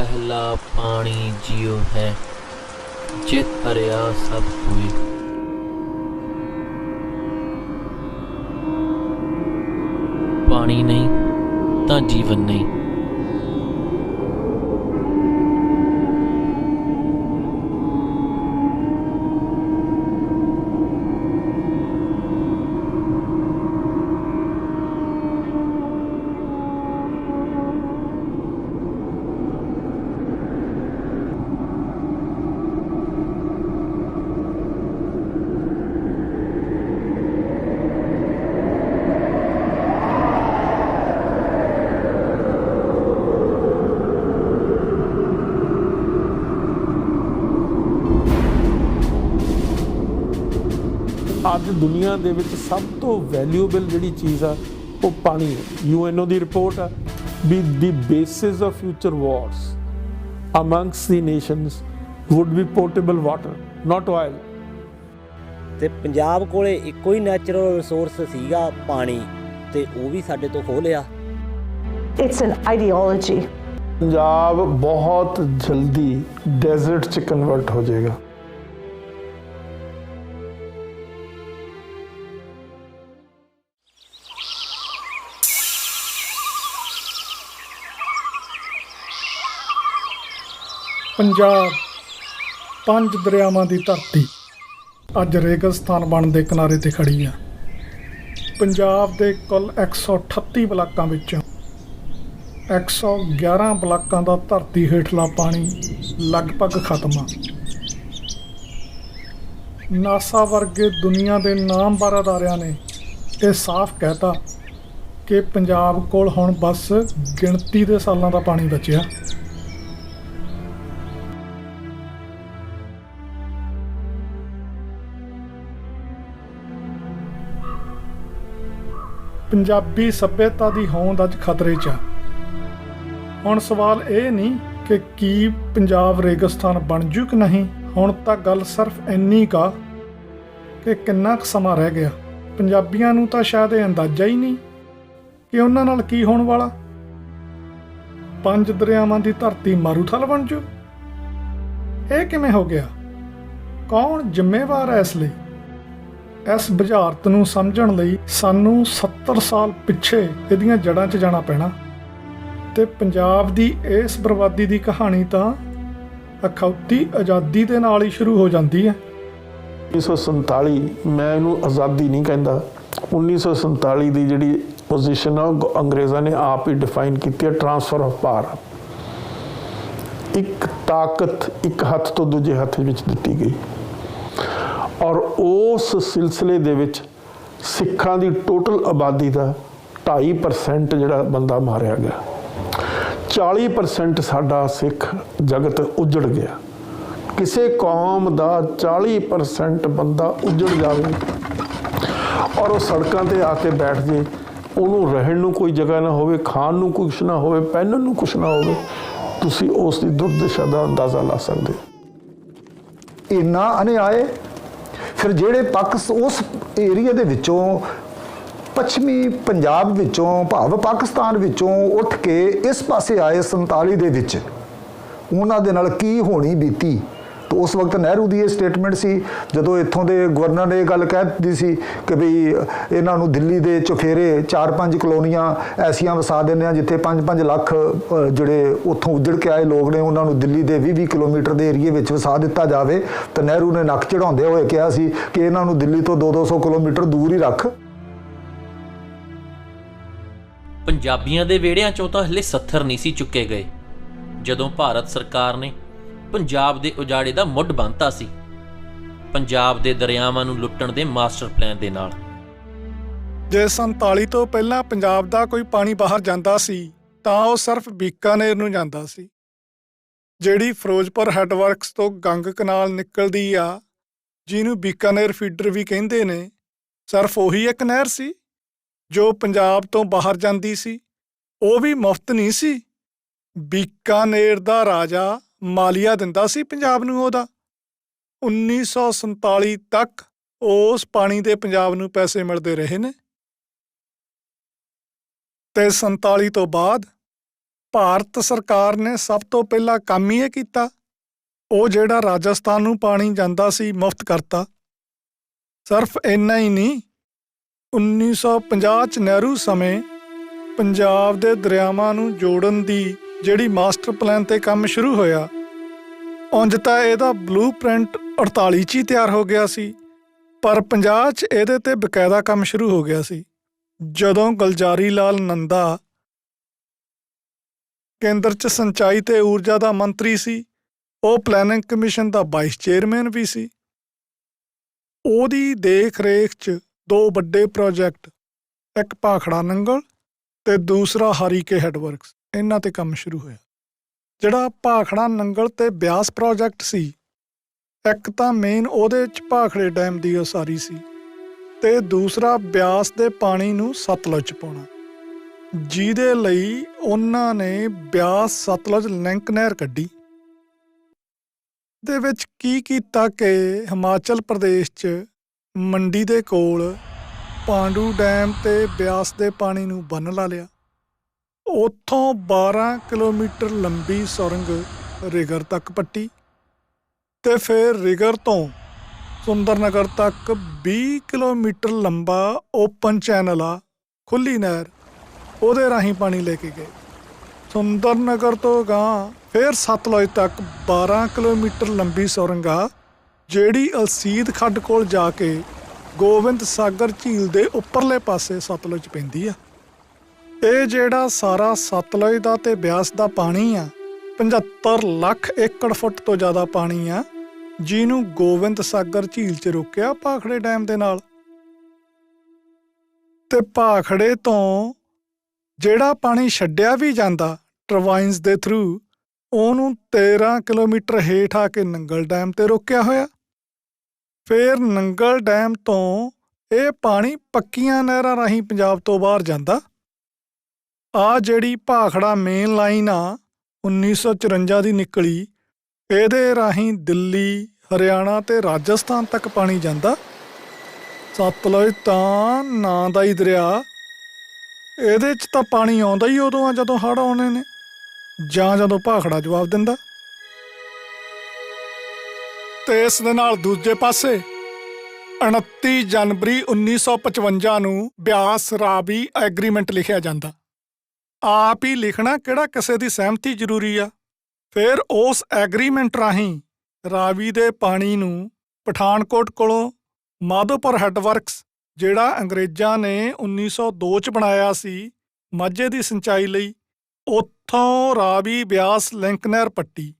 पहला पानी जियो है, जित भरिया सब कोई। पानी नहीं तां जीवन नहीं। ਅੱਜ ਦੁਨੀਆ ਦੇ ਵਿੱਚ ਸਭ ਤੋਂ ਵੈਲਿਊਏਬਲ ਜਿਹੜੀ ਚੀਜ਼ ਆ ਉਹ ਪਾਣੀ ਹੈ। ਯੂਐਨਓ ਦੀ ਰਿਪੋਰਟ ਆ ਵੀ the basis of future wars amongst the nations would be potable water not oil. ਤੇ ਪੰਜਾਬ ਕੋਲੇ ਇੱਕੋ ਹੀ ਨੈਚੁਰਲ ਰਿਸੋਰਸ ਸੀਗਾ ਪਾਣੀ, ਤੇ ਉਹ ਵੀ ਸਾਡੇ ਤੋਂ ਖੋਹ ਲਿਆ। It's an ideology. ਪੰਜਾਬ ਬਹੁਤ ਜਲਦੀ ਡੈਜ਼ਰਟ 'ਚ ਕਨਵਰਟ ਹੋ ਜਾਏਗਾ। ਪੰਜਾਬ ਪੰਜ ਦਰਿਆਵਾਂ ਦੀ ਧਰਤੀ ਅੱਜ ਰੇਗਿਸਤਾਨ ਬਣਨ ਦੇ ਕਿਨਾਰੇ ਤੇ ਖੜੀ ਆ। ਪੰਜਾਬ ਦੇ ਕੁੱਲ 138 ਬਲਾਕਾਂ ਵਿੱਚੋਂ 111 ਬਲਾਕਾਂ ਦਾ ਧਰਤੀ ਹੇਠਲਾ ਪਾਣੀ ਲਗਭਗ ਖਤਮ ਆ। ਨਾਸਾ ਵਰਗੇ ਦੁਨੀਆ ਦੇ ਨਾਮਵਰ ਅਦਾਰਿਆਂ ਨੇ ਇਹ ਸਾਫ਼ ਕਹਿਤਾ ਕਿ ਪੰਜਾਬ ਕੋਲ ਹੁਣ ਬਸ ਗਿਣਤੀ ਦੇ ਸਾਲਾਂ ਦਾ ਪਾਣੀ ਬਚਿਆ। ਪੰਜਾਬੀ ਸੱਭਿਅਤਾ ਦੀ ਹੋਂਦ ਅੱਜ ਖਤਰੇ 'ਚ ਆ। ਹੁਣ ਸਵਾਲ ਇਹ ਨਹੀਂ ਕਿ ਕੀ ਪੰਜਾਬ ਰੇਗਿਸਤਾਨ ਬਣ ਜੂ ਕਿ ਨਹੀਂ, ਹੁਣ ਤਾਂ ਗੱਲ ਸਿਰਫ ਇੰਨੀ ਕਾ ਕਿ ਕਿੰਨਾ ਕੁ ਸਮਾਂ ਰਹਿ ਗਿਆ। ਪੰਜਾਬੀਆਂ ਨੂੰ ਤਾਂ ਸ਼ਾਇਦ ਇਹ ਅੰਦਾਜ਼ਾ ਹੀ ਨਹੀਂ ਕਿ ਉਹਨਾਂ ਨਾਲ ਕੀ ਹੋਣ ਵਾਲਾ। ਪੰਜ ਦਰਿਆਵਾਂ ਦੀ ਧਰਤੀ ਮਾਰੂਥਲ ਬਣ ਜੂ। ਇਹ ਕਿਵੇਂ ਹੋ ਗਿਆ? ਕੌਣ ਜ਼ਿੰਮੇਵਾਰ ਹੈ ਇਸ ਲਈ? ਇਸ ਬੁਝਾਰਤ ਨੂੰ ਸਮਝਣ ਲਈ ਸਾਨੂੰ 70 ਸਾਲ ਪਿੱਛੇ ਇਹਦੀਆਂ ਜੜ੍ਹਾਂ 'ਚ ਜਾਣਾ ਪੈਣਾ। ਤੇ ਪੰਜਾਬ ਦੀ ਇਸ ਬਰਬਾਦੀ ਦੀ ਕਹਾਣੀ ਤਾਂ ਅਖੌਤੀ ਆਜ਼ਾਦੀ ਦੇ ਨਾਲ ਹੀ ਸ਼ੁਰੂ ਹੋ ਜਾਂਦੀ ਹੈ। 1947 ਮੈਂ ਇਹਨੂੰ ਆਜ਼ਾਦੀ ਨਹੀਂ ਕਹਿੰਦਾ। 1947 ਦੀ ਜਿਹੜੀ ਪੋਜੀਸ਼ਨ ਆ ਉਹ ਅੰਗਰੇਜ਼ਾਂ ਨੇ ਆਪ ਹੀ ਡਿਫਾਈਨ ਕੀਤੀ ਹੈ, ਟਰਾਂਸਫਰ ਆਫ ਪਾਵਰ। ਇੱਕ ਤਾਕਤ ਇੱਕ ਹੱਥ ਤੋਂ ਦੂਜੇ ਹੱਥ ਵਿੱਚ ਦਿੱਤੀ ਗਈ ਔਰ ਉਸ ਸਿਲਸਿਲੇ ਦੇ ਵਿੱਚ ਸਿੱਖਾਂ ਦੀ ਟੋਟਲ ਆਬਾਦੀ ਦਾ 2.5% ਜਿਹੜਾ ਬੰਦਾ ਮਾਰਿਆ ਗਿਆ। 40% ਸਾਡਾ ਸਿੱਖ ਜਗਤ ਉਜੜ ਗਿਆ। ਕਿਸੇ ਕੌਮ ਦਾ 40% ਬੰਦਾ ਉਜੜ ਜਾਵੇ ਔਰ ਉਹ ਸੜਕਾਂ ਤੇ ਆ ਕੇ ਬੈਠ ਜੇ, ਉਹਨੂੰ ਰਹਿਣ ਨੂੰ ਕੋਈ ਜਗ੍ਹਾ ਨਾ ਹੋਵੇ, ਖਾਣ ਨੂੰ ਕੁਛ ਨਾ ਹੋਵੇ, ਪਹਿਨਣ ਨੂੰ ਕੁਛ ਨਾ ਹੋਵੇ, ਤੁਸੀਂ ਉਸ ਦੀ ਦੁਰਦਸ਼ਾ ਦਾ ਅੰਦਾਜ਼ਾ ਲਾ ਸਕਦੇ। ਇੰਨਾ ਅਨਿਆਏ। ਫਿਰ ਜਿਹੜੇ ਉਸ ਏਰੀਆ ਦੇ ਵਿੱਚੋਂ ਪੱਛਮੀ ਪੰਜਾਬ ਵਿੱਚੋਂ ਭਾਵ ਪਾਕਿਸਤਾਨ ਵਿੱਚੋਂ ਉੱਠ ਕੇ ਇਸ ਪਾਸੇ ਆਏ 47 ਦੇ ਵਿੱਚ, ਉਹਨਾਂ ਦੇ ਨਾਲ ਕੀ ਹੋਣੀ ਬੀਤੀ। ਤਾਂ ਉਸ ਵਕਤ ਨਹਿਰੂ ਦੀ ਇਹ ਸਟੇਟਮੈਂਟ ਸੀ, ਜਦੋਂ ਇੱਥੋਂ ਦੇ ਗਵਰਨਰ ਨੇ ਇਹ ਗੱਲ ਕਹਿ ਦਿੱਤੀ ਸੀ ਕਿ ਵੀ ਇਹਨਾਂ ਨੂੰ ਦਿੱਲੀ ਦੇ ਚੁਫੇਰੇ 4-5 ਕਲੋਨੀਆਂ ਐਸੀਆਂ ਵਸਾ ਦਿੰਦੇ ਆ ਜਿੱਥੇ 5-5 ਲੱਖ ਜਿਹੜੇ ਉੱਥੋਂ ਉੱਜੜ ਕੇ ਆਏ ਲੋਕ ਨੇ ਉਹਨਾਂ ਨੂੰ ਦਿੱਲੀ ਦੇ 20-20 ਕਿਲੋਮੀਟਰ ਦੇ ਏਰੀਏ ਵਿੱਚ ਵਸਾ ਦਿੱਤਾ ਜਾਵੇ। ਤਾਂ ਨਹਿਰੂ ਨੇ ਨੱਕ ਚੜਾਉਂਦੇ ਹੋਏ ਕਿਹਾ ਸੀ ਕਿ ਇਹਨਾਂ ਨੂੰ ਦਿੱਲੀ ਤੋਂ 200-200 ਕਿਲੋਮੀਟਰ ਦੂਰ ਹੀ ਰੱਖ। ਪੰਜਾਬੀਆਂ ਦੇ ਵਿਹੜਿਆਂ 'ਚੋਂ ਤਾਂ ਹਲੇ 70 ਨਹੀਂ ਸੀ ਚੁੱਕੇ ਗਏ ਜਦੋਂ ਭਾਰਤ ਸਰਕਾਰ ਨੇ ਪੰਜਾਬ ਦੇ ਉਜਾੜੇ ਦਾ ਮੁੱਢ ਬੰਨ੍ਹਤਾ ਸੀ, ਪੰਜਾਬ ਦੇ ਦਰਿਆਵਾਂ ਨੂੰ ਲੁੱਟਣ ਦੇ ਮਾਸਟਰ ਪਲਾਨ ਦੇ ਨਾਲ। ਜੇ 47 ਤੋਂ ਪਹਿਲਾਂ ਪੰਜਾਬ ਦਾ ਕੋਈ ਪਾਣੀ ਬਾਹਰ ਜਾਂਦਾ ਸੀ ਤਾਂ ਉਹ ਸਿਰਫ ਬੀਕਾਨੇਰ ਨੂੰ ਜਾਂਦਾ ਸੀ। ਜਿਹੜੀ ਫਿਰੋਜ਼ਪੁਰ ਹੈੱਡਵਰਕਸ ਤੋਂ ਗੰਗ ਕਨਾਲ ਨਿਕਲਦੀ ਆ, ਜਿਹਨੂੰ ਬੀਕਾਨੇਰ ਫੀਡਰ ਵੀ ਕਹਿੰਦੇ ਨੇ, ਸਿਰਫ ਉਹੀ ਇੱਕ ਨਹਿਰ ਸੀ ਜੋ ਪੰਜਾਬ ਤੋਂ ਬਾਹਰ ਜਾਂਦੀ ਸੀ। ਉਹ ਵੀ ਮੁਫਤ ਨਹੀਂ ਸੀ। ਬੀਕਾਨੇਰ ਦਾ ਰਾਜਾ ਮਾਲੀਆ ਦਿੰਦਾ ਸੀ ਪੰਜਾਬ ਨੂੰ ਉਹਦਾ। 1947 ਤੱਕ ਉਸ ਪਾਣੀ ਦੇ ਪੰਜਾਬ ਨੂੰ ਪੈਸੇ ਮਿਲਦੇ ਰਹੇ ਨੇ। ਤੇ 47 ਤੋਂ ਬਾਅਦ ਭਾਰਤ ਸਰਕਾਰ ਨੇ ਸਭ ਤੋਂ ਪਹਿਲਾਂ ਕੰਮ ਹੀ ਇਹ ਕੀਤਾ, ਉਹ ਜਿਹੜਾ ਰਾਜਸਥਾਨ ਨੂੰ ਪਾਣੀ ਜਾਂਦਾ ਸੀ ਮੁਫਤ ਕਰਤਾ। ਸਿਰਫ ਇੰਨਾ ਹੀ ਨਹੀਂ, 1950 'ਚ ਨਹਿਰੂ ਸਮੇਂ ਪੰਜਾਬ ਦੇ ਦਰਿਆਵਾਂ ਨੂੰ ਜੋੜਨ ਦੀ ਜਿਹੜੀ ਮਾਸਟਰ ਪਲਾਨ 'ਤੇ ਕੰਮ ਸ਼ੁਰੂ ਹੋਇਆ, ਉਂਝ ਤਾਂ ਇਹਦਾ ਬਲੂ ਪ੍ਰਿੰਟ 48 'ਚ ਹੀ ਤਿਆਰ ਹੋ ਗਿਆ ਸੀ, ਪਰ 50 'ਚ ਇਹਦੇ 'ਤੇ ਬਕਾਇਦਾ ਕੰਮ ਸ਼ੁਰੂ ਹੋ ਗਿਆ ਸੀ। ਜਦੋਂ ਗੁਲਜ਼ਾਰੀ ਲਾਲ ਨੰਦਾ ਕੇਂਦਰ 'ਚ ਸਿੰਚਾਈ ਤੇ ਊਰਜਾ ਦਾ ਮੰਤਰੀ ਸੀ, ਉਹ ਪਲੈਨਿੰਗ ਕਮਿਸ਼ਨ ਦਾ ਵਾਈਸ ਚੇਅਰਮੈਨ ਵੀ ਸੀ। ਉਹਦੀ ਦੇਖ ਰੇਖ 'ਚ 2 ਵੱਡੇ ਪ੍ਰੋਜੈਕਟ, ਇੱਕ ਭਾਖੜਾ ਨੰਗਲ ਤੇ ਦੂਸਰਾ ਹਰੀਕੇ ਹੈਡਵਰਕਸ, ਇਹਨਾਂ ਤੇ ਕੰਮ ਸ਼ੁਰੂ ਹੋਇਆ। ਜਿਹੜਾ ਭਾਖੜਾ ਨੰਗਲ ਤੇ ਬਿਆਸ ਪ੍ਰੋਜੈਕਟ ਸੀ, ਇੱਕ ਤਾਂ ਮੇਨ ਉਹਦੇ 'ਚ ਭਾਖੜੇ ਡੈਮ ਦੀ ਉਸਾਰੀ ਸੀ ਤੇ ਦੂਸਰਾ ਬਿਆਸ ਦੇ ਪਾਣੀ ਨੂੰ ਸਤਲੁਜ 'ਚ ਪਾਉਣਾ, ਜਿਹਦੇ ਲਈ ਉਹਨਾਂ ਨੇ ਬਿਆਸ ਸਤਲੁਜ ਲਿੰਕ ਨਹਿਰ ਕੱਢੀ। ਦੇ ਵਿੱਚ ਕੀ ਕੀਤਾ ਕਿ ਹਿਮਾਚਲ ਪ੍ਰਦੇਸ਼ 'ਚ ਮੰਡੀ ਦੇ ਕੋਲ ਪਾਂਡੂ ਡੈਮ ਤੇ ਬਿਆਸ ਦੇ ਪਾਣੀ ਨੂੰ ਬੰਨ੍ਹ ਲਾ ਲਿਆ। ਉੱਥੋਂ 12 ਕਿਲੋਮੀਟਰ ਲੰਬੀ ਸੁਰੰਗ ਰਿਗਰ ਤੱਕ ਪੱਟੀ ਤੇ ਫਿਰ ਰਿਗਰ ਤੋਂ ਸੁੰਦਰਨਗਰ ਤੱਕ 20 ਕਿਲੋਮੀਟਰ ਲੰਬਾ ਓਪਨ ਚੈਨਲ ਆ, ਖੁੱਲ੍ਹੀ ਨਹਿਰ, ਉਹਦੇ ਰਾਹੀਂ ਪਾਣੀ ਲੈ ਕੇ ਗਏ। ਸੁੰਦਰਨਗਰ ਤੋਂ ਗਾਂਹ ਫਿਰ ਸਤਲੁਜ ਤੱਕ 12 ਕਿਲੋਮੀਟਰ ਲੰਬੀ ਸੁਰੰਗ ਆ, ਜਿਹੜੀ ਅਲਸੀਦ ਖੱਡ ਕੋਲ ਜਾ ਕੇ ਗੋਬਿੰਦ ਸਾਗਰ ਝੀਲ ਦੇ ਉੱਪਰਲੇ ਪਾਸੇ ਸਤਲੁਜ 'ਚ ਪੈਂਦੀ ਆ। ਇਹ ਜਿਹੜਾ ਸਾਰਾ ਸਤਲੁਜ ਦਾ ਤੇ ਬਿਆਸ ਦਾ ਪਾਣੀ ਆ, 75 ਲੱਖ ਏਕੜ ਫੁੱਟ ਤੋਂ ਜ਼ਿਆਦਾ ਪਾਣੀ ਆ, ਜਿਹਨੂੰ ਗੋਬਿੰਦ ਸਾਗਰ ਝੀਲ 'ਚ ਰੋਕਿਆ ਭਾਖੜੇ ਡੈਮ ਦੇ ਨਾਲ। ਤੇ ਭਾਖੜੇ ਤੋਂ ਜਿਹੜਾ ਪਾਣੀ ਛੱਡਿਆ ਵੀ ਜਾਂਦਾ ਟਰਬਾਈਨਸ ਦੇ ਥਰੂ, ਉਹਨੂੰ 13 ਕਿਲੋਮੀਟਰ ਹੇਠ ਆ ਕੇ ਨੰਗਲ ਡੈਮ 'ਤੇ ਰੋਕਿਆ ਹੋਇਆ। ਫਿਰ ਨੰਗਲ ਡੈਮ ਤੋਂ ਇਹ ਪਾਣੀ ਪੱਕੀਆਂ ਨਹਿਰਾਂ ਰਾਹੀਂ ਪੰਜਾਬ ਤੋਂ ਬਾਹਰ ਜਾਂਦਾ। ਆਹ ਜਿਹੜੀ ਭਾਖੜਾ ਮੇਨ ਲਾਈਨ ਆ 1954 ਦੀ ਨਿਕਲੀ, ਇਹਦੇ ਰਾਹੀਂ ਦਿੱਲੀ, ਹਰਿਆਣਾ ਤੇ ਰਾਜਸਥਾਨ ਤੱਕ ਪਾਣੀ ਜਾਂਦਾ। ਸਤਲੁਜ ਤਾਂ ਨਾਂ ਦਾ ਹੀ ਦਰਿਆ, ਇਹਦੇ 'ਚ ਤਾਂ ਪਾਣੀ ਆਉਂਦਾ ਹੀ ਉਦੋਂ ਆ ਜਦੋਂ ਹੜ੍ਹ ਆਉਣੇ ਨੇ, ਜਾਂ ਜਦੋਂ ਭਾਖੜਾ ਜਵਾਬ ਦਿੰਦਾ। ਤੇ ਇਸ ਦੇ ਨਾਲ ਦੂਜੇ ਪਾਸੇ 29 ਜਨਵਰੀ 1955 ਨੂੰ ਬਿਆਸ ਰਾਵੀ ਐਗਰੀਮੈਂਟ ਲਿਖਿਆ ਜਾਂਦਾ। ਆਪ ਹੀ ਲਿਖਣਾ, ਕਿਹੜਾ ਕਿਸੇ ਦੀ ਸਹਿਮਤੀ ਜ਼ਰੂਰੀ ਆ। ਫਿਰ ਉਸ ਐਗਰੀਮੈਂਟ ਰਾਹੀਂ ਰਾਵੀ ਦੇ ਪਾਣੀ ਨੂੰ ਪਠਾਨਕੋਟ ਕੋਲੋਂ ਮਾਧੋਪੁਰ ਹੈਡਵਰਕਸ, ਜਿਹੜਾ ਅੰਗਰੇਜ਼ਾਂ ਨੇ 1902 'ਚ ਬਣਾਇਆ ਸੀ ਮਾਝੇ ਦੀ ਸਿੰਚਾਈ ਲਈ, ਉੱਥੋਂ ਰਾਵੀ ਬਿਆਸ ਲਿੰਕ ਨਹਿਰ ਪੱਟੀ,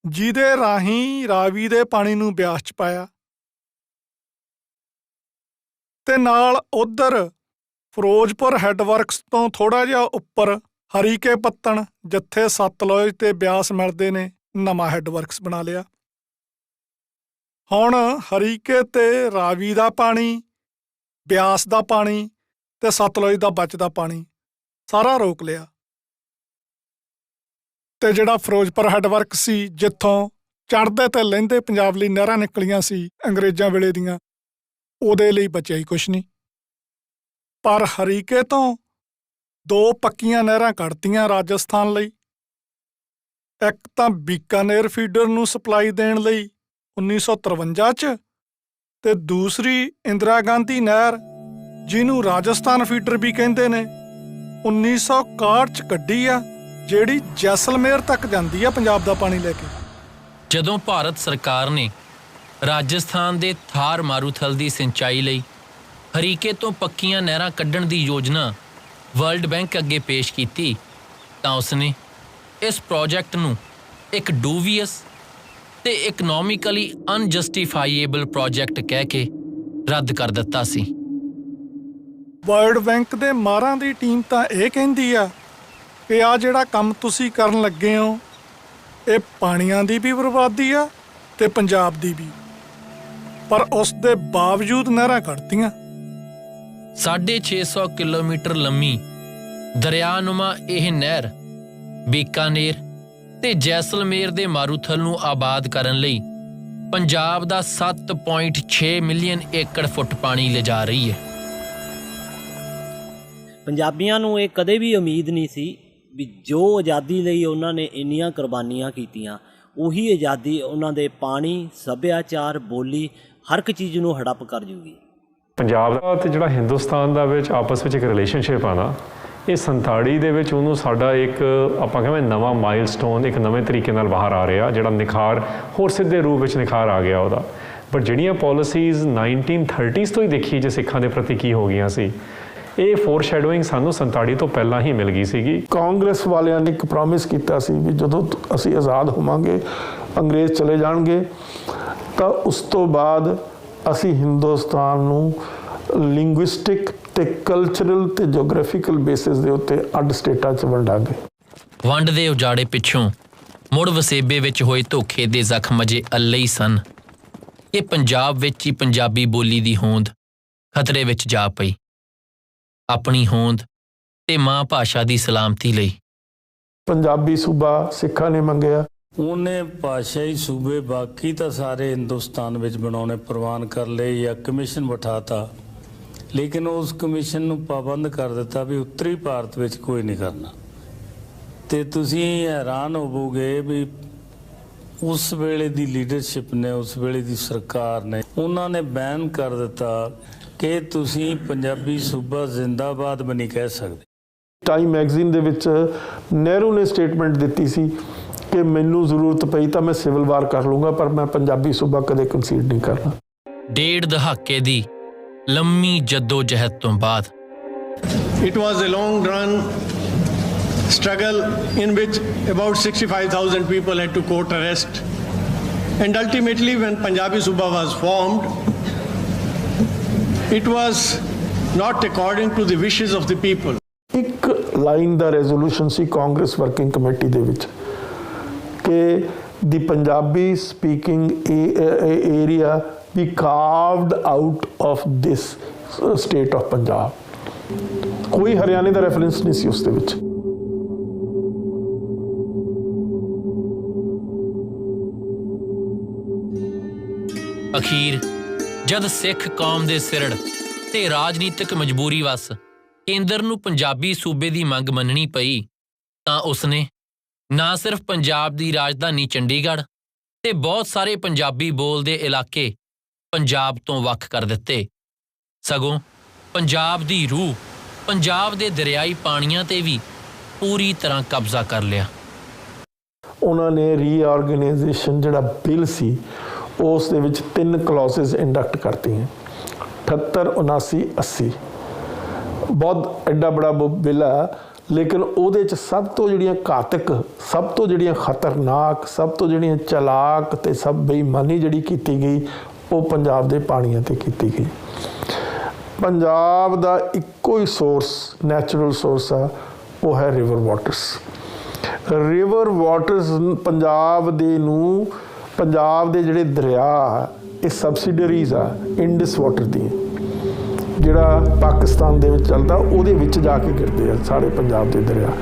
ਜਿਹਦੇ ਰਾਹੀਂ ਰਾਵੀ ਦੇ ਪਾਣੀ ਨੂੰ ਬਿਆਸ 'ਚ ਪਾਇਆ। ਤੇ ਨਾਲ ਉੱਧਰ ਫਿਰੋਜ਼ਪੁਰ ਹੈਡਵਰਕਸ ਤੋਂ ਥੋੜ੍ਹਾ ਜਿਹਾ ਉੱਪਰ ਹਰੀਕੇ ਪੱਤਣ, ਜਿੱਥੇ ਸਤਲੁਜ ਤੇ ਬਿਆਸ ਮਿਲਦੇ ਨੇ, ਨਵਾਂ ਹੈਡਵਰਕਸ ਬਣਾ ਲਿਆ। ਹੁਣ ਹਰੀਕੇ ਤੇ ਰਾਵੀ ਦਾ ਪਾਣੀ, ਬਿਆਸ ਦਾ ਪਾਣੀ ਤੇ ਸਤਲੁਜ ਦਾ ਬਚਦਾ ਪਾਣੀ ਸਾਰਾ ਰੋਕ ਲਿਆ। ਤੇ ਜਿਹੜਾ ਫਿਰੋਜ਼ਪੁਰ ਹੈਡਵਰਕ ਸੀ, ਜਿੱਥੋਂ ਚੜ੍ਹਦੇ ਤੇ ਲਹਿੰਦੇ ਪੰਜਾਬ ਲਈ ਨਹਿਰਾਂ ਨਿਕਲੀਆਂ ਸੀ ਅੰਗਰੇਜ਼ਾਂ ਵੇਲੇ ਦੀਆਂ, ਉਹਦੇ ਲਈ ਬਚਿਆ ਹੀ ਕੁਛ ਨਹੀਂ। ਪਰ ਹਰੀਕੇ ਤੋਂ 2 ਪੱਕੀਆਂ ਨਹਿਰਾਂ ਕੱਢਤੀਆਂ ਰਾਜਸਥਾਨ ਲਈ। ਇੱਕ ਤਾਂ ਬੀਕਾਨੇਰ ਫੀਡਰ ਨੂੰ ਸਪਲਾਈ ਦੇਣ ਲਈ 1953 'ਚ, ਤੇ ਦੂਸਰੀ ਇੰਦਰਾ ਗਾਂਧੀ ਨਹਿਰ, ਜਿਹਨੂੰ ਰਾਜਸਥਾਨ ਫੀਡਰ ਵੀ ਕਹਿੰਦੇ ਨੇ, 1961 'ਚ ਕੱਢੀ ਆ, ਜਿਹੜੀ ਜੈਸਲਮੇਰ ਤੱਕ ਜਾਂਦੀ ਆ ਪੰਜਾਬ ਦਾ ਪਾਣੀ ਲੈ ਕੇ। ਜਦੋਂ ਭਾਰਤ ਸਰਕਾਰ ਨੇ ਰਾਜਸਥਾਨ ਦੇ ਥਾਰ ਮਾਰੂਥਲ ਦੀ ਸਿੰਚਾਈ ਲਈ ਹਰੀਕੇ ਤੋਂ ਪੱਕੀਆਂ ਨਹਿਰਾਂ ਕੱਢਣ ਦੀ ਯੋਜਨਾ ਵਰਲਡ ਬੈਂਕ ਅੱਗੇ ਪੇਸ਼ ਕੀਤੀ, ਤਾਂ ਉਸਨੇ ਇਸ ਪ੍ਰੋਜੈਕਟ ਨੂੰ ਇੱਕ ਡੂਵੀਅਸ ਤੇ ਇਕਨੋਮਿਕਲੀ ਅਨਜਸਟੀਫਾਈਏਬਲ ਪ੍ਰੋਜੈਕਟ ਕਹਿ ਕੇ ਰੱਦ ਕਰ ਦਿੱਤਾ ਸੀ। ਵਰਲਡ ਬੈਂਕ ਦੇ ਮਾਹਰਾਂ ਦੀ ਟੀਮ ਤਾਂ ਇਹ ਕਹਿੰਦੀ ਆ ਕਿ ਆਹ ਜਿਹੜਾ ਕੰਮ ਤੁਸੀਂ ਕਰਨ ਲੱਗੇ ਹੋ, ਇਹ ਪਾਣੀਆਂ ਦੀ ਵੀ ਬਰਬਾਦੀ ਆ ਤੇ ਪੰਜਾਬ ਦੀ ਵੀ। ਪਰ ਉਸ ਦੇ ਬਾਵਜੂਦ ਨਹਿਰਾਂ ਕੱਢਤੀਆਂ। 650 ਕਿਲੋਮੀਟਰ ਲੰਮੀ ਦਰਿਆਨੁਮਾ ਇਹ ਨਹਿਰ ਬੀਕਾਨੇਰ ਤੇ ਜੈਸਲਮੇਰ ਦੇ ਮਾਰੂਥਲ ਨੂੰ ਆਬਾਦ ਕਰਨ ਲਈ ਪੰਜਾਬ ਦਾ 7.6 ਮਿਲੀਅਨ ਏਕੜ ਫੁੱਟ ਪਾਣੀ ਲਿਜਾ ਰਹੀ ਹੈ। ਪੰਜਾਬੀਆਂ ਨੂੰ ਇਹ ਕਦੇ ਵੀ ਉਮੀਦ ਨਹੀਂ ਸੀ ਵੀ ਜੋ ਆਜ਼ਾਦੀ ਲਈ ਉਹਨਾਂ ਨੇ ਇੰਨੀਆਂ ਕੁਰਬਾਨੀਆਂ ਕੀਤੀਆਂ, ਉਹੀ ਆਜ਼ਾਦੀ ਉਹਨਾਂ ਦੇ ਪਾਣੀ, ਸੱਭਿਆਚਾਰ, ਬੋਲੀ, ਹਰ ਇੱਕ ਚੀਜ਼ ਨੂੰ ਹੜੱਪ ਕਰ ਜੂਗੀ। ਪੰਜਾਬ ਦਾ ਤੇ ਜਿਹੜਾ ਹਿੰਦੁਸਤਾਨ ਦਾ ਵਿੱਚ ਆਪਸ ਵਿੱਚ ਇੱਕ ਰਿਲੇਸ਼ਨਸ਼ਿਪ ਆ ਨਾ, ਇਹ 47 ਦੇ ਵਿੱਚ ਉਹਨੂੰ ਸਾਡਾ ਇੱਕ ਆਪਾਂ ਕਹਿੰਦੇ ਨਵਾਂ ਮਾਈਲਸਟੋਨ, ਇੱਕ ਨਵੇਂ ਤਰੀਕੇ ਨਾਲ ਬਾਹਰ ਆ ਰਿਹਾ, ਜਿਹੜਾ ਨਿਖਾਰ ਹੋਰ ਸਿੱਧੇ ਰੂਪ ਵਿੱਚ ਨਿਖਾਰ ਆ ਗਿਆ ਉਹਦਾ। ਬਟ ਜਿਹੜੀਆਂ ਪੋਲਿਸੀਜ਼ 1930s ਤੋਂ ਹੀ ਦੇਖੀ ਜੇ ਸਿੱਖਾਂ ਦੇ ਪ੍ਰਤੀ ਕੀ ਹੋ ਗਈਆਂ ਸੀ, ਇਹ ਫੋਰਸ਼ੈਡੋਇੰਗ ਸਾਨੂੰ 47 ਤੋਂ ਪਹਿਲਾਂ ਹੀ ਮਿਲ ਗਈ ਸੀਗੀ। ਕਾਂਗਰਸ ਵਾਲਿਆਂ ਨੇ ਇੱਕ ਪ੍ਰੋਮਿਸ ਕੀਤਾ ਸੀ ਵੀ ਜਦੋਂ ਅਸੀਂ ਆਜ਼ਾਦ ਹੋਵਾਂਗੇ, ਅੰਗਰੇਜ਼ ਚਲੇ ਜਾਣਗੇ, ਤਾਂ ਉਸ ਤੋਂ ਬਾਅਦ ਅਸੀਂ ਹਿੰਦੁਸਤਾਨ ਨੂੰ ਲਿੰਗੁਇਸਟਿਕ ਤੇ ਕਲਚਰਲ ਤੇ ਜੀਓਗ੍ਰਾਫੀਕਲ ਬੇਸਿਸ ਦੇ ਉੱਤੇ ਅੱਡ ਸਟੇਟਾਂ 'ਚ ਵੰਡਾਂਗੇ। ਵੰਡ ਦੇ ਉਜਾੜੇ ਪਿੱਛੋਂ ਮੁੜ ਵਸੇਬੇ ਵਿੱਚ ਹੋਏ ਧੋਖੇ ਦੇ ਜ਼ਖਮ ਅਜੇ ਅੱਲੇ ਹੀ ਸਨ ਕਿ ਪੰਜਾਬ ਵਿੱਚ ਹੀ ਪੰਜਾਬੀ ਬੋਲੀ ਦੀ ਹੋਂਦ ਖਤਰੇ ਵਿੱਚ ਜਾ ਪਈ। ਆਪਣੀ ਹੋਂਦ ਤੇ ਮਾਂ ਭਾਸ਼ਾ ਦੀ ਸਲਾਮਤੀ ਲਈ ਪੰਜਾਬੀ ਸੂਬਾ ਸਿੱਖਾਂ ਨੇ ਮੰਗਿਆ। ਉਹਨੇ ਭਾਸ਼ਾਈ ਸੂਬੇ ਬਾਕੀ ਤਾਂ ਸਾਰੇ ਹਿੰਦੁਸਤਾਨ ਵਿੱਚ ਬਣਾਉਣੇ ਪ੍ਰਵਾਨ ਕਰ ਲਏ ਜਾਂ ਕਮਿਸ਼ਨ ਬਿਠਾਤਾ, ਲੇਕਿਨ ਉਸ ਕਮਿਸ਼ਨ ਨੂੰ ਪਾਬੰਦ ਕਰ ਦਿੱਤਾ ਵੀ ਉੱਤਰੀ ਭਾਰਤ ਵਿੱਚ ਕੋਈ ਨਹੀਂ ਕਰਨਾ। ਤੇ ਤੁਸੀਂ ਹੈਰਾਨ ਹੋਵੋਗੇ ਵੀ ਉਸ ਵੇਲੇ ਦੀ ਲੀਡਰਸ਼ਿਪ ਨੇ, ਉਸ ਵੇਲੇ ਦੀ ਸਰਕਾਰ ਨੇ, ਉਹਨਾਂ ਨੇ ਬੈਨ ਕਰ ਦਿੱਤਾ ਕਿ ਤੁਸੀਂ ਪੰਜਾਬੀ ਸੂਬਾ ਜ਼ਿੰਦਾਬਾਦ ਵੀ ਨਹੀਂ ਕਹਿ ਸਕਦੇ। ਟਾਈਮ ਮੈਗਜ਼ੀਨ ਦੇ ਵਿੱਚ ਨਹਿਰੂ ਨੇ ਸਟੇਟਮੈਂਟ ਦਿੱਤੀ ਸੀ ਕਿ ਮੈਨੂੰ ਜ਼ਰੂਰਤ ਪਈ ਤਾਂ ਮੈਂ ਸਿਵਲ ਵਾਰ ਕਰ ਲੂੰਗਾ, ਪਰ ਮੈਂ ਪੰਜਾਬੀ ਸੂਬਾ ਕਦੇ ਕੰਸੀਡ ਨਹੀਂ ਕਰਨਾ। ਡੇਢ ਦਹਾਕੇ ਦੀ ਲੰਮੀ ਜੱਦੋ-ਜਹਿਦ ਤੋਂ ਬਾਅਦ It was a long run struggle in which about 65,000 people had to court arrest, and ultimately when Punjabi Suba was formed, it was not according to the wishes of the people. ਇੱਕ line ਦਾ resolution ਸੀ Congress working committee ਦੇ ਵਿੱਚ ਕਿ ਦੀ Punjabi speaking area be carved out of this state of Punjab. ਕੋਈ ਹਰਿਆਣੇ ਦਾ reference ਨਹੀਂ ਸੀ ਉਸ ਦੇ ਵਿੱਚ। ਅਖੀਰ ਜਦ ਸਿੱਖ ਕੌਮ ਦੇ ਸਿਰੜ ਤੇ ਰਾਜਨੀਤਿਕ ਮਜਬੂਰੀ ਵਸ ਕੇਂਦਰ ਨੂੰ ਪੰਜਾਬੀ ਸੂਬੇ ਦੀ ਮੰਗ ਮੰਨਣੀ ਪਈ, ਤਾਂ ਉਸਨੇ ਨਾ ਸਿਰਫ ਪੰਜਾਬ ਦੀ ਰਾਜਧਾਨੀ ਚੰਡੀਗੜ੍ਹ ਤੇ ਬਹੁਤ ਸਾਰੇ ਪੰਜਾਬੀ ਬੋਲਦੇ ਇਲਾਕੇ ਪੰਜਾਬ ਤੋਂ ਵੱਖ ਕਰ ਦਿੱਤੇ, ਸਗੋਂ ਪੰਜਾਬ ਦੀ ਰੂਹ, ਪੰਜਾਬ ਦੇ ਦਰਿਆਈ ਪਾਣੀਆਂ ਤੇ ਵੀ ਪੂਰੀ ਤਰ੍ਹਾਂ ਕਬਜ਼ਾ ਕਰ ਲਿਆ। ਉਹਨਾਂ ਨੇ ਰੀਆਰਗੇਨਾਈਜੇਸ਼ਨ ਜਿਹੜਾ ਬਿੱਲ ਸੀ ਉਸ ਦੇ ਵਿੱਚ 3 ਕਲੌਜ਼ਸ ਇੰਡਕਟ ਕਰਤੀਆਂ, 78, 79, 80। ਬਹੁਤ ਐਡਾ ਬੜਾ ਬਿੱਲ ਆ, ਲੇਕਿਨ ਉਹਦੇ 'ਚ ਸਭ ਤੋਂ ਜਿਹੜੀਆਂ ਘਾਤਕ, ਸਭ ਤੋਂ ਜਿਹੜੀਆਂ ਖਤਰਨਾਕ, ਸਭ ਤੋਂ ਜਿਹੜੀਆਂ ਚਲਾਕ ਤੇ ਸਭ ਬੇਈਮਾਨੀ ਜਿਹੜੀ ਕੀਤੀ ਗਈ ਉਹ ਪੰਜਾਬ ਦੇ ਪਾਣੀਆਂ ਤੇ ਕੀਤੀ ਗਈ। ਪੰਜਾਬ ਦਾ ਇੱਕੋ ਹੀ ਸੋਰਸ, ਨੈਚੁਰਲ ਸੋਰਸ ਆ, ਉਹ ਹੈ river waters. River waters Punjab ਦੇ ਜਿਹੜੇ ਦਰਿਆ, ਇਹ ਸਬਸਿਡਰੀਜ਼ ਆ ਇੰਡਸ ਵਾਟਰ ਦੀਆਂ, ਜਿਹੜਾ ਪਾਕਿਸਤਾਨ ਦੇ ਵਿੱਚ ਚੱਲਦਾ, ਉਹਦੇ ਵਿੱਚ ਜਾ ਕੇ ਗਿਰਦੇ ਆ ਸਾਰੇ ਪੰਜਾਬ ਦੇ ਦਰਿਆ।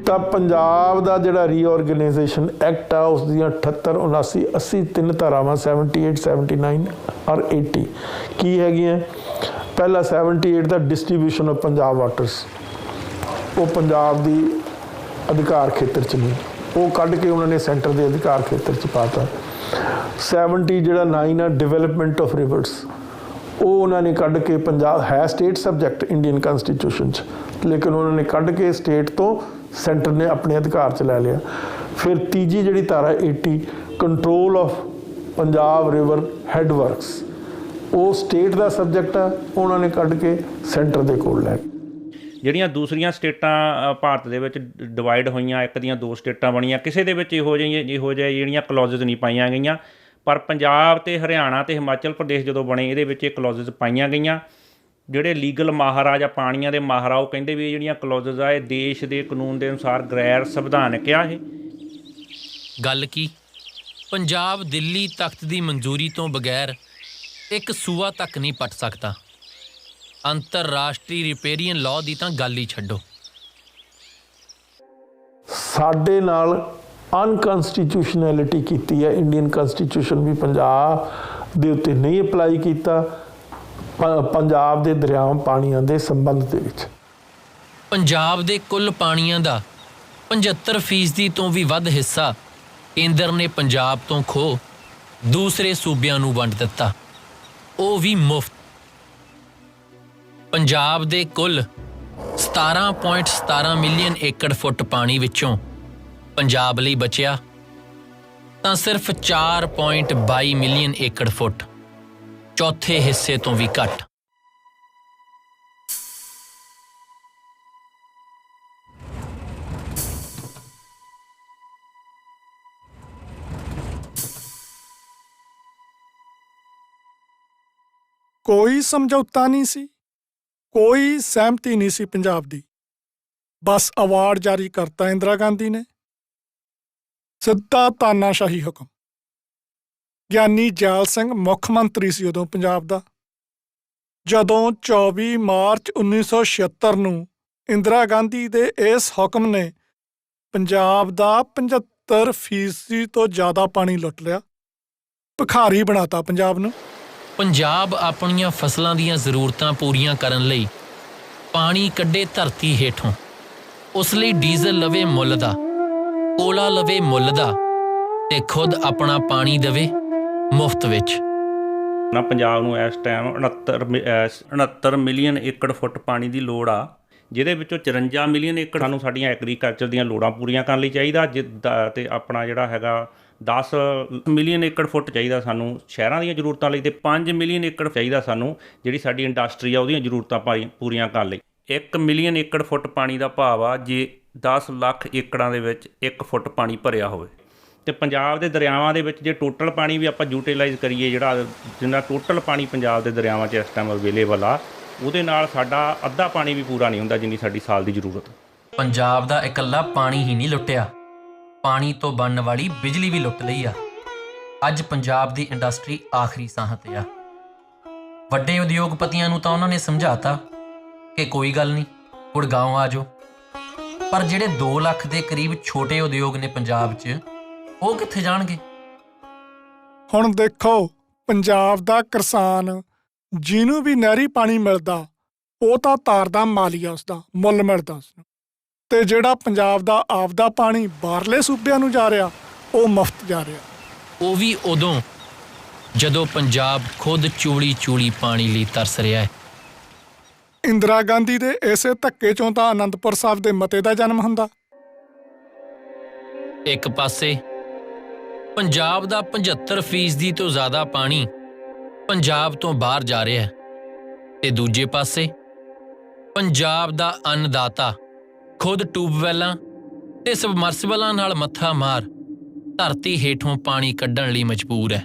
ਤਾਂ ਪੰਜਾਬ ਦਾ ਜਿਹੜਾ ਰੀਆਰਗੇਨਾਈਜੇਸ਼ਨ ਐਕਟ ਆ, ਉਸ ਦੀਆਂ 78, 79, 80 3 ਧਾਰਾਵਾਂ, 78, 79 ਔਰ 80 ਕੀ ਹੈਗੀਆਂ? ਪਹਿਲਾ 78 ਦਾ ਡਿਸਟ੍ਰੀਬਿਊਸ਼ਨ ਆਫ ਪੰਜਾਬ ਵਾਟਰਸ, ਉਹ ਪੰਜਾਬ ਦੀ ਅਧਿਕਾਰ ਖੇਤਰ 'ਚ ਨਹੀਂ, ਉਹ ਕੱਢ ਕੇ ਉਹਨਾਂ ਨੇ ਸੈਂਟਰ ਦੇ ਅਧਿਕਾਰ ਖੇਤਰ 'ਚ ਪਾਤਾ। 70 ਜਿਹੜਾ 9 ਆ ਡਿਵੈਲਪਮੈਂਟ ਆਫ ਰਿਵਰਸ, ਉਹ ਉਹਨਾਂ ਨੇ ਕੱਢ ਕੇ, ਪੰਜਾਬ ਹੈ ਸਟੇਟ ਸਬਜੈਕਟ ਇੰਡੀਅਨ ਕਨਸਟੀਟਿਊਸ਼ਨ 'ਚ, ਲੇਕਿਨ ਉਹਨਾਂ ਨੇ ਕੱਢ ਕੇ ਸਟੇਟ ਤੋਂ ਸੈਂਟਰ ਨੇ ਆਪਣੇ ਅਧਿਕਾਰ 'ਚ ਲੈ ਲਿਆ। ਫਿਰ ਤੀਜੀ ਜਿਹੜੀ ਧਾਰਾ 80 control of Punjab river headworks, ਉਹ ਸਟੇਟ ਦਾ ਸਬਜੈਕਟ ਆ, ਉਹਨਾਂ ਨੇ ਕੱਢ ਕੇ ਸੈਂਟਰ ਦੇ ਕੋਲ ਲੈ ਗਏ। ਜਿਹੜੀਆਂ ਦੂਸਰੀਆਂ ਸਟੇਟਾਂ ਭਾਰਤ ਦੇ ਵਿੱਚ ਡਿਵਾਈਡ ਹੋਈਆਂ, ਇੱਕ ਦੀਆਂ 2 ਸਟੇਟਾਂ ਬਣੀਆਂ, ਕਿਸੇ ਦੇ ਵਿੱਚ ਇਹੋ ਜਿਹੇ ਜਿਹੜੀਆਂ ਕਲੌਜ਼ਸ ਨਹੀਂ ਪਾਈਆਂ ਗਈਆਂ, ਪਰ ਪੰਜਾਬ ਤੇ ਹਰਿਆਣਾ ਤੇ ਹਿਮਾਚਲ ਪ੍ਰਦੇਸ਼ ਜਦੋਂ ਬਣੇ, ਇਹਦੇ ਵਿੱਚ ਇਹ ਕਲੌਜ਼ਸ ਪਾਈਆਂ ਗਈਆਂ। ਜਿਹੜੇ ਲੀਗਲ ਮਾਹਰ ਆ ਜਾਂ ਪਾਣੀਆਂ ਦੇ ਮਾਹਰ ਆ, ਉਹ ਕਹਿੰਦੇ ਵੀ ਇਹ ਜਿਹੜੀਆਂ ਕਲੌਜ਼ਸ ਆ, ਇਹ ਦੇਸ਼ ਦੇ ਕਾਨੂੰਨ ਦੇ ਅਨੁਸਾਰ ਗੈਰ ਸੰਵਿਧਾਨਕ ਆ। ਇਹ ਗੱਲ ਕੀ ਪੰਜਾਬ ਦਿੱਲੀ ਤਖਤ ਦੀ ਮਨਜ਼ੂਰੀ ਤੋਂ ਬਗੈਰ ਇੱਕ ਸੂਆ ਤੱਕ ਨਹੀਂ ਪੱਟ ਸਕਦਾ। ਅੰਤਰਰਾਸ਼ਟਰੀ ਰਿਪੇਰੀਅਨ ਲਾਅ ਦੀ ਤਾਂ ਗੱਲ ਹੀ ਛੱਡੋ। ਸਾਡੇ ਨਾਲ ਅਨਕਨਸਟੀਟਿਊਸ਼ਨੈਲਿਟੀ ਕੀਤੀ ਹੈ। ਇੰਡੀਅਨ ਕਨਸਟੀਟਿਊਸ਼ਨ ਵੀ ਪੰਜਾਬ ਦੇ ਉੱਤੇ ਨਹੀਂ ਅਪਲਾਈ ਕੀਤਾ, ਪੰਜਾਬ ਦੇ ਦਰਿਆਵਾਂ ਪਾਣੀਆਂ ਦੇ ਸੰਬੰਧ ਦੇ ਵਿੱਚ। ਪੰਜਾਬ ਦੇ ਕੁੱਲ ਪਾਣੀਆਂ ਦਾ 75% ਤੋਂ ਵੀ ਵੱਧ ਹਿੱਸਾ ਕੇਂਦਰ ਨੇ ਪੰਜਾਬ ਤੋਂ ਖੋਹ ਦੂਸਰੇ ਸੂਬਿਆਂ ਨੂੰ ਵੰਡ ਦਿੱਤਾ, ਉਹ ਵੀ ਮੁਫਤ। ਪੰਜਾਬ ਦੇ ਕੁੱਲ 17.17 ਮਿਲੀਅਨ ਏਕੜ ਫੁੱਟ ਪਾਣੀ ਵਿੱਚੋਂ ਪੰਜਾਬ ਲਈ ਬਚਿਆ ਤਾਂ ਸਿਰਫ 4.22 ਮਿਲੀਅਨ ਏਕੜ ਫੁੱਟ, ਚੌਥੇ ਹਿੱਸੇ ਤੋਂ ਵੀ ਘੱਟ। ਕੋਈ ਸਮਝੌਤਾ ਨਹੀਂ ਸੀ, ਕੋਈ ਸਹਿਮਤੀ ਨਹੀਂ ਸੀ ਪੰਜਾਬ ਦੀ। ਬਸ ਅਵਾਰਡ ਜਾਰੀ ਕਰਤਾ ਇੰਦਰਾ ਗਾਂਧੀ ਨੇ, ਸਿੱਧਾ ਤਾਨਾਸ਼ਾਹੀ ਹੁਕਮ। ਗਿਆਨੀ ਜੈਲ ਸਿੰਘ ਮੁੱਖ ਮੰਤਰੀ ਸੀ ਉਦੋਂ ਪੰਜਾਬ ਦਾ, ਜਦੋਂ 24 ਮਾਰਚ 1976 ਨੂੰ ਇੰਦਰਾ ਗਾਂਧੀ ਦੇ ਇਸ ਹੁਕਮ ਨੇ ਪੰਜਾਬ ਦਾ 75% ਤੋਂ ਜ਼ਿਆਦਾ ਪਾਣੀ ਲੁੱਟ ਲਿਆ, ਭਿਖਾਰੀ ਬਣਾਤਾ ਪੰਜਾਬ ਨੂੰ। ਪੰਜਾਬ ਆਪਣੀਆਂ ਫਸਲਾਂ ਦੀਆਂ ਜ਼ਰੂਰਤਾਂ ਪੂਰੀਆਂ ਕਰਨ ਲਈ ਪਾਣੀ ਕੱਢੇ ਧਰਤੀ ਹੇਠੋਂ। ਉਸ ਲਈ ਡੀਜ਼ਲ ਲਵੇ ਮੁੱਲ ਦਾ, ਕੋਲਾ ਲਵੇ ਮੁੱਲ ਦਾ, ਤੇ ਖੁਦ ਆਪਣਾ ਪਾਣੀ ਦੇਵੇ ਮੁਫਤ ਵਿੱਚ। ਨਾ ਪੰਜਾਬ ਨੂੰ ਇਸ ਟਾਈਮ 69 ਮਿਲੀਅਨ ਏਕੜ ਫੁੱਟ ਪਾਣੀ ਦੀ ਲੋੜ ਆ, ਜਿਹਦੇ ਵਿੱਚੋਂ 54 ਮਿਲੀਅਨ ਏਕੜ ਸਾਨੂੰ ਸਾਡੀਆਂ ਐਗਰੀਕਲਚਰ ਦੀਆਂ ਲੋੜਾਂ ਪੂਰੀਆਂ ਕਰਨ ਲਈ ਚਾਹੀਦਾ, ਤੇ ਆਪਣਾ ਜਿਹੜਾ ਹੈਗਾ 10 ਮਿਲੀਅਨ ਏਕੜ ਫੁੱਟ ਚਾਹੀਦਾ ਸਾਨੂੰ ਸ਼ਹਿਰਾਂ ਦੀਆਂ ਜ਼ਰੂਰਤਾਂ ਲਈ, ਤੇ 5 ਮਿਲੀਅਨ ਏਕੜ ਚਾਹੀਦਾ ਸਾਨੂੰ ਜਿਹੜੀ ਸਾਡੀ ਇੰਡਸਟਰੀ ਆ ਉਹਦੀਆਂ ਜ਼ਰੂਰਤਾਂ ਪੂਰੀਆਂ ਕਰਨ ਲਈ। 1 ਮਿਲੀਅਨ ਏਕੜ ਫੁੱਟ ਪਾਣੀ ਦਾ ਭਾਵ ਆ ਜੇ 10 ਲੱਖ ਏਕੜਾਂ ਦੇ ਵਿੱਚ 1 ਫੁੱਟ ਪਾਣੀ ਭਰਿਆ ਹੋਵੇ। ਤੇ ਪੰਜਾਬ ਦੇ ਦਰਿਆਵਾਂ ਦੇ ਵਿੱਚ ਜੇ ਟੋਟਲ ਪਾਣੀ ਵੀ ਆਪਾਂ ਯੂਟੀਲਾਈਜ਼ ਕਰੀਏ, ਜਿੰਨਾ ਟੋਟਲ ਪਾਣੀ ਪੰਜਾਬ ਦੇ ਦਰਿਆਵਾਂ 'ਚ ਇਸ ਟਾਈਮ ਅਵੇਲੇਬਲ ਆ, ਉਹਦੇ ਨਾਲ ਸਾਡਾ ਅੱਧਾ ਪਾਣੀ ਵੀ ਪੂਰਾ ਨਹੀਂ ਹੁੰਦਾ ਜਿੰਨੀ ਸਾਡੀ ਸਾਲ ਦੀ ਜ਼ਰੂਰਤ। ਪੰਜਾਬ ਦਾ ਇਕੱਲਾ ਪਾਣੀ ਹੀ ਨਹੀਂ ਲੁੱਟਿਆ, ਪਾਣੀ ਤੋਂ ਬਣਨ ਵਾਲੀ ਬਿਜਲੀ ਵੀ ਲੁੱਟ ਲਈ ਆ। ਅੱਜ ਪੰਜਾਬ ਦੀ ਇੰਡਸਟਰੀ ਆਖਰੀ ਸਾਹ 'ਤੇ ਆ। ਵੱਡੇ ਉਦਯੋਗਪਤੀਆਂ ਨੂੰ ਤਾਂ ਉਹਨਾਂ ਨੇ ਸਮਝਾਤਾ ਕਿ ਕੋਈ ਗੱਲ ਨਹੀਂ, ਗੁੜਗਾਉਂ ਆ ਜਾਓ, ਪਰ ਜਿਹੜੇ 2 ਲੱਖ ਦੇ ਕਰੀਬ ਛੋਟੇ ਉਦਯੋਗ ਨੇ ਪੰਜਾਬ 'ਚ, ਉਹ ਕਿੱਥੇ ਜਾਣਗੇ? ਹੁਣ ਦੇਖੋ, ਪੰਜਾਬ ਦਾ ਕਿਸਾਨ ਜਿਹਨੂੰ ਵੀ ਨਹਿਰੀ ਪਾਣੀ ਮਿਲਦਾ ਉਹ ਤਾਂ ਤਾਰਦਾ ਮਾਲੀਆ, ਉਸਦਾ ਮੁੱਲ ਮਿਲਦਾ ਉਸਨੂੰ, ਤੇ ਜਿਹੜਾ ਪੰਜਾਬ ਦਾ ਆਪਦਾ ਪਾਣੀ ਬਾਹਰਲੇ ਸੂਬਿਆਂ ਨੂੰ ਜਾ ਰਿਹਾ ਉਹ ਮੁਫਤ ਜਾ ਰਿਹਾ। ਉਹ ਵੀ ਉਦੋਂ ਜਦੋਂ ਪੰਜਾਬ ਖੁਦ ਚੂਲੀ ਚੂਲੀ ਪਾਣੀ ਲਈ ਤਰਸ ਰਿਹਾ ਹੈ। ਇੰਦਰਾ ਗਾਂਧੀ ਦੇ ਇਸੇ ਧੱਕੇ ਚੋਂ ਤਾਂ ਅਨੰਦਪੁਰ ਸਾਹਿਬ ਦੇ ਮਤੇ ਦਾ ਜਨਮ ਹੁੰਦਾ। ਇੱਕ ਪਾਸੇ ਪੰਜਾਬ ਦਾ 75% ਤੋਂ ਜ਼ਿਆਦਾ ਪਾਣੀ ਪੰਜਾਬ ਤੋਂ ਬਾਹਰ ਜਾ ਰਿਹਾ ਹੈ, ਤੇ ਦੂਜੇ ਪਾਸੇ ਪੰਜਾਬ ਦਾ ਅੰਨਦਾਤਾ ਖੁਦ ਟਿਊਬਵੈੱਲਾਂ ਤੇ ਸਬਮਰਸੀਬਲਾਂ ਨਾਲ ਮੱਥਾ ਮਾਰ ਧਰਤੀ ਹੇਠੋਂ ਪਾਣੀ ਕੱਢਣ ਲਈ ਮਜਬੂਰ ਹੈ।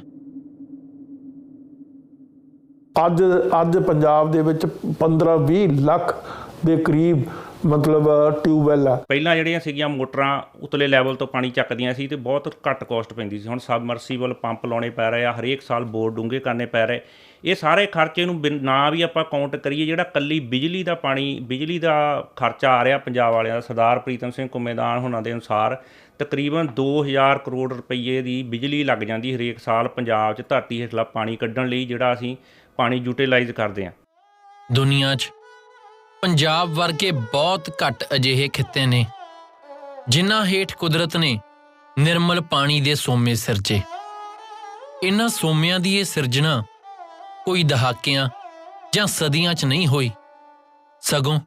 ਅੱਜ ਪੰਜਾਬ ਦੇ ਵਿੱਚ 15-20 ਲੱਖ ਦੇ ਕਰੀਬ ਮਤਲਬ ਟਿਊਬਵੈੱਲ ਆ। ਪਹਿਲਾਂ ਜਿਹੜੀਆਂ ਸੀਗੀਆਂ ਮੋਟਰਾਂ ਉਤਲੇ ਲੈਵਲ ਤੋਂ ਪਾਣੀ ਚੱਕਦੀਆਂ ਸੀ ਤੇ ਬਹੁਤ ਘੱਟ ਕੋਸਟ ਪੈਂਦੀ ਸੀ। ਹੁਣ ਸਬਮਰਸੀਬਲ ਪੰਪ ਲਾਉਣੇ ਪੈ ਰਹੇ ਆ, ਹਰੇਕ ਸਾਲ ਬੋਰ ਡੂੰਘੇ ਕਰਨੇ ਪੈ ਰਹੇ। ਇਹ ਸਾਰੇ ਖਰਚੇ ਨੂੰ ਨਾ ਵੀ ਆਪਾਂ ਕਾਊਂਟ ਕਰੀਏ, ਜਿਹੜਾ ਕੱਲੀ ਬਿਜਲੀ ਦਾ ਖਰਚਾ ਆ ਰਿਹਾ ਪੰਜਾਬ ਵਾਲਿਆਂ ਦਾ, ਸਰਦਾਰ ਪ੍ਰੀਤਮ ਸਿੰਘ ਘੁੰਮੇਦਾਨ ਹੋਣਾ ਦੇ ਅਨੁਸਾਰ ਤਕਰੀਬਨ 2000 ਕਰੋੜ ਰੁਪਈਏ ਦੀ ਬਿਜਲੀ ਲੱਗ ਜਾਂਦੀ ਹਰੇਕ ਸਾਲ ਪੰਜਾਬ 'ਚ ਧਰਤੀ ਹੇਠਲਾ ਪਾਣੀ ਕੱਢਣ ਲਈ, ਜਿਹੜਾ ਅਸੀਂ ਪਾਣੀ ਯੂਟੀਲਾਈਜ਼ ਕਰਦੇ ਹਾਂ। ਦੁਨੀਆ 'ਚ ਪੰਜਾਬ ਵਰਗੇ ਬਹੁਤ ਘੱਟ ਅਜਿਹੇ ਖਿੱਤੇ ਨੇ ਜਿਨ੍ਹਾਂ ਹੇਠ ਕੁਦਰਤ ਨੇ ਨਿਰਮਲ ਪਾਣੀ ਦੇ ਸੋਮੇ ਸਿਰਜੇ। ਇਹਨਾਂ ਸੋਮਿਆਂ ਦੀ ਇਹ ਸਿਰਜਣਾ ਕੋਈ ਦਹਾਕਿਆਂ ਜਾਂ ਸਦੀਆਂ 'ਚ ਨਹੀਂ ਹੋਈ, ਸਗੋਂ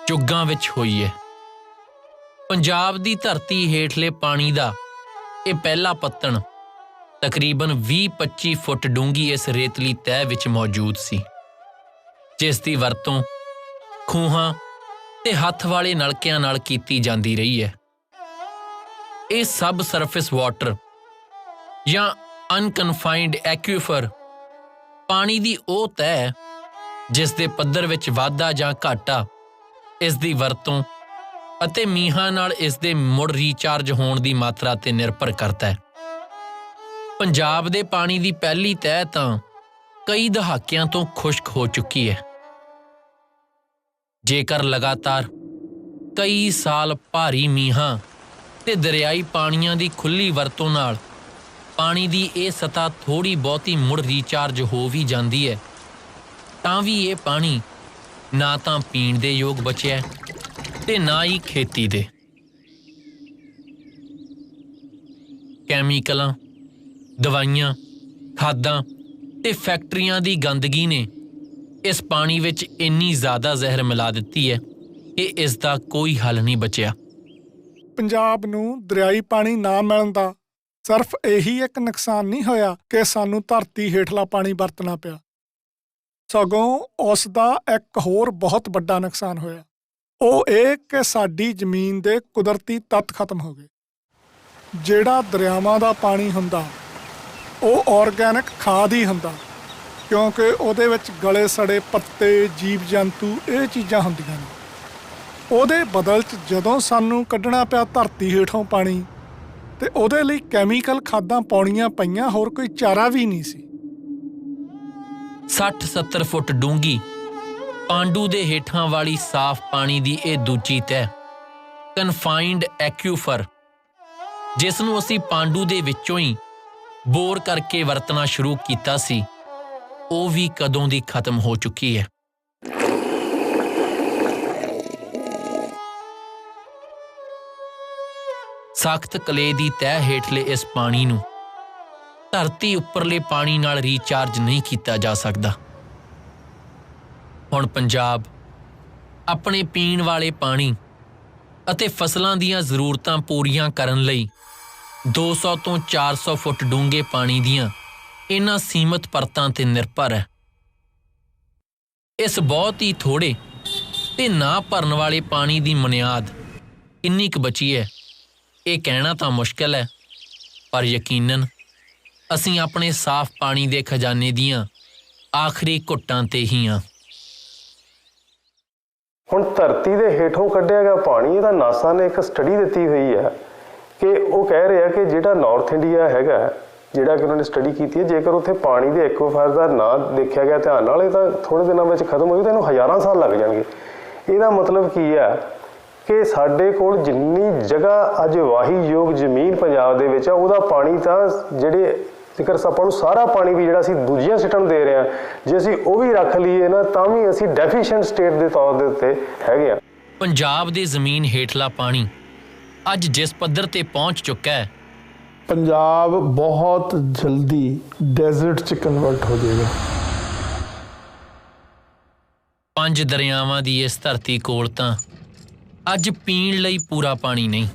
ਯੁੱਗਾਂ ਵਿੱਚ ਹੋਈ ਹੈ। ਪੰਜਾਬ ਦੀ ਧਰਤੀ ਹੇਠਲੇ ਪਾਣੀ ਦਾ ਇਹ ਪਹਿਲਾ ਪੱਤਣ ਤਕਰੀਬਨ 20-25 ਫੁੱਟ ਡੂੰਘੀ ਇਸ ਰੇਤਲੀ ਤਹਿ ਵਿੱਚ ਮੌਜੂਦ ਸੀ, ਜਿਸ ਦੀ ਵਰਤੋਂ ਖੂਹਾਂ ਤੇ ਹੱਥ ਵਾਲੇ ਨਲਕਿਆਂ ਨਾਲ ਕੀਤੀ ਜਾਂਦੀ ਰਹੀ ਹੈ। ਇਹ ਸਬ ਸਰਫੇਸ ਵਾਟਰ ਜਾਂ ਅਨਕਨਫਾਈਨਡ ਐਕੁਇਫਰ ਪਾਣੀ ਦੀ ਉਹ ਤਹਿ ਜਿਸ ਦੇ ਪੱਧਰ ਵਿੱਚ ਵਾਧਾ ਜਾਂ ਘਾਟਾ ਇਸ ਦੀ ਵਰਤੋਂ ਅਤੇ ਮੀਂਹਾਂ ਨਾਲ ਇਸ ਦੇ ਮੁੜ ਰੀਚਾਰਜ ਹੋਣ ਦੀ ਮਾਤਰਾ 'ਤੇ ਨਿਰਭਰ ਕਰਦਾ ਹੈ। ਪੰਜਾਬ ਦੇ ਪਾਣੀ ਦੀ ਪਹਿਲੀ ਤਹਿ ਤਾਂ ਕਈ ਦਹਾਕਿਆਂ ਤੋਂ ਖੁਸ਼ਕ ਹੋ ਚੁੱਕੀ ਹੈ। ਜੇਕਰ ਲਗਾਤਾਰ ਕਈ ਸਾਲ ਭਾਰੀ ਮੀਂਹਾਂ ਤੇ ਦਰਿਆਈ ਪਾਣੀਆਂ ਦੀ ਖੁੱਲ੍ਹੀ ਵਰਤੋਂ ਨਾਲ ਪਾਣੀ ਦੀ ਇਹ ਸਤ੍ਹਾ ਥੋੜ੍ਹੀ ਬਹੁਤੀ ਮੁੜ ਰੀਚਾਰਜ ਹੋ ਵੀ ਜਾਂਦੀ ਹੈ, ਤਾਂ ਵੀ ਇਹ ਪਾਣੀ ਨਾ ਤਾਂ ਪੀਣ ਦੇ ਯੋਗ ਬਚਿਆ ਤੇ ਨਾ ਹੀ ਖੇਤੀ ਦੇ। ਕੈਮੀਕਲਾਂ, ਦਵਾਈਆਂ, ਖਾਦਾਂ ਤੇ ਫੈਕਟਰੀਆਂ ਦੀ ਗੰਦਗੀ ਨੇ ਇਸ ਪਾਣੀ ਵਿੱਚ ਇੰਨੀ ਜ਼ਿਆਦਾ ਜ਼ਹਿਰ ਮਿਲਾ ਦਿੱਤੀ ਹੈ ਕਿ ਇਸ ਦਾ ਕੋਈ ਹੱਲ ਨਹੀਂ ਬਚਿਆ। ਪੰਜਾਬ ਨੂੰ ਦਰਿਆਈ ਪਾਣੀ ਨਾ ਮਿਲਣ ਦਾ ਸਿਰਫ ਇਹੀ ਇੱਕ ਨੁਕਸਾਨ ਨਹੀਂ ਹੋਇਆ ਕਿ ਸਾਨੂੰ ਧਰਤੀ ਹੇਠਲਾ ਪਾਣੀ ਵਰਤਣਾ ਪਿਆ, ਸਗੋਂ ਉਸ ਦਾ ਇੱਕ ਹੋਰ ਬਹੁਤ ਵੱਡਾ ਨੁਕਸਾਨ ਹੋਇਆ। ਉਹ ਇਹ ਕਿ ਸਾਡੀ ਜ਼ਮੀਨ ਦੇ ਕੁਦਰਤੀ ਤੱਤ ਖਤਮ ਹੋ ਗਏ। ਜਿਹੜਾ ਦਰਿਆਵਾਂ ਦਾ ਪਾਣੀ ਹੁੰਦਾ ਉਹ ਆਰਗੈਨਿਕ ਖਾਦ ਹੀ ਹੁੰਦਾ, ਕਿਉਂਕਿ ਉਹਦੇ ਵਿੱਚ ਗਲੇ ਸੜੇ ਪੱਤੇ, ਜੀਵ ਜੰਤੂ, ਇਹ ਚੀਜ਼ਾਂ ਹੁੰਦੀਆਂ ਨੇ। ਉਹਦੇ ਬਦਲ 'ਚ ਜਦੋਂ ਸਾਨੂੰ ਕੱਢਣਾ ਪਿਆ ਧਰਤੀ ਹੇਠੋਂ ਪਾਣੀ, ਤੇ ਉਹਦੇ ਲਈ ਕੈਮੀਕਲ ਖਾਦਾਂ ਪਾਉਣੀਆਂ ਪਈਆਂ, ਹੋਰ ਕੋਈ ਚਾਰਾ ਵੀ ਨਹੀਂ ਸੀ। 60-70 ਫੁੱਟ ਡੂੰਘੀ ਪਾਂਡੂ ਦੇ ਹੇਠਾਂ ਵਾਲੀ ਸਾਫ਼ ਪਾਣੀ ਦੀ ਇਹ ਦੂਜੀ ਤਹਿ ਕਨਫਾਈਨਡ ਐਕਿਊਫਰ, ਜਿਸ ਨੂੰ ਅਸੀਂ ਪਾਂਡੂ ਦੇ ਵਿੱਚੋਂ ਹੀ ਬੋਰ ਕਰਕੇ ਵਰਤਣਾ ਸ਼ੁਰੂ ਕੀਤਾ ਸੀ, ਉਹ ਵੀ ਕਦੋਂ ਦੀ ਖਤਮ ਹੋ ਚੁੱਕੀ ਹੈ। ਸਖਤ ਕਲੇ ਦੀ ਤਹਿ ਹੇਠਲੇ ਇਸ ਪਾਣੀ ਨੂੰ ਧਰਤੀ ਉੱਪਰਲੇ ਪਾਣੀ ਨਾਲ ਰੀਚਾਰਜ ਨਹੀਂ ਕੀਤਾ ਜਾ ਸਕਦਾ। ਹੁਣ ਪੰਜਾਬ ਆਪਣੇ ਪੀਣ ਵਾਲੇ ਪਾਣੀ ਅਤੇ ਫਸਲਾਂ ਦੀਆਂ ਜ਼ਰੂਰਤਾਂ ਪੂਰੀਆਂ ਕਰਨ ਲਈ 200 ਤੋਂ 400 ਫੁੱਟ ਡੂੰਘੇ ਪਾਣੀ ਦੀਆਂ ਇਹਨਾਂ ਸੀਮਤ ਪਰਤਾਂ ਤੇ ਨਿਰਭਰ ਹੈ। ਇਸ ਬਹੁਤ ਹੀ ਥੋੜੇ ਤੇ ਨਾ ਭਰਨ ਵਾਲੇ ਪਾਣੀ ਦੀ ਬੁਨਿਆਦ ਕਿੰਨੀ ਕੁ ਬਚੀ ਹੈ, ਇਹ ਕਹਿਣਾ ਤਾਂ ਮੁਸ਼ਕਿਲ ਹੈ, ਪਰ ਯਕੀਨਨ ਅਸੀਂ ਆਪਣੇ ਸਾਫ਼ ਪਾਣੀ ਦੇ ਖਜ਼ਾਨੇ ਦੀਆਂ ਆਖਰੀ ਘੁੱਟਾਂ ਤੇ ਹੀ ਹਾਂ। ਹੁਣ ਧਰਤੀ ਦੇ ਹੇਠੋਂ ਕੱਢਿਆ ਗਿਆ ਪਾਣੀ, ਇਹਦਾ ਨਾਸਾ ਨੇ ਇੱਕ ਸਟੱਡੀ ਦਿੱਤੀ ਹੋਈ ਹੈ ਕਿ ਉਹ ਕਹਿ ਰਿਹਾ ਕਿ ਜਿਹੜਾ ਨਾਰਥ ਇੰਡੀਆ ਹੈਗਾ, ਜਿਹੜਾ ਕਿ ਉਹਨਾਂ ਨੇ ਸਟੱਡੀ ਕੀਤੀ ਹੈ, ਜੇਕਰ ਉੱਥੇ ਪਾਣੀ ਦੇ ਐਕਵਾਫਾਇਰ ਦਾ ਨਾ ਦੇਖਿਆ ਗਿਆ ਧਿਆਨ ਨਾਲ, ਇਹ ਤਾਂ ਥੋੜ੍ਹੇ ਦਿਨਾਂ ਵਿੱਚ ਖਤਮ ਹੋ ਜਾਊ, ਤਾਂ ਇਹਨੂੰ ਹਜ਼ਾਰਾਂ ਸਾਲ ਲੱਗ ਜਾਣਗੇ। ਇਹਦਾ ਮਤਲਬ ਕੀ ਹੈ ਕਿ ਸਾਡੇ ਕੋਲ ਜਿੰਨੀ ਜਗ੍ਹਾ ਅੱਜ ਵਾਹੀਯੋਗ ਜ਼ਮੀਨ ਪੰਜਾਬ ਦੇ ਵਿੱਚ ਆ, ਉਹਦਾ ਪਾਣੀ ਤਾਂ ਜਿਹੜੇ ਜੇਕਰ ਆਪਾਂ ਨੂੰ ਸਾਰਾ ਪਾਣੀ ਵੀ ਜਿਹੜਾ ਅਸੀਂ ਦੂਜੀਆਂ ਸਟੇਟਾਂ ਨੂੰ ਦੇ ਰਹੇ ਹਾਂ, ਜੇ ਅਸੀਂ ਉਹ ਵੀ ਰੱਖ ਲਈਏ ਨਾ, ਤਾਂ ਵੀ ਅਸੀਂ ਡੈਫੀਸ਼ੀਐਂਟ ਸਟੇਟ ਦੇ ਤੌਰ ਦੇ ਉੱਤੇ ਹੈਗੇ ਆ। ਪੰਜਾਬ ਦੇ ਜ਼ਮੀਨ ਹੇਠਲਾ ਪਾਣੀ ਅੱਜ ਜਿਸ ਪੱਧਰ ਤੇ ਪਹੁੰਚ ਚੁੱਕਾ ਹੈ, ਪੰਜਾਬ ਬਹੁਤ ਜਲਦੀ ਡੈਜ਼ਰਟ 'ਚ ਕਨਵਰਟ ਹੋ ਜਾਏਗਾ। 5 ਦਰਿਆਵਾਂ ਦੀ ਇਸ ਧਰਤੀ ਕੋਲ ਤਾਂ ਅੱਜ ਪੀਣ ਲਈ ਪੂਰਾ ਪਾਣੀ ਨਹੀਂ।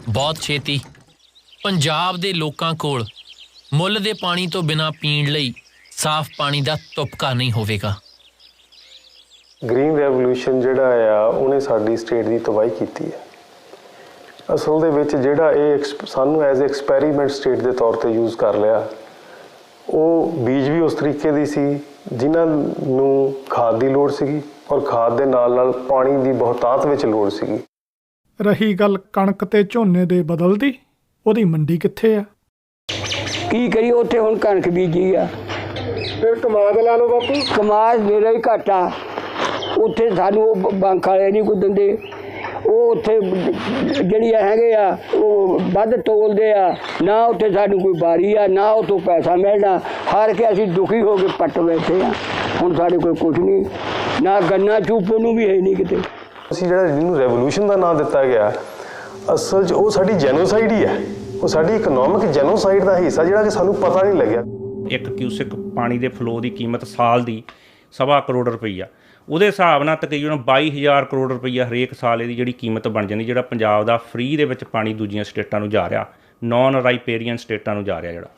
ਬਹੁਤ ਛੇਤੀ ਪੰਜਾਬ ਦੇ ਲੋਕਾਂ ਕੋਲ ਮੁੱਲ ਦੇ ਪਾਣੀ ਤੋਂ ਬਿਨਾਂ ਪੀਣ ਲਈ ਸਾਫ਼ ਪਾਣੀ ਦਾ ਤੁਪਕਾ ਨਹੀਂ ਹੋਵੇਗਾ। ਗ੍ਰੀਨ ਰੈਵੋਲੂਸ਼ਨ ਜਿਹੜਾ ਆ, ਉਹਨੇ ਸਾਡੀ ਸਟੇਟ ਦੀ ਤਬਾਹੀ ਕੀਤੀ ਹੈ। ਅਸਲ ਦੇ ਵਿੱਚ ਜਿਹੜਾ ਇਹ ਸਾਨੂੰ ਐਜ਼ ਐਕਸਪੈਰੀਮੈਂਟ ਸਟੇਟ ਦੇ ਤੌਰ ਤੇ ਯੂਜ਼ ਕਰ ਲਿਆ, ਉਹ ਬੀਜ ਵੀ ਉਸ ਤਰੀਕੇ ਦੀ ਸੀ ਜਿਨ੍ਹਾਂ ਨੂੰ ਖਾਦ ਦੀ ਲੋੜ ਸੀਗੀ, ਔਰ ਖਾਦ ਦੇ ਨਾਲ ਨਾਲ ਪਾਣੀ ਦੀ ਬਹੁਤਾਤ ਵਿੱਚ ਲੋੜ ਸੀਗੀ। ਰਹੀ ਗੱਲ ਕਣਕ ਤੇ ਝੋਨੇ ਦੇ ਬਦਲਦੀ, ਉਹਦੀ ਮੰਡੀ ਕਿੱਥੇ ਆ? ਕੀ ਕਰੀਏ, ਉੱਥੇ ਹੁਣ ਕਣਕ ਬੀਜੀ ਆ, ਫਿਰ ਕਮਾਦ ਲਾ ਲਓ ਬਾਪੂ। ਕਮਾਦ ਮੇਰਾ ਹੀ ਘੱਟ ਆ, ਉੱਥੇ ਸਾਨੂੰ ਉਹ ਬੈਂਕ ਵਾਲੇ ਨਹੀਂ ਕੋਈ ਦਿੰਦੇ, ਉਹ ਉੱਥੇ ਜਿਹੜੀ ਹੈਗੇ ਆ ਉਹ ਵੱਧ ਤੋਲਦੇ ਆ, ਨਾ ਉੱਥੇ ਸਾਨੂੰ ਕੋਈ ਬਾਰੀ ਆ, ਨਾ ਉੱਥੋਂ ਪੈਸਾ ਮਿਲਣਾ। ਹਾਰ ਕੇ ਅਸੀਂ ਦੁਖੀ ਹੋ ਕੇ ਪੱਟ ਬੈਠੇ ਆ। ਹੁਣ ਸਾਡੇ ਕੋਲ ਕੁਛ ਨਹੀਂ, ਨਾ ਗੰਨਾ ਚੂਪਣ ਨੂੰ ਵੀ ਹੈ ਨਹੀਂ ਕਿਤੇ। ਅਸੀਂ ਜਿਹੜਾ ਜਿਹਨੂੰ ਰੈਵੋਲੂਸ਼ਨ ਦਾ ਨਾਂ ਦਿੱਤਾ ਗਿਆ, ਅਸਲ 'ਚ ਉਹ ਸਾਡੀ ਜੈਨੋਸਾਈਡ ਹੀ ਹੈ। ਉਹ ਸਾਡੀ ਇਕਨੋਮਿਕ ਜੈਨੋਸਾਈਡ ਦਾ ਹਿੱਸਾ, ਜਿਹੜਾ ਕਿ ਸਾਨੂੰ ਪਤਾ ਨਹੀਂ ਲੱਗਿਆ। 1 ਕਿਊਸਿਕ ਪਾਣੀ ਦੇ ਫਲੋ ਦੀ ਕੀਮਤ ਸਾਲ ਦੀ 1.25 ਕਰੋੜ ਰੁਪਈਆ, ਉਹਦੇ ਹਿਸਾਬ ਨਾਲ ਤਕਰੀਬਨ 22,000 ਕਰੋੜ ਰੁਪਈਆ ਹਰੇਕ ਸਾਲ ਇਹਦੀ ਜਿਹੜੀ ਕੀਮਤ ਬਣ ਜਾਂਦੀ, ਜਿਹੜਾ ਪੰਜਾਬ ਦਾ ਫ੍ਰੀ ਦੇ ਵਿੱਚ ਪਾਣੀ ਦੂਜੀਆਂ ਸਟੇਟਾਂ ਨੂੰ ਜਾ ਰਿਹਾ, ਨਾਨ ਰਾਈਪੇਰੀਅਨ ਸਟੇਟਾਂ ਨੂੰ ਜਾ ਰਿਹਾ। ਜਿਹੜਾ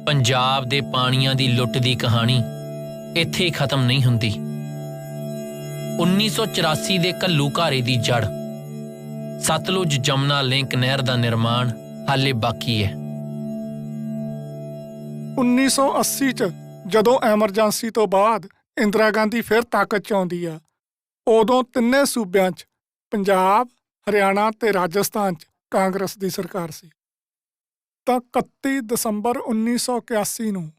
ਪੰਜਾਬ ਦੇ ਪਾਣੀਆਂ ਦੀ ਲੁੱਟ ਦੀ ਕਹਾਣੀ ਇੱਥੇ ਹੀ ਖਤਮ ਨਹੀਂ ਹੁੰਦੀ। 1984 ਦੇ ਘੱਲੂ ਘਾਰੇ ਦੀ ਜੜ, ਸਤਲੁਜ ਜਮਨਾ ਲਿੰਕ ਨਹਿਰ ਦਾ ਨਿਰਮਾਣ ਹਾਲੇ ਬਾਕੀ ਹੈ। 1980 'ਚ ਜਦੋਂ ਐਮਰਜੈਂਸੀ ਤੋਂ ਬਾਅਦ ਇੰਦਰਾ ਗਾਂਧੀ ਫਿਰ ਤਾਕਤ 'ਚ ਆਉਂਦੀ ਆ, ਉਦੋਂ ਤਿੰਨੇ ਸੂਬਿਆਂ 'ਚ ਪੰਜਾਬ, ਹਰਿਆਣਾ ਤੇ ਰਾਜਸਥਾਨ 'ਚ ਕਾਂਗਰਸ ਦੀ ਸਰਕਾਰ ਸੀ। ਤਾਂ 31 ਦਸੰਬਰ 1981 ਨੂੰ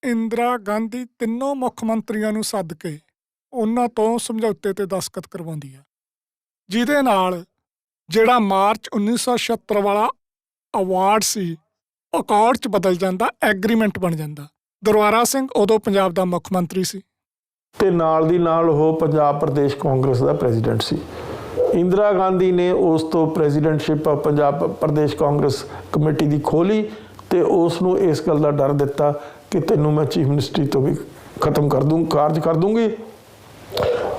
ਇੰਦਰਾ ਗਾਂਧੀ ਤਿੰਨੋਂ ਮੁੱਖ ਮੰਤਰੀਆਂ ਨੂੰ ਸੱਦ ਕੇ ਉਹਨਾਂ ਤੋਂ ਸਮਝੌਤੇ ਤੇ ਦਸਤਖਤ ਕਰਵਾਉਂਦੀ ਆ, ਜਿਹਦੇ ਨਾਲ ਜਿਹੜਾ ਮਾਰਚ 1976 ਵਾਲਾ ਅਵਾਰਡ ਸੀ, ਅਕਾਰਡ 'ਚ ਬਦਲ ਜਾਂਦਾ, ਐਗਰੀਮੈਂਟ ਬਣ ਜਾਂਦਾ। ਦਰਬਾਰਾ ਸਿੰਘ ਉਦੋਂ ਪੰਜਾਬ ਦਾ ਮੁੱਖ ਮੰਤਰੀ ਸੀ ਤੇ ਨਾਲ ਦੀ ਨਾਲ ਉਹ ਪੰਜਾਬ ਪ੍ਰਦੇਸ਼ ਕਾਂਗਰਸ ਦਾ ਪ੍ਰੈਜ਼ੀਡੈਂਟ ਸੀ। ਇੰਦਰਾ ਗਾਂਧੀ ਨੇ ਉਸ ਤੋਂ ਪ੍ਰੈਜ਼ੀਡੈਂਟਸ਼ਿਪ ਪੰਜਾਬ ਪ੍ਰਦੇਸ਼ ਕਾਂਗਰਸ ਕਮੇਟੀ ਦੀ ਖੋਲੀ ਤੇ ਉਸ ਨੂੰ ਇਸ ਗੱਲ ਦਾ ਡਰ ਦਿੱਤਾ ਕਿ ਤੈਨੂੰ ਮੈਂ ਚੀਫ ਮਿਨਿਸਟਰੀ ਤੋਂ ਵੀ ਖਤਮ ਕਰ ਦੂੰ, ਕਾਰਜ ਕਰ ਦੂੰਗੀ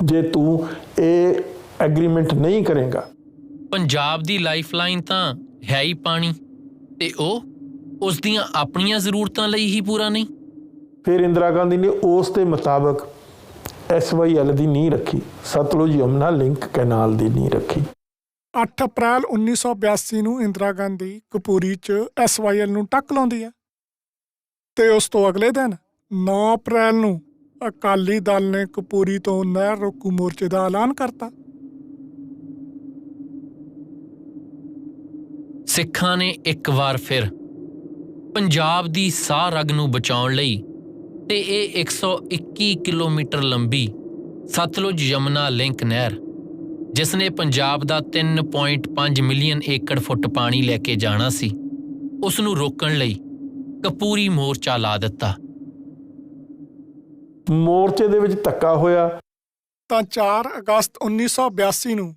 ਜੇ ਤੂੰ ਇਹ ਐਗਰੀਮੈਂਟ ਨਹੀਂ ਕਰੇਗਾ। ਪੰਜਾਬ ਦੀ ਲਾਈਫਲਾਈਨ ਤਾਂ ਹੈ ਹੀ ਪਾਣੀ, ਤੇ ਉਹ ਉਸ ਦੀਆਂ ਆਪਣੀਆਂ ਜ਼ਰੂਰਤਾਂ ਲਈ ਹੀ ਪੂਰਾ ਨਹੀਂ। ਫਿਰ ਇੰਦਰਾ ਗਾਂਧੀ ਨੇ ਉਸ ਦੇ ਮੁਤਾਬਕ SYL ਦੀ ਨੀਂਹ ਰੱਖੀ, ਸਤਲੁਜ ਯਮੁਨਾ ਲਿੰਕ ਕੈਨਾਲ ਦੀ ਨੀਂਹ ਰੱਖੀ। 8 ਅਪ੍ਰੈਲ 1982 ਨੂੰ ਇੰਦਰਾ ਗਾਂਧੀ ਕਪੂਰੀ 'ਚ SYL ਨੂੰ ਟੱਕ ਲਾਉਂਦੀ ਹੈ ਤੇ ਉਸ ਤੋਂ ਅਗਲੇ ਦਿਨ 9 ਅਪ੍ਰੈਲ ਨੂੰ ਅਕਾਲੀ ਦਲ ਨੇ ਕਪੂਰੀ ਤੋਂ ਨਹਿਰ ਰੋਕੂ ਮੋਰਚੇ ਦਾ ਐਲਾਨ ਕਰਤਾ। ਸਿੱਖਾਂ ਨੇ ਇੱਕ ਵਾਰ ਫਿਰ ਪੰਜਾਬ ਦੀ ਸਾਹ ਰਗ ਨੂੰ ਬਚਾਉਣ ਲਈ ਤੇ ਇਹ 121 ਕਿਲੋਮੀਟਰ ਲੰਬੀ ਸਤਲੁਜ ਯਮੁਨਾ ਲਿੰਕ ਨਹਿਰ, ਜਿਸ ਨੇ ਪੰਜਾਬ ਦਾ 3.5 ਮਿਲੀਅਨ ਏਕੜ ਫੁੱਟ ਪਾਣੀ ਲੈ ਕੇ ਜਾਣਾ ਸੀ, ਉਸ ਨੂੰ ਰੋਕਣ ਲਈ ਕਪੂਰੀ ਮੋਰਚਾ ਲਾ ਦਿੱਤਾ। ਮੋਰਚੇ ਦੇ ਵਿੱਚ ਧੱਕਾ ਹੋਇਆ ਤਾਂ 4 ਅਗਸਤ 1982 ਨੂੰ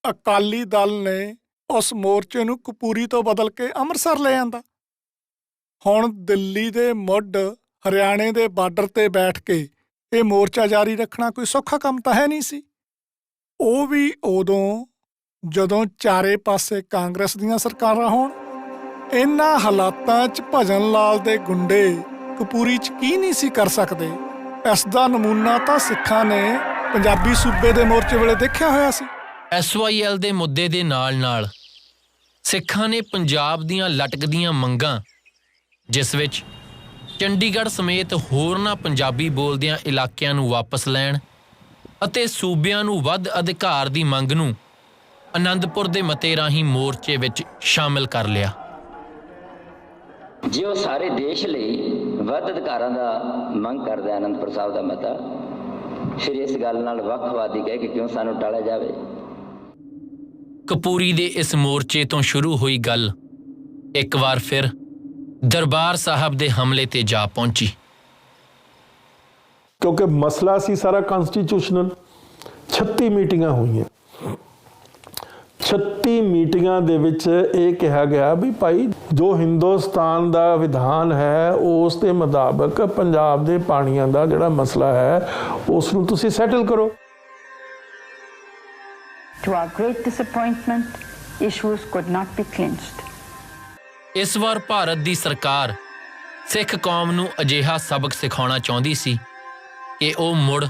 ਅਕਾਲੀ ਦਲ ਨੇ ਉਸ ਮੋਰਚੇ ਨੂੰ ਕਪੂਰੀ ਤੋਂ ਬਦਲ ਕੇ ਅੰਮ੍ਰਿਤਸਰ ਲੈ ਆਂਦਾ। ਹੁਣ ਦਿੱਲੀ ਦੇ ਮੁੱਢ ਹਰਿਆਣੇ ਦੇ ਬਾਰਡਰ ਤੇ ਬੈਠ ਕੇ ਇਹ ਮੋਰਚਾ ਜਾਰੀ ਰੱਖਣਾ ਕੋਈ ਸੌਖਾ ਕੰਮ ਤਾਂ ਹੈ ਨਹੀਂ ਸੀ। ਉਹ ਵੀ ਉਦੋਂ ਜਦੋਂ ਚਾਰੇ ਪਾਸੇ ਕਾਂਗਰਸ ਦੀਆਂ ਸਰਕਾਰਾਂ ਹੋਣ। ਇਹਨਾਂ ਹਾਲਾਤਾਂ 'ਚ ਭਜਨ ਲਾਲ ਦੇ ਗੁੰਡੇ ਕਪੂਰੀ 'ਚ ਕੀ ਨਹੀਂ ਸੀ ਕਰ ਸਕਦੇ। ਇਸ ਦਾ ਨਮੂਨਾ ਤਾਂ ਸਿੱਖਾਂ ਨੇ ਪੰਜਾਬੀ ਸੂਬੇ ਦੇ ਮੋਰਚੇ ਵੇਲੇ ਦੇਖਿਆ ਹੋਇਆ ਸੀ। SYL ਦੇ ਮੁੱਦੇ ਦੇ ਨਾਲ-ਨਾਲ ਸਿੱਖਾਂ ਨੇ ਪੰਜਾਬ ਦੀਆਂ ਲਟਕਦੀਆਂ ਮੰਗਾਂ, ਜਿਸ ਵਿੱਚ ਚੰਡੀਗੜ੍ਹ ਸਮੇਤ ਹੋਰਨਾਂ ਪੰਜਾਬੀ ਬੋਲਦਿਆਂ ਇਲਾਕਿਆਂ ਨੂੰ ਵਾਪਸ ਲੈਣ ਅਤੇ ਸੂਬਿਆਂ ਨੂੰ ਵੱਧ ਅਧਿਕਾਰ ਦੀ ਮੰਗ ਨੂੰ ਅਨੰਦਪੁਰ ਦੇ ਮਤੇ ਰਾਹੀਂ ਮੋਰਚੇ ਵਿੱਚ ਸ਼ਾਮਿਲ ਕਰ ਲਿਆ। ਜੇ ਉਹ ਸਾਰੇ ਦੇਸ਼ ਲਈ ਵੱਧ ਅਧਿਕਾਰਾਂ ਦਾ ਮੰਗ ਕਰਦਾ ਅਨੰਦਪੁਰ ਸਾਹਿਬ ਦਾ ਮਤਾ, ਫਿਰ ਇਸ ਗੱਲ ਨਾਲ ਵੱਖਵਾਦੀ ਕਹਿ ਕੇ ਕਿਉਂ ਸਾਨੂੰ ਟਾਲਿਆ ਜਾਵੇ। ਕਪੂਰੀ ਦੇ ਇਸ ਮੋਰਚੇ ਤੋਂ ਸ਼ੁਰੂ ਹੋਈ ਗੱਲ ਇੱਕ ਵਾਰ ਫਿਰ ਦਰਬਾਰ ਸਾਹਿਬ ਦੇ ਹਮਲੇ ਤੇ ਜਾ ਪਹੁੰਚੀ। ਕਿਉਂਕਿ ਮਸਲਾ ਸੀ ਸਾਰਾ ਕਨਸਟੀਟਿਊਸ਼ਨਲ। 36 ਮੀਟਿੰਗਾਂ ਹੋਈਆਂ। 36 ਮੀਟਿੰਗਾਂ ਦੇ ਵਿੱਚ ਇਹ ਕਿਹਾ ਗਿਆ ਵੀ ਭਾਈ ਜੋ ਹਿੰਦੁਸਤਾਨ ਦਾ ਵਿਧਾਨ ਹੈ ਉਸ ਦੇ ਮੁਤਾਬਕ ਪੰਜਾਬ ਦੇ ਪਾਣੀਆਂ ਦਾ ਜਿਹੜਾ ਮਸਲਾ ਹੈ ਉਸ ਨੂੰ ਤੁਸੀਂ ਸੈਟਲ ਕਰੋ। To our great disappointment, issues could not be clinched. ਇਸ ਵਾਰ ਭਾਰਤ ਦੀ ਸਰਕਾਰ ਸਿੱਖ ਕੌਮ ਨੂੰ ਅਜਿਹਾ ਸਬਕ ਸਿਖਾਉਣਾ ਚਾਹੁੰਦੀ ਸੀ ਕਿ ਉਹ ਮੁੜ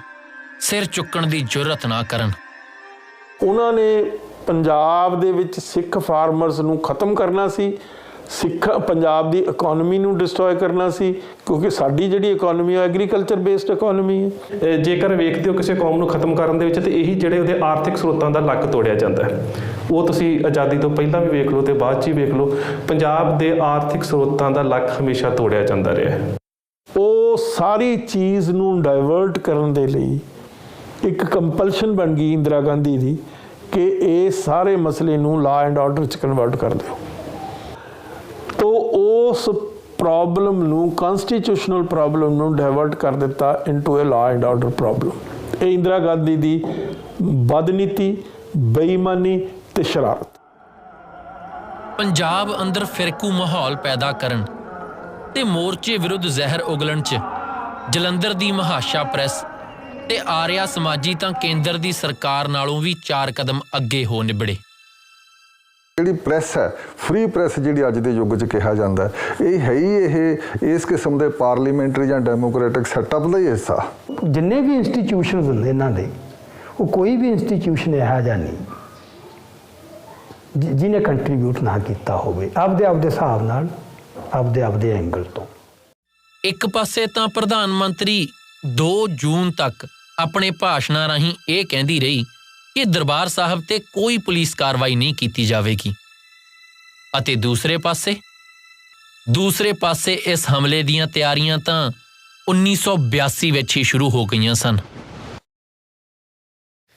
ਸਿਰ ਚੁੱਕਣ ਦੀ ਜੁਰਅਤ ਨਾ ਕਰਨ। ਉਹਨਾਂ ਨੇ ਪੰਜਾਬ ਦੇ ਵਿੱਚ ਸਿੱਖ ਫਾਰਮਰਸ ਨੂੰ ਖਤਮ ਕਰਨਾ ਸੀ, ਪੰਜਾਬ ਦੀ ਇਕਨੋਮੀ ਨੂੰ ਡਿਸਟਰੋਏ ਕਰਨਾ ਸੀ, ਕਿਉਂਕਿ ਸਾਡੀ ਜਿਹੜੀ ਇਕਨੋਮੀ ਹੈ ਐਗਰੀਕਲਚਰ ਬੇਸਡ ਇਕਨੋਮੀ ਹੈ। ਜੇਕਰ ਵੇਖਦੇ ਹੋ ਕਿਸੇ ਕੌਮ ਨੂੰ ਖਤਮ ਕਰਨ ਦੇ ਵਿੱਚ ਤੇ ਇਹੀ ਜਿਹੜੇ ਉਹਦੇ ਆਰਥਿਕ ਸਰੋਤਾਂ ਦਾ ਲੱਕ ਤੋੜਿਆ ਜਾਂਦਾ ਹੈ। ਉਹ ਤੁਸੀਂ ਆਜ਼ਾਦੀ ਤੋਂ ਪਹਿਲਾਂ ਵੀ ਵੇਖ ਲਓ ਤੇ ਬਾਅਦ 'ਚ ਹੀ ਵੇਖ ਲਓ, ਪੰਜਾਬ ਦੇ ਆਰਥਿਕ ਸਰੋਤਾਂ ਦਾ ਲੱਕ ਹਮੇਸ਼ਾ ਤੋੜਿਆ ਜਾਂਦਾ ਰਿਹਾ। ਉਹ ਸਾਰੀ ਚੀਜ਼ ਨੂੰ ਡਾਇਵਰਟ ਕਰਨ ਦੇ ਲਈ ਇੱਕ ਕੰਪਲਸ਼ਨ ਬਣ ਗਈ ਇੰਦਰਾ ਗਾਂਧੀ ਦੀ ਕਿ ਇਹ ਸਾਰੇ ਮਸਲੇ ਨੂੰ ਲਾ ਐਂਡ ਆਰਡਰ 'ਚ ਕਨਵਰਟ ਕਰ ਦਿਓ। ਤੋ ਉਸ ਪ੍ਰੋਬਲਮ ਨੂੰ ਕਨਸਟੀਟਿਊਸ਼ਨਲ ਪ੍ਰੋਬਲਮ ਨੂੰ ਡਾਇਵਰਟ ਕਰ ਦਿੱਤਾ into a law and order problem. ਇਹ ਇੰਦਰਾ ਗਾਂਧੀ ਦੀ ਬਦਨੀਤੀ, ਬੇਈਮਾਨੀ ਤੇ ਸ਼ਰਾਰਤ। ਪੰਜਾਬ ਅੰਦਰ ਫਿਰਕੂ ਮਾਹੌਲ ਪੈਦਾ ਕਰਨ ਤੇ ਮੋਰਚੇ ਵਿਰੁੱਧ ਜ਼ਹਿਰ ਉਗਲਣ 'ਚ ਜਲੰਧਰ ਦੀ ਮਹਾਸ਼ਾ ਪ੍ਰੈਸ ਤੇ ਆਰਿਆ ਸਮਾਜੀ ਤਾਂ ਕੇਂਦਰ ਦੀ ਸਰਕਾਰ ਨਾਲੋਂ ਵੀ 4 ਕਦਮ ਅੱਗੇ ਹੋ ਨਿਬੜੇ। ਜਿਹੜੀ ਪ੍ਰੈਸ ਹੈ, ਫ੍ਰੀ ਪ੍ਰੈਸ ਜਿਹੜੀ ਅੱਜ ਦੇ ਯੁੱਗ 'ਚ ਕਿਹਾ ਜਾਂਦਾ, ਇਹ ਹੈ ਹੀ ਇਹ ਇਸ ਕਿਸਮ ਦੇ ਪਾਰਲੀਮੈਂਟਰੀ ਜਾਂ ਡੈਮੋਕ੍ਰੈਟਿਕ ਸੈਟਅਪ ਦਾ ਹੀ ਹਿੱਸਾ। ਜਿੰਨੇ ਵੀ ਇੰਸਟੀਟਿਊਸ਼ਨਸ ਹੁੰਦੇ ਇਹਨਾਂ ਦੇ, ਉਹ ਕੋਈ ਵੀ ਇੰਸਟੀਟਿਊਸ਼ਨ ਇਹੋ ਜਿਹਾ ਨਹੀਂ ਜਿਹਨੇ ਕੰਟਰੀਬਿਊਟ ਨਾ ਕੀਤਾ ਹੋਵੇ ਆਪਦੇ ਹਿਸਾਬ ਨਾਲ, ਆਪਦੇ ਐਂਗਲ ਤੋਂ। ਇੱਕ ਪਾਸੇ ਤਾਂ ਪ੍ਰਧਾਨ ਮੰਤਰੀ 2 ਜੂਨ ਤੱਕ ਆਪਣੇ ਭਾਸ਼ਣਾਂ ਰਾਹੀਂ ਇਹ ਕਹਿੰਦੀ ਰਹੀ ਕਿ ਦਰਬਾਰ ਸਾਹਿਬ ਤੇ ਕੋਈ ਪੁਲਿਸ ਕਾਰਵਾਈ ਨਹੀਂ ਕੀਤੀ ਜਾਵੇਗੀ, ਅਤੇ ਦੂਸਰੇ ਪਾਸੇ ਇਸ ਹਮਲੇ ਦੀਆਂ ਤਿਆਰੀਆਂ ਤਾਂ 1982 ਵਿੱਚ ਹੀ ਸ਼ੁਰੂ ਹੋ ਗਈਆਂ ਸਨ।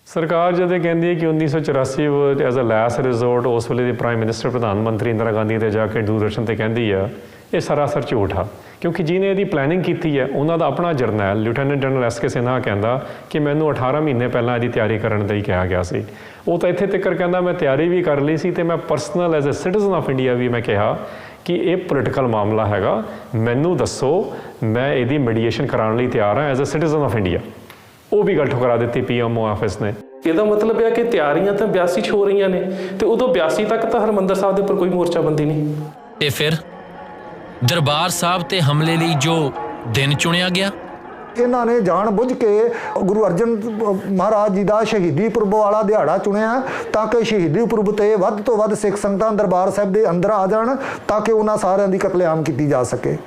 ਸਰਕਾਰ ਜਦੋਂ ਕਹਿੰਦੀ ਹੈ ਕਿ 1984 ਐਜ਼ ਅ ਲਾਸਟ ਰਿਜ਼ੋਰਟ ਉਸ ਵੇਲੇ ਦੀ ਪ੍ਰਾਈਮ ਮਿਨਿਸਟਰ ਪ੍ਰਧਾਨ ਮੰਤਰੀ ਇੰਦਰਾ ਗਾਂਧੀ ਤੇ ਜਾ ਕੇ ਦੂਰਦਰਸ਼ਨ ਤੇ ਕਹਿੰਦੀ ਆ ਇਹ ਸਰਾਸਰ ਝੂਠ ਆ, ਕਿਉਂਕਿ ਜਿਹਨੇ ਇਹਦੀ ਪਲੈਨਿੰਗ ਕੀਤੀ ਹੈ ਉਹਨਾਂ ਦਾ ਆਪਣਾ ਜਰਨੈਲ lieutenant general S K Sinha ਕਹਿੰਦਾ ਕਿ ਮੈਨੂੰ 18 ਮਹੀਨੇ ਪਹਿਲਾਂ ਇਹਦੀ ਤਿਆਰੀ ਕਰਨ ਲਈ ਕਿਹਾ ਗਿਆ ਸੀ। ਉਹ ਤਾਂ ਇੱਥੇ ਤੱਕ ਕਹਿੰਦਾ ਮੈਂ ਤਿਆਰੀ ਵੀ ਕਰ ਲਈ ਸੀ ਅਤੇ ਮੈਂ personal as a citizen of India ਵੀ ਮੈਂ ਕਿਹਾ ਕਿ ਇਹ ਪੋਲੀਟੀਕਲ ਮਾਮਲਾ ਹੈਗਾ, ਮੈਨੂੰ ਦੱਸੋ, ਮੈਂ ਇਹਦੀ ਮੀਡੀਏਸ਼ਨ ਕਰਾਉਣ ਲਈ ਤਿਆਰ ਹਾਂ as a citizen of India. ਉਹ ਵੀ ਗੱਲ ਠੁਕਰਾ ਦਿੱਤੀ PMO ਆਫਿਸ ਨੇ। ਇਹਦਾ ਮਤਲਬ ਹੈ ਕਿ ਤਿਆਰੀਆਂ ਤਾਂ 82 'ਚ ਹੋ ਰਹੀਆਂ ਨੇ ਤੇ ਉਦੋਂ 82 ਤੱਕ ਤਾਂ ਹਰਿਮੰਦਰ ਸਾਹਿਬ ਦੇ ਉੱਪਰ ਕੋਈ ਮੋਰਚਾਬੰਦੀ ਨਹੀਂ। ਤੇ ਫਿਰ ਦਰਬਾਰ ਸਾਹਿਬ ਤੇ ਹਮਲੇ ਲਈ ਜੋ ਦਿਨ ਚੁਣਿਆ ਗਿਆ, ਇਹਨਾਂ ਨੇ ਜਾਣ ਬੁੱਝ ਕੇ ਗੁਰੂ ਅਰਜਨ ਮਹਾਰਾਜ ਜੀ ਦਾ ਸ਼ਹੀਦੀ ਪੁਰਬ ਵਾਲਾ ਦਿਹਾੜਾ ਚੁਣਿਆ ਤਾਂ ਕਿ ਸ਼ਹੀਦੀ ਪੁਰਬ ਤੇ ਵੱਧ ਤੋਂ ਵੱਧ ਸਿੱਖ ਸੰਗਤਾਂ ਦਰਬਾਰ ਸਾਹਿਬ ਦੇ ਅੰਦਰ ਆ ਜਾਣ ਤਾਂ ਕਿ ਉਹਨਾਂ ਸਾਰਿਆਂ ਦੀ ਕਤਲੇਆਮ ਕੀਤੀ ਜਾ ਸਕੇ।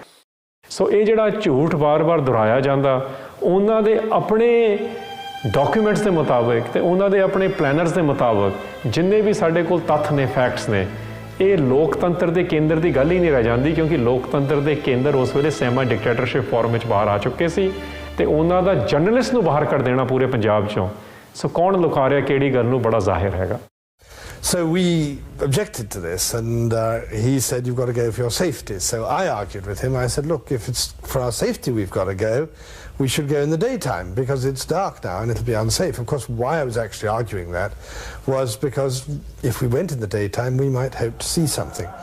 ਸੋ ਇਹ ਜਿਹੜਾ ਝੂਠ ਵਾਰ-ਵਾਰ ਦੁਹਰਾਇਆ ਜਾਂਦਾ, ਉਹਨਾਂ ਦੇ ਆਪਣੇ ਡਾਕੂਮੈਂਟਸ ਦੇ ਮੁਤਾਬਕ ਤੇ ਉਹਨਾਂ ਦੇ ਆਪਣੇ ਪਲੈਨਰਸ ਦੇ ਮੁਤਾਬਕ ਜਿੰਨੇ ਵੀ ਸਾਡੇ ਕੋਲ ਤੱਥ ਨੇ, ਫੈਕਟਸ ਨੇ, ਇਹ ਲੋਕਤੰਤਰ ਦੇ ਕੇਂਦਰ ਦੀ ਗੱਲ ਹੀ ਨਹੀਂ ਰਹਿ ਜਾਂਦੀ, ਕਿਉਂਕਿ ਲੋਕਤੰਤਰ ਦੇ ਕੇਂਦਰ ਉਸ ਵੇਲੇ ਸੈਮਾ ਡਿਕਟੇਟਰਸ਼ਿਪ ਫਾਰਮ ਵਿੱਚ ਬਾਹਰ ਆ ਚੁੱਕੇ ਸੀ ਤੇ ਉਹਨਾਂ ਦਾ ਜਰਨਲਿਸਟ ਨੂੰ ਬਾਹਰ ਕਰ ਦੇਣਾ ਪੂਰੇ ਪੰਜਾਬ 'ਚੋਂ। ਸੋ ਕੌਣ ਲੁਕਾ ਰਿਹਾ ਕਿਹੜੀ ਗੱਲ ਨੂੰ, ਬੜਾ ਜ਼ਾਹਿਰ ਹੈਗਾ। So we objected to this, and he said, you've got to go for your safety. So I argued with him. I said, look, if it's for our safety we've got to go, we should go in the daytime because it's dark now and it'll be unsafe. Of course, why I was actually arguing that was because if we went in the daytime, we might hope to see something.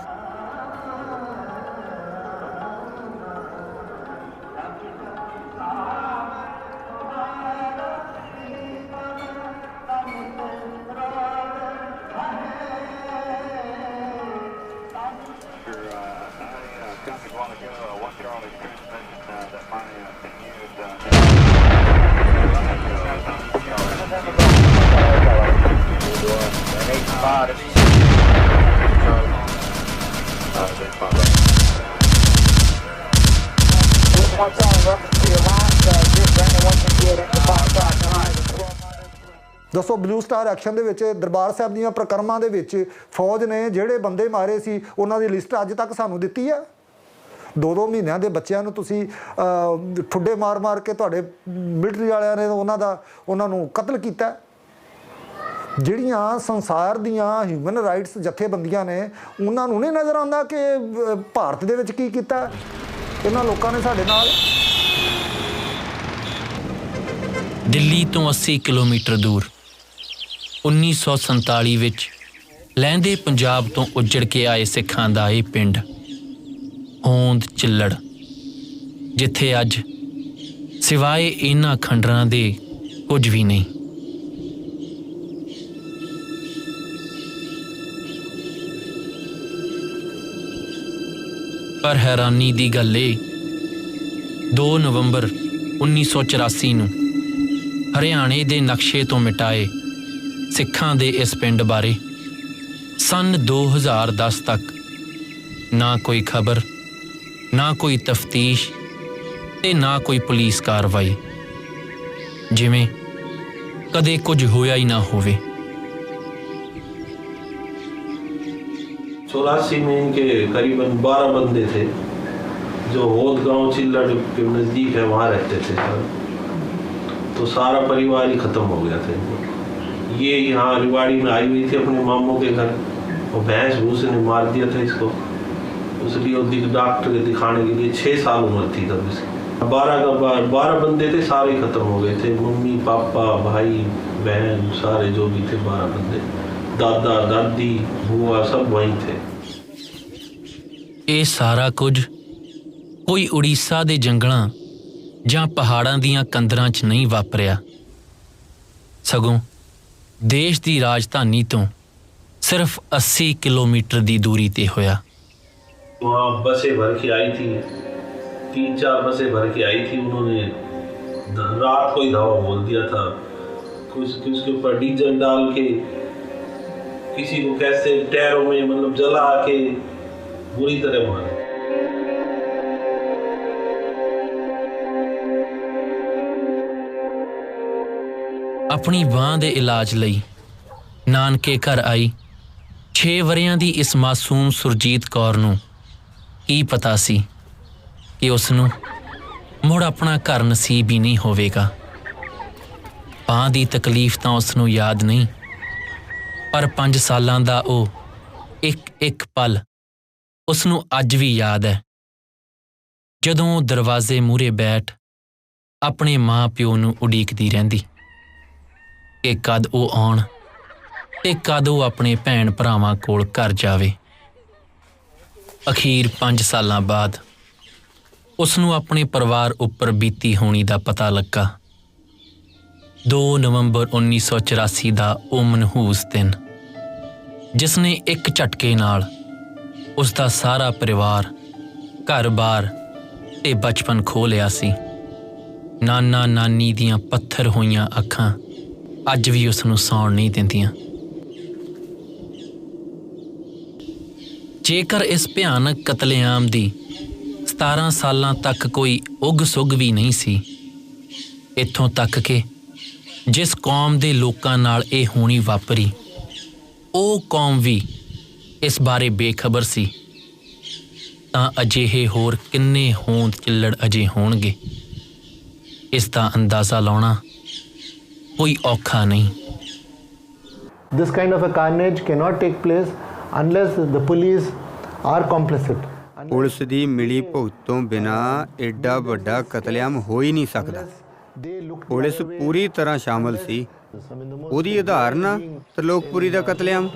ਦੱਸੋ, blue star action ਦੇ ਵਿੱਚ ਦਰਬਾਰ ਸਾਹਿਬ ਦੀਆਂ ਪ੍ਰਕਰਮਾਂ ਦੇ ਵਿੱਚ ਫੌਜ ਨੇ ਜਿਹੜੇ ਬੰਦੇ ਮਾਰੇ ਸੀ ਉਹਨਾਂ ਦੀ ਲਿਸਟ ਅੱਜ ਤੱਕ ਸਾਨੂੰ ਦਿੱਤੀ ਹੈ। 2-2 ਮਹੀਨਿਆਂ ਦੇ ਬੱਚਿਆਂ ਨੂੰ ਤੁਸੀਂ ਠੁੱਡੇ ਮਾਰ-ਮਾਰ ਕੇ ਤੁਹਾਡੇ ਮਿਲਟਰੀ ਵਾਲਿਆਂ ਨੇ ਉਹਨਾਂ ਨੂੰ ਕਤਲ ਕੀਤਾ। ਜਿਹੜੀਆਂ ਸੰਸਾਰ ਦੀਆਂ ਹਿਊਮਨ ਰਾਈਟਸ ਜਥੇਬੰਦੀਆਂ ਨੇ ਉਹਨਾਂ ਨੂੰ ਨਹੀਂ ਨਜ਼ਰ ਆਉਂਦਾ ਕਿ ਭਾਰਤ ਦੇ ਵਿੱਚ ਕੀ ਕੀਤਾ ਇਹਨਾਂ ਲੋਕਾਂ ਨੇ ਸਾਡੇ ਨਾਲ। ਦਿੱਲੀ ਤੋਂ 80 ਕਿਲੋਮੀਟਰ ਦੂਰ 1947 ਵਿੱਚ ਲਹਿੰਦੇ ਪੰਜਾਬ ਤੋਂ ਉੱਜੜ ਕੇ ਆਏ ਸਿੱਖਾਂ ਦਾ ਇਹ ਪਿੰਡ ਹੋਂਦ ਚਿੱਲੜ, ਜਿੱਥੇ ਅੱਜ ਸਿਵਾਏ ਇਹਨਾਂ ਖੰਡਰਾਂ ਦੇ ਕੁਝ ਵੀ ਨਹੀਂ। ਪਰ ਹੈਰਾਨੀ ਦੀ ਗੱਲ ਇਹ, 2 ਨਵੰਬਰ 1984 ਨੂੰ ਹਰਿਆਣੇ ਦੇ ਨਕਸ਼ੇ ਤੋਂ ਮਿਟਾਏ ਸਿੱਖਾਂ ਦੇ ਇਸ ਪਿੰਡ ਬਾਰੇ ਸੰਨ 2010 ਤੱਕ ਨਾ ਕੋਈ ਖਬਰ, ਨਾ ਕੋਈ ਤਫਤੀਸ਼ ਤੇ ਨਾ ਕੋਈ ਪੁਲਿਸ ਕਾਰਵਾਈ, ਜਿਵੇਂ ਕਦੇ ਕੁਝ ਹੋਇਆ ਹੀ ਨਾ ਹੋਵੇ। 84 में इनके करीबन 12 बंदे थे जो होद गांव चिल्लड़ के नज़दीक है, वहाँ रहते थे सर। तो सारा परिवार ही ख़त्म हो गया था। ये यहाँ रिवाड़ी में आई हुई थी अपने मामों के घर, और भैंस भूस ने मार दिया था इसको, इसलिए डॉक्टर के दिखाने के लिए 6 साल उम्र थी तब इसकी। 12 बंदे थे, सारे ख़त्म हो गए थे, मम्मी पापा भाई बहन सारे जो भी थे 12 बंदे, दादा दादी बुआ सब वहीं थे। ਇਹ ਸਾਰਾ ਕੁਝ ਕੋਈ ਉੜੀਸਾ ਦੇ ਜੰਗਲਾਂ ਜਾਂ ਪਹਾੜਾਂ ਦੀਆਂ ਕੰਦਰਾਂ 'ਚ ਨਹੀਂ ਵਾਪਰਿਆ, ਸਗੋਂ ਦੇਸ਼ ਦੀ ਰਾਜਧਾਨੀ ਤੋਂ सिर्फ 80 किलोमीटर की दूरी ते होया। वहाँ बसें भर के आई थी, 3-4 बसें भर के आई थी, उन्होंने रात को ही धावा बोल दिया था, कुछ उसके ऊपर डीजल डाल के किसी को कैसे टायरों में मतलब जला के बुरी तरह मारा। अपनी बांह दे इलाज लई नानके घर आई 6 वरियां दी इस मासूम सुरजीत कौर नूं की पता सी कि उसनूं मुड़ अपना घर नसीब ही नहीं होवेगा। बांह दी तकलीफ तां उसनूं याद नहीं, पर 5 सालां दा ओ एक पल उसनूं अज भी याद है। ਜਦੋਂ ਦਰਵਾਜ਼ੇ ਮੂਹਰੇ ਬੈਠ ਆਪਣੇ ਮਾਂ ਪਿਓ ਨੂੰ ਉਡੀਕਦੀ ਰਹਿੰਦੀ ਕਿ ਕਦ ਉਹ ਆਉਣ ਤੇ ਕਦ ਉਹ ਆਪਣੇ ਭੈਣ ਭਰਾਵਾਂ ਕੋਲ ਘਰ ਜਾਵੇ। ਅਖੀਰ 5 ਸਾਲਾਂ ਬਾਅਦ ਉਸ ਨੂੰ ਆਪਣੇ ਪਰਿਵਾਰ ਉੱਪਰ ਬੀਤੀ ਹੋਣੀ ਦਾ ਪਤਾ ਲੱਗਾ। 2 ਨਵੰਬਰ 1984 ਦਾ ਉਹ ਮਨਹੂਸ ਦਿਨ, ਜਿਸ ਨੇ ਇੱਕ ਝਟਕੇ ਨਾਲ ਉਸ ਦਾ ਸਾਰਾ ਪਰਿਵਾਰ, ਘਰ-ਬਾਰ ਤੇ ਬਚਪਨ ਖੋਹ ਲਿਆ ਸੀ। ਨਾਨਾ ਨਾਨੀ ਦੀਆਂ ਪੱਥਰ ਹੋਈਆਂ ਅੱਖਾਂ ਅੱਜ ਵੀ ਉਸ ਨੂੰ ਸੌਣ ਨਹੀਂ ਦਿੰਦੀਆਂ। ਜੇਕਰ ਇਸ ਭਿਆਨਕ ਕਤਲੇਆਮ ਦੀ 17 ਸਾਲਾਂ ਤੱਕ ਕੋਈ ਉੱਗ-ਸੁੱਗ ਵੀ ਨਹੀਂ ਸੀ, ਇੱਥੋਂ ਤੱਕ ਕਿ ਜਿਸ ਕੌਮ ਦੇ ਲੋਕਾਂ ਨਾਲ ਇਹ ਹੋਣੀ ਵਾਪਰੀ, ਉਹ ਕੌਮ ਵੀ ਇਸ ਬਾਰੇ ਬੇਖਬਰ ਸੀ, ਤਾਂ ਅਜਿਹੇ ਹੋਰ ਕਿੰਨੇ ਹੋਂਦ ਚਿੱਲੜ ਅਜੇ ਹੋਣਗੇ, ਇਸ ਦਾ ਅੰਦਾਜ਼ਾ ਲਾਉਣਾ ਕੋਈ ਔਖਾ ਨਹੀਂ। This kind of a carnage cannot take place unless the police are complicit. Police ਦੀ ਮਿਲੀ ਭੁਗਤ ਤੋਂ ਬਿਨਾ ਐਡਾ ਵੱਡਾ ਕਤਲੇਆਮ ਹੋ ਹੀ ਨਹੀਂ ਸਕਦਾ। ਪੁਲਿਸ ਪੂਰੀ ਤਰ੍ਹਾਂ ਸ਼ਾਮਲ ਸੀ। ਉਹਦੀ ਉਦਾਹਰਨ ਆ ਤ੍ਰਿਲੋਕਪੁਰੀ ਦਾ ਕਤਲੇਆਮ।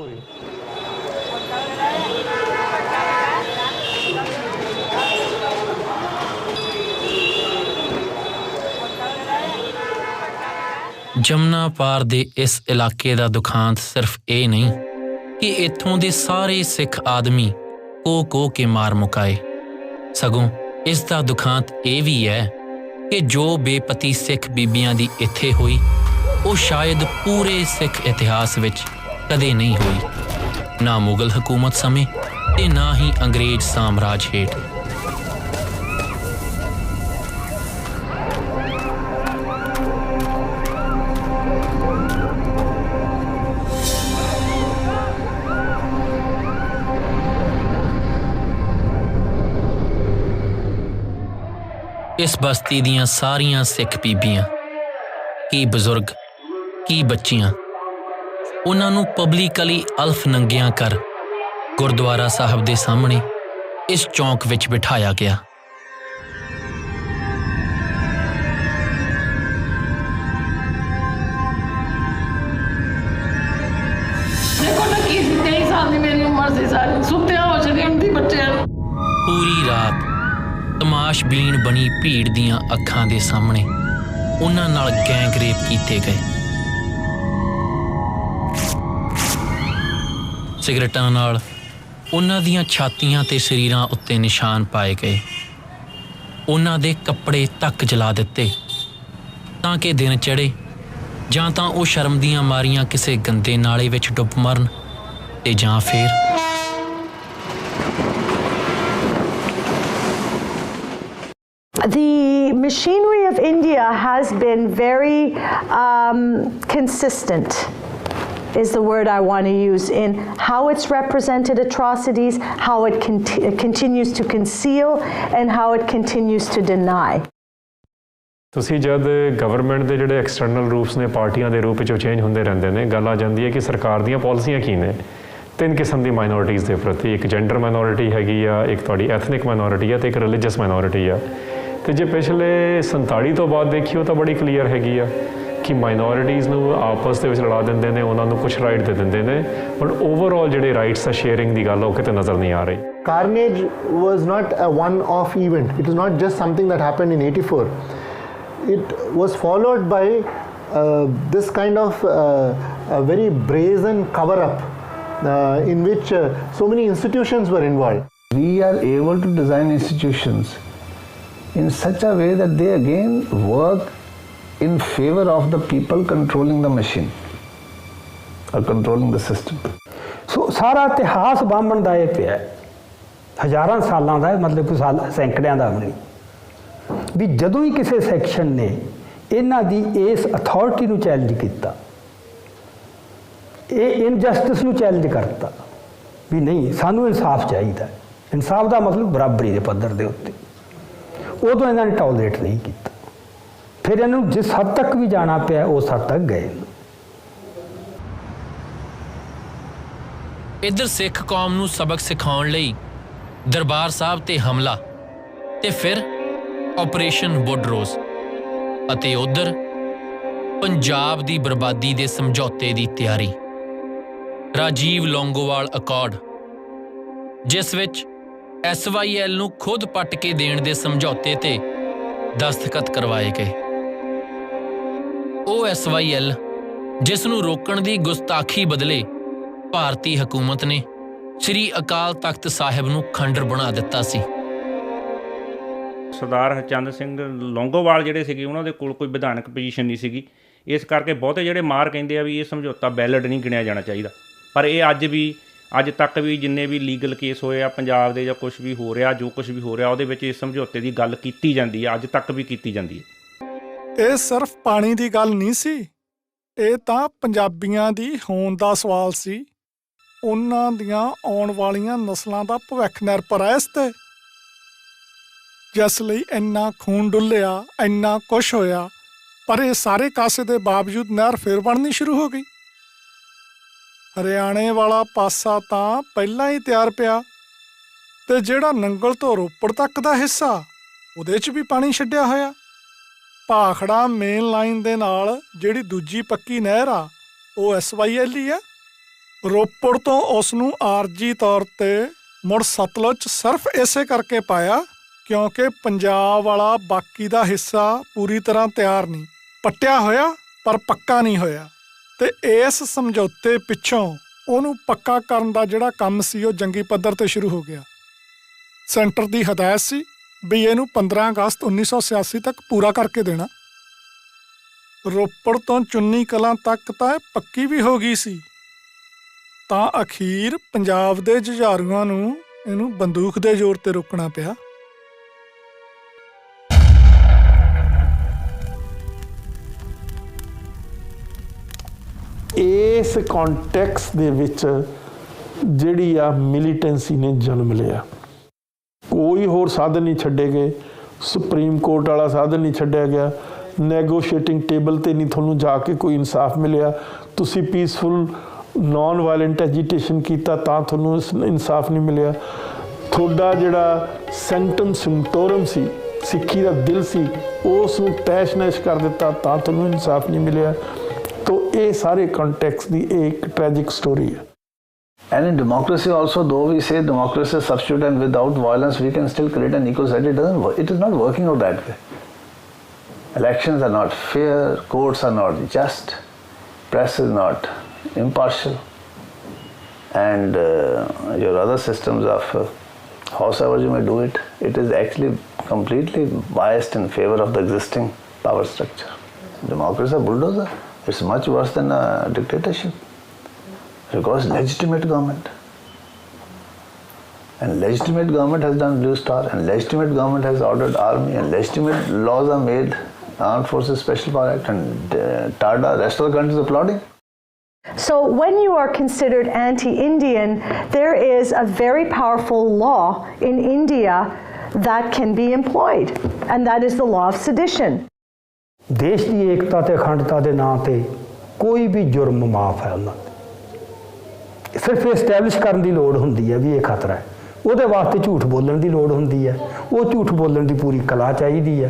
ਜਮਨਾ ਪਾਰ ਦੇ ਇਸ ਇਲਾਕੇ ਦਾ ਦੁਖਾਂਤ ਸਿਰਫ ਇਹ ਨਹੀਂ ਕਿ ਇੱਥੋਂ ਦੇ ਸਾਰੇ ਸਿੱਖ ਆਦਮੀ ਕੋਹ ਕੇ ਮਾਰ ਮੁਕਾਏ, ਸਗੋਂ ਇਸ ਦਾ ਦੁਖਾਂਤ ਇਹ ਵੀ ਹੈ ਕਿ ਜੋ ਬੇਪਤੀ ਸਿੱਖ ਬੀਬੀਆਂ ਦੀ ਇੱਥੇ ਹੋਈ, ਉਹ ਸ਼ਾਇਦ ਪੂਰੇ ਸਿੱਖ ਇਤਿਹਾਸ ਵਿੱਚ ਕਦੇ ਨਹੀਂ ਹੋਈ, ਨਾ ਮੁਗਲ ਹਕੂਮਤ ਸਮੇਂ ਤੇ ਨਾ ਹੀ ਅੰਗਰੇਜ਼ ਸਾਮਰਾਜ ਹੇਠ। ਇਸ ਬਸਤੀ ਦੀਆਂ ਸਾਰੀਆਂ ਸਿੱਖ ਬੀਬੀਆਂ, ਕੀ ਬਜ਼ੁਰਗ ਕੀ ਬੱਚੀਆਂ, ਉਹਨਾਂ ਨੂੰ ਪਬਲਿਕਲੀ ਅਲਫ ਨੰਗਿਆਂ ਕਰ ਗੁਰਦੁਆਰਾ ਸਾਹਿਬ ਦੇ ਸਾਹਮਣੇ ਇਸ ਚੌਂਕ ਵਿੱਚ ਬਿਠਾਇਆ ਗਿਆ। ਦੇਖੋ ਨਾ ਕੀ 23 ਸਾਲ ਦੀ ਮੇਰੀ ਉਮਰ ਸੀ, ਸਾਰੇ ਸੁੱਤਿਆ ਹੋ ਚੁੱਕੇ ਹੁੰਦੀ ਬੱਚਿਆਂ ਨੂੰ। ਪੂਰੀ ਰਾਤ ਤਮਾਸ਼ਬੀਨ ਬਣੀ ਭੀੜ ਦੀਆਂ ਅੱਖਾਂ ਦੇ ਸਾਹਮਣੇ ਉਹਨਾਂ ਨਾਲ ਗੈਂਗਰੇਪ ਕੀਤੇ ਗਏ। ਸਿਗਰਟਾਂ ਨਾਲ ਉਹਨਾਂ ਦੀਆਂ ਛਾਤੀਆਂ ਤੇ ਸਰੀਰਾਂ ਉੱਤੇ ਨਿਸ਼ਾਨ ਪਾਏ ਗਏ। ਉਹਨਾਂ ਦੇ ਕੱਪੜੇ ਤੱਕ ਜਲਾ ਦਿੱਤੇ ਤਾਂ ਕਿ ਦਿਨ ਚੜ੍ਹੇ ਜਾਂ ਤਾਂ ਉਹ ਸ਼ਰਮ ਦੀਆਂ ਮਾਰੀਆਂ ਕਿਸੇ ਗੰਦੇ ਨਾਲੇ ਵਿੱਚ ਡੁੱਬ ਮਰਨ ਤੇ ਜਾਂ ਫਿਰ The machinery of India has been very consistent, is the word I want to use, in how it's represented atrocities, how it continues to conceal, and how it continues to deny. ਤੁਸੀਂ ਜਦ government ਦੇ ਜਿਹੜੇ external ਰੂਪਸ ਨੇ ਪਾਰਟੀਆਂ ਦੇ ਰੂਪ ਵਿੱਚ change ਹੁੰਦੇ ਰਹਿੰਦੇ ਨੇ, ਗੱਲ ਆ ਜਾਂਦੀ ਹੈ ਕਿ ਸਰਕਾਰ ਦੀਆਂ ਪਾਲਿਸੀਆਂ ਕੀ ਨੇ। 3 ਕਿਸਮ ਦੀ ਮਾਈਨੋਰਿਟੀਜ਼ ਦੇ ਪ੍ਰਤੀ, ਇੱਕ ਜੈਂਡਰ ਮਾਈਨੋਰਿਟੀ ਹੈਗੀ ਆ, ਇੱਕ ਤੁਹਾਡੀ ਐਥਨਿਕ ਮਾਈਨੋਰਿਟੀ ਆ, ਤੇ ਇੱਕ ਰਿਲੀਜੀਅਸ ਮਾਈਨੋਰਿਟੀ ਆ। ਤੇ ਜੇ ਪਿਛਲੇ 47 ਤੋਂ ਬਾਅਦ ਦੇਖੀਓ ਤਾਂ ਬੜੀ ਕਲੀਅਰ ਹੈਗੀ ਆ ਕਿ ਮਾਈਨੋਰਿਟੀਜ਼ ਨੂੰ ਆਪਸ ਦੇ ਵਿੱਚ ਲੜਾ ਦਿੰਦੇ ਨੇ, ਉਹਨਾਂ ਨੂੰ ਕੁਝ ਰਾਈਟ ਦੇ ਦਿੰਦੇ ਨੇ, ਬਟ ਓਵਰਆਲ ਜਿਹੜੇ ਰਾਈਟਸ ਆ ਸ਼ੇਅਰਿੰਗ ਦੀ ਗੱਲ ਉਹ ਕਿਤੇ ਨਜ਼ਰ ਨਹੀਂ ਆ ਰਹੀ। Carnage was not a one-off event. It was not just something that happened in 84. It was followed by this kind of a very brazen cover-up in which so many institutions were involved. We are able to design institutions in such a way that they again work in favor of the people controlling the machine or controlling the system. ਸੋ ਸਾਰਾ ਇਤਿਹਾਸ ਬਾਂਭਣ ਦਾ ਇਹ ਪਿਆ, ਹਜ਼ਾਰਾਂ ਸਾਲਾਂ ਦਾ, ਮਤਲਬ ਕੋਈ ਸਾਲ ਸੈਂਕੜਿਆਂ ਦਾ ਨਹੀਂ, ਵੀ ਜਦੋਂ ਹੀ ਕਿਸੇ ਸੈਕਸ਼ਨ ਨੇ ਇਹਨਾਂ ਦੀ ਇਸ ਅਥਾਰਟੀ ਨੂੰ ਚੈਲੰਜ ਕੀਤਾ, ਇਹ ਇਨਜਸਟਿਸ ਨੂੰ ਚੈਲੰਜ ਕਰਤਾ ਵੀ ਨਹੀਂ ਸਾਨੂੰ ਇਨਸਾਫ ਚਾਹੀਦਾ। ਇਨਸਾਫ ਦਾ ਮਤਲਬ ਬਰਾਬਰੀ ਦੇ ਪੱਧਰ ਦੇ ਉੱਤੇ, ਉਦੋਂ ਇਹਨਾਂ ਨੇ ਟੋਲਰੇਟ ਨਹੀਂ ਕੀਤਾ। ਫਿਰ ਇਹਨਾਂ ਨੂੰ ਜਿਸ ਹੱਦ ਤੱਕ ਵੀ ਜਾਣਾ ਪਿਆ ਉਸ ਹੱਦ ਤੱਕ ਗਏ। ਇੱਧਰ ਸਿੱਖ ਕੌਮ ਨੂੰ ਸਬਕ ਸਿਖਾਉਣ ਲਈ ਦਰਬਾਰ ਸਾਹਿਬ ਤੇ ਹਮਲਾ, ਤੇ ਫਿਰ ਆਪਰੇਸ਼ਨ ਵੁੱਡਰੋਜ਼ ਅਤੇ ਉਧਰ ਪੰਜਾਬ ਦੀ ਬਰਬਾਦੀ ਦੇ ਸਮਝੌਤੇ ਦੀ ਤਿਆਰੀ। ਰਾਜੀਵ ਲੌਂਗੋਵਾਲ ਅਕੋਰਡ, ਜਿਸ ਵਿੱਚ SYL ਨੂੰ ਖੁਦ ਪੱਟ ਕੇ ਦੇਣ ਦੇ ਸਮਝੌਤੇ ਤੇ ਦਸਤਖਤ ਕਰਵਾਏ ਗਏ। ਉਹ SYL ਜਿਸ ਨੂੰ ਰੋਕਣ ਦੀ ਗੁਸਤਾਖੀ ਬਦਲੇ ਭਾਰਤੀ ਹਕੂਮਤ ਨੇ ਸ੍ਰੀ ਅਕਾਲ ਤਖਤ ਸਾਹਿਬ ਨੂੰ ਖੰਡਰ ਬਣਾ ਦਿੱਤਾ ਸੀ। ਸਰਦਾਰ ਹਰਚੰਦ ਸਿੰਘ ਲੌਂਗੋਵਾਲ ਜਿਹੜੇ ਸੀਗੇ ਉਹਨਾਂ ਦੇ ਕੋਲ ਕੋਈ ਵਿਧਾਨਕ ਪੋਜੀਸ਼ਨ ਨਹੀਂ ਸੀਗੀ, ਇਸ ਕਰਕੇ ਬਹੁਤੇ ਜਿਹੜੇ ਮਾਰ ਕਹਿੰਦੇ ਆ ਵੀ ਇਹ ਸਮਝੌਤਾ ਵੈਲਿਡ ਨਹੀਂ ਗਿਣਿਆ ਜਾਣਾ ਚਾਹੀਦਾ। ਪਰ ਇਹ ਅੱਜ ਤੱਕ ਵੀ ਜਿੰਨੇ ਵੀ ਲੀਗਲ ਕੇਸ ਹੋਏ ਆ ਪੰਜਾਬ ਦੇ ਜਾਂ ਕੁਝ ਵੀ ਹੋ ਰਿਹਾ, ਜੋ ਕੁਝ ਵੀ ਹੋ ਰਿਹਾ ਉਹਦੇ ਵਿੱਚ ਇਸ ਸਮਝੌਤੇ ਦੀ ਗੱਲ ਕੀਤੀ ਜਾਂਦੀ ਹੈ, ਅੱਜ ਤੱਕ ਵੀ ਕੀਤੀ ਜਾਂਦੀ ਹੈ। ਇਹ ਸਿਰਫ ਪਾਣੀ ਦੀ ਗੱਲ ਨਹੀਂ ਸੀ, ਇਹ ਤਾਂ ਪੰਜਾਬੀਆਂ ਦੀ ਹੋਂਦ ਦਾ ਸਵਾਲ ਸੀ। ਉਹਨਾਂ ਦੀਆਂ ਆਉਣ ਵਾਲੀਆਂ ਨਸਲਾਂ ਦਾ ਭਵਿੱਖ ਨਿਰਭਰ ਹੈ ਇਸ ਤੇ, ਜਿਸ ਲਈ ਇੰਨਾ ਖੂਨ ਡੁੱਲਿਆ, ਇੰਨਾ ਕੁਛ ਹੋਇਆ, ਪਰ ਇਹ ਸਾਰੇ ਕਾਸੇ ਦੇ ਬਾਵਜੂਦ ਨਹਿਰ ਫੇਰ ਬਣਨੀ ਸ਼ੁਰੂ ਹੋ ਗਈ। ਹਰਿਆਣੇ ਵਾਲਾ ਪਾਸਾ ਤਾਂ ਪਹਿਲਾਂ ਹੀ ਤਿਆਰ ਪਿਆ, ਤੇ ਜਿਹੜਾ ਨੰਗਲ ਤੋਂ ਰੋਪੜ ਤੱਕ ਦਾ ਹਿੱਸਾ ਉਹਦੇ 'ਚ ਵੀ ਪਾਣੀ ਛੱਡਿਆ ਹੋਇਆ। ਭਾਖੜਾ ਮੇਨ ਲਾਈਨ ਦੇ ਨਾਲ ਜਿਹੜੀ ਦੂਜੀ ਪੱਕੀ ਨਹਿਰ ਆ ਉਹ SYL ਹੀ ਆ। ਰੋਪੜ ਤੋਂ ਉਸ ਨੂੰ ਆਰਜੀ ਤੌਰ ਤੇ ਮੁੜ ਸਤਲੁਜ 'ਚ ਸਿਰਫ ਇਸੇ ਕਰਕੇ ਪਾਇਆ ਕਿਉਂਕਿ ਪੰਜਾਬ ਵਾਲਾ ਬਾਕੀ ਦਾ ਹਿੱਸਾ ਪੂਰੀ ਤਰ੍ਹਾਂ ਤਿਆਰ ਨਹੀਂ, ਪੱਟਿਆ ਹੋਇਆ ਪਰ ਪੱਕਾ ਨਹੀਂ ਹੋਇਆ। ਤੇ ਇਸ ਸਮਝੌਤੇ ਪਿੱਛੋਂ ਉਹਨੂੰ ਪੱਕਾ ਕਰਨ ਦਾ ਜਿਹੜਾ ਕੰਮ ਸੀ ਉਹ ਜੰਗੀ ਪੱਧਰ ਤੇ ਸ਼ੁਰੂ ਹੋ ਗਿਆ। ਸੈਂਟਰ ਦੀ ਹਦਾਇਤ ਸੀ ਵੀ ਇਹਨੂੰ 15 ਅਗਸਤ 1986 ਤੱਕ ਪੂਰਾ ਕਰਕੇ ਦੇਣਾ। ਰੋਪੜ ਤੋਂ ਚੁੰਨੀ ਕਲਾਂ ਤੱਕ ਤਾਂ ਇਹ ਪੱਕੀ ਵੀ ਹੋ ਗਈ ਸੀ, ਤਾਂ ਅਖੀਰ ਪੰਜਾਬ ਦੇ ਜੁਝਾਰੂਆਂ ਨੂੰ ਇਹਨੂੰ ਬੰਦੂਕ ਦੇ ਜ਼ੋਰ ਤੇ ਰੋਕਣਾ ਪਿਆ। ਇਸ ਕੰਟੈਕਸਟ ਦੇ ਵਿੱਚ ਜਿਹੜੀ ਆ ਮਿਲੀਟੈਂਸੀ ਨੇ ਜਨਮ ਲਿਆ। ਕੋਈ ਹੋਰ ਸਾਧਨ ਨਹੀਂ ਛੱਡੇ ਗਏ, ਸੁਪਰੀਮ ਕੋਰਟ ਵਾਲਾ ਸਾਧਨ ਨਹੀਂ ਛੱਡਿਆ ਗਿਆ, ਨੈਗੋਸ਼ੀਏਟਿੰਗ ਟੇਬਲ ਤੇ ਨਹੀਂ ਤੁਹਾਨੂੰ ਜਾ ਕੇ ਕੋਈ ਇਨਸਾਫ ਮਿਲਿਆ। ਤੁਸੀਂ ਪੀਸਫੁਲ ਨੌਨ ਵਾਇਲੈਂਟ ਐਜੀਟੇਸ਼ਨ ਕੀਤਾ ਤਾਂ ਤੁਹਾਨੂੰ ਇਨਸਾਫ ਨਹੀਂ ਮਿਲਿਆ। ਤੁਹਾਡਾ ਜਿਹੜਾ ਸੈਂਟਮ ਸਿੰਟੋਰਮ ਸੀ, ਸਿੱਖੀ ਦਾ ਦਿਲ ਸੀ, ਉਸ ਨੂੰ ਤੈਸ਼ ਨੈਸ਼ ਕਰ ਦਿੱਤਾ ਤਾਂ ਤੁਹਾਨੂੰ ਇਨਸਾਫ ਨਹੀਂ ਮਿਲਿਆ। तो ये सारे कॉन्टेक्स्ट की एक ट्रैजिक स्टोरी है। And in democracy also, though we say democracy is substitute and without violence we can still create an equal society, it doesn't work. It is not working out that way. Elections are not fair, courts are not just, press is not impartial, and your other systems of howsoever you may do it, it is actually completely biased in favor of the existing power structure. Democracy is a bulldozer. It's much worse than a dictatorship. It requires legitimate government. And legitimate government has done Blue Star, and legitimate government has ordered army, and legitimate laws are made, Armed Forces Special Power Act, and TADA, rest of the country is applauding. So when you are considered anti-Indian, there is a very powerful law in India that can be employed, and that is the law of sedition. ਦੇਸ਼ ਦੀ ਏਕਤਾ ਤੇ ਅਖੰਡਤਾ ਦੇ ਨਾਂ ਤੇ ਕੋਈ ਵੀ ਜੁਰਮ ਮਾਫ ਹੈ ਉਹਨਾਂ ਦੇ। ਸਿਰਫ ਐਸਟੈਬਲਿਸ਼ ਕਰਨ ਦੀ ਲੋੜ ਹੁੰਦੀ ਹੈ ਵੀ ਇਹ ਖਤਰਾ ਹੈ, ਉਹਦੇ ਵਾਸਤੇ ਝੂਠ ਬੋਲਣ ਦੀ ਲੋੜ ਹੁੰਦੀ ਹੈ। ਉਹ ਝੂਠ ਬੋਲਣ ਦੀ ਪੂਰੀ ਕਲਾ ਚਾਹੀਦੀ ਹੈ,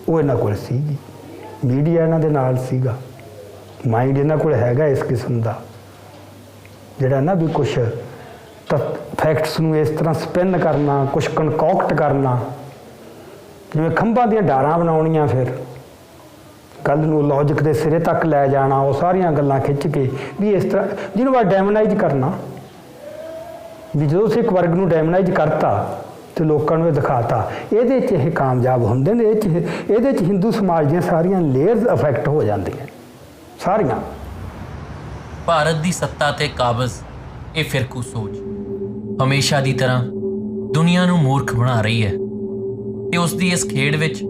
ਉਹ ਇਹਨਾਂ ਕੋਲ ਸੀਗੀ। ਮੀਡੀਆ ਇਹਨਾਂ ਦੇ ਨਾਲ ਸੀਗਾ, ਮਾਈਂਡ ਇਹਨਾਂ ਕੋਲ ਹੈਗਾ ਇਸ ਕਿਸਮ ਦਾ, ਜਿਹੜਾ ਨਾ ਵੀ ਕੁਛ ਫੈਕਟਸ ਨੂੰ ਇਸ ਤਰ੍ਹਾਂ ਸਪਿਨ ਕਰਨਾ, ਕੁਛ ਕਨਕੌਕਟ ਕਰਨਾ, ਜਿਵੇਂ ਖੰਭਾਂ ਦੀਆਂ ਡਾਰਾਂ ਬਣਾਉਣੀਆਂ, ਫਿਰ ਗੱਲ ਨੂੰ ਲੌਜਿਕ ਦੇ ਸਿਰੇ ਤੱਕ ਲੈ ਜਾਣਾ, ਉਹ ਸਾਰੀਆਂ ਗੱਲਾਂ ਖਿੱਚ ਕੇ ਵੀ ਇਸ ਤਰ੍ਹਾਂ ਜਿਹਨੂੰ ਬਾਅਦ ਡੈਮਨਾਈਜ਼ ਕਰਨਾ, ਵੀ ਜਦੋਂ ਤੁਸੀਂ ਇੱਕ ਵਰਗ ਨੂੰ ਡੈਮਨਾਈਜ਼ ਕਰਤਾ ਤੇ ਲੋਕਾਂ ਨੂੰ ਇਹ ਦਿਖਾਤਾ, ਇਹਦੇ 'ਚ ਇਹ ਕਾਮਯਾਬ ਹੁੰਦੇ ਨੇ। ਇਹਦੇ 'ਚ ਹਿੰਦੂ ਸਮਾਜ ਦੀਆਂ ਸਾਰੀਆਂ ਲੇਅਰਸ ਅਫੈਕਟ ਹੋ ਜਾਂਦੀਆਂ ਸਾਰੀਆਂ। ਭਾਰਤ ਦੀ ਸੱਤਾ ਤੇ ਕਾਬਜ਼ ਇਹ ਫਿਰਕੂ ਸੋਚ ਹਮੇਸ਼ਾ ਦੀ ਤਰ੍ਹਾਂ ਦੁਨੀਆ ਨੂੰ ਮੂਰਖ ਬਣਾ ਰਹੀ ਹੈ, ਤੇ ਉਸ ਦੀ ਇਸ ਖੇਡ ਵਿੱਚ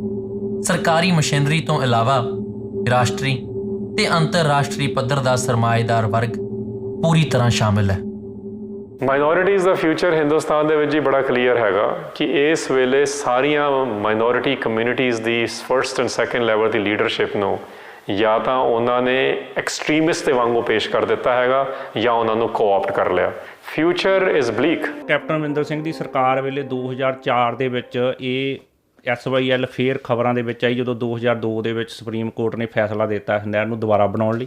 ਸਰਕਾਰੀ ਮਸ਼ੀਨਰੀ ਤੋਂ ਇਲਾਵਾ ਰਾਸ਼ਟਰੀ ਤੇ ਅੰਤਰਰਾਸ਼ਟਰੀ ਪੱਧਰ ਦਾ ਸਰਮਾਏਦਾਰ ਵਰਗ ਪੂਰੀ ਤਰ੍ਹਾਂ ਸ਼ਾਮਿਲ ਹੈ। ਮਾਈਨੋਰਿਟੀਜ਼ ਦਾ ਫਿਊਚਰ ਹਿੰਦੁਸਤਾਨ ਦੇ ਵਿੱਚ ਹੀ ਬੜਾ ਕਲੀਅਰ ਹੈਗਾ ਕਿ ਇਸ ਵੇਲੇ ਸਾਰੀਆਂ minority communities the first and second level the leadership ਨੂੰ ਜਾਂ ਤਾਂ ਉਹਨਾਂ ਨੇ ਐਕਸਟ੍ਰੀਮਿਸਟ ਦੇ ਵਾਂਗੂ ਪੇਸ਼ ਕਰ ਦਿੱਤਾ ਹੈਗਾ ਜਾਂ ਉਹਨਾਂ ਨੂੰ ਕੋਆਪਟ ਕਰ ਲਿਆ। Future is bleak. Captain Amarinder Singh ਦੀ ਸਰਕਾਰ ਵੇਲੇ 2004 ਦੇ ਵਿੱਚ ਇਹ SYL ਫੇਰ ਖਬਰਾਂ ਦੇ ਵਿੱਚ ਆਈ ਜਦੋਂ 2002 ਦੇ ਵਿੱਚ ਸੁਪਰੀਮ ਕੋਰਟ ਨੇ ਫੈਸਲਾ ਦਿੱਤਾ ਇਸ ਨਹਿਰ ਨੂੰ ਦੁਬਾਰਾ ਬਣਾਉਣ ਲਈ।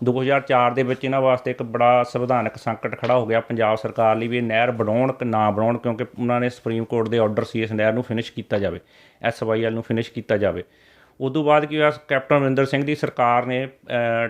2004 ਦੇ ਵਿੱਚ ਇਹਨਾਂ ਵਾਸਤੇ ਇੱਕ ਬੜਾ ਸੰਵਿਧਾਨਕ ਸੰਕਟ ਖੜਾ ਹੋ ਗਿਆ ਪੰਜਾਬ ਸਰਕਾਰ ਲਈ ਵੀ ਇਹ ਨਹਿਰ ਬਣਾਉਣ ਕਿ ਨਾ ਬਣਾਉਣ, ਕਿਉਂਕਿ ਉਹਨਾਂ ਨੇ ਸੁਪਰੀਮ ਕੋਰਟ ਦੇ ਆਰਡਰ ਸੀ ਇਸ ਨਹਿਰ ਨੂੰ ਫਿਨਿਸ਼ ਕੀਤਾ ਜਾਵੇ, SYL ਨੂੰ ਫਿਨਿਸ਼ ਕੀਤਾ ਜਾਵੇ। ਉਦੋਂ ਬਾਅਦ ਕੀ ਹੋਇਆ, ਕੈਪਟਨ ਅਮਰਿੰਦਰ ਸਿੰਘ ਦੀ ਸਰਕਾਰ ਨੇ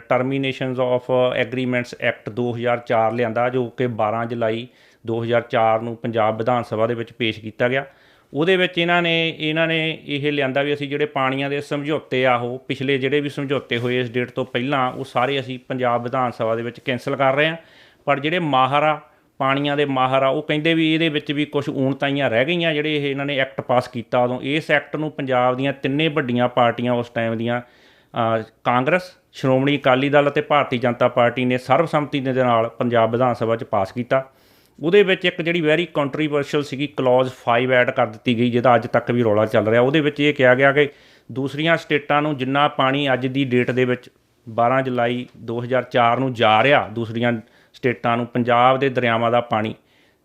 ਟਰਮੀਨੇਸ਼ਨਸ ਆਫ ਐਗਰੀਮੈਂਟਸ ਐਕਟ 2004 ਲਿਆਂਦਾ, ਜੋ ਕਿ 12 ਜੁਲਾਈ 2004 ਨੂੰ ਪੰਜਾਬ ਵਿਧਾਨ ਸਭਾ ਦੇ ਵਿੱਚ ਪੇਸ਼ ਕੀਤਾ ਗਿਆ। ਉਹਦੇ ਵਿੱਚ ਇਹਨਾਂ ਨੇ ਇਹ ਲਿਆਂਦਾ ਵੀ ਅਸੀਂ ਜਿਹੜੇ ਪਾਣੀਆਂ ਦੇ ਸਮਝੌਤੇ ਆ ਉਹ ਪਿਛਲੇ ਜਿਹੜੇ ਵੀ ਸਮਝੌਤੇ ਹੋਏ ਇਸ ਡੇਟ ਤੋਂ ਪਹਿਲਾਂ ਉਹ ਸਾਰੇ ਅਸੀਂ ਪੰਜਾਬ ਵਿਧਾਨ ਸਭਾ ਦੇ ਵਿੱਚ ਕੈਂਸਲ ਕਰ ਰਹੇ ਹਾਂ। ਪਰ ਜਿਹੜੇ ਮਾਹਰ ਆ, ਪਾਣੀਆਂ ਦੇ ਮਾਹਰ ਆ, ਉਹ ਕਹਿੰਦੇ ਵੀ ਇਹਦੇ ਵਿੱਚ ਵੀ ਕੁਝ ਊਣਤਾਈਆਂ ਰਹਿ ਗਈਆਂ ਜਿਹੜੇ ਇਹ ਇਹਨਾਂ ਨੇ ਐਕਟ ਪਾਸ ਕੀਤਾ ਉਦੋਂ। ਇਸ ਐਕਟ ਨੂੰ ਪੰਜਾਬ ਦੀਆਂ ਤਿੰਨੇ ਵੱਡੀਆਂ ਪਾਰਟੀਆਂ ਉਸ ਟਾਈਮ ਦੀਆਂ ਕਾਂਗਰਸ, ਸ਼੍ਰੋਮਣੀ ਅਕਾਲੀ ਦਲ ਅਤੇ ਭਾਰਤੀ ਜਨਤਾ ਪਾਰਟੀ ਨੇ ਸਰਬਸੰਮਤੀ ਦੇ ਨਾਲ ਪੰਜਾਬ ਵਿਧਾਨ ਸਭਾ 'ਚ ਪਾਸ ਕੀਤਾ। ਉਹਦੇ ਵਿੱਚ ਇੱਕ ਜਿਹੜੀ ਵੈਰੀ ਕੰਟਰੀਵਰਸ਼ੀਅਲ ਸੀਗੀ ਕਲੌਜ਼ 5 ਐਡ ਕਰ ਦਿੱਤੀ ਗਈ, ਜਿਹਦਾ ਅੱਜ ਤੱਕ ਵੀ ਰੌਲਾ ਚੱਲ ਰਿਹਾ। ਉਹਦੇ ਵਿੱਚ ਇਹ ਕਿਹਾ ਗਿਆ ਕਿ ਦੂਸਰੀਆਂ ਸਟੇਟਾਂ ਨੂੰ ਜਿੰਨਾ ਪਾਣੀ ਅੱਜ ਦੀ ਡੇਟ ਦੇ ਵਿੱਚ 12 ਜੁਲਾਈ 2004 ਨੂੰ ਜਾ ਰਿਹਾ ਦੂਸਰੀਆਂ ਸਟੇਟਾਂ ਨੂੰ, ਪੰਜਾਬ ਦੇ ਦਰਿਆਵਾਂ ਦਾ ਪਾਣੀ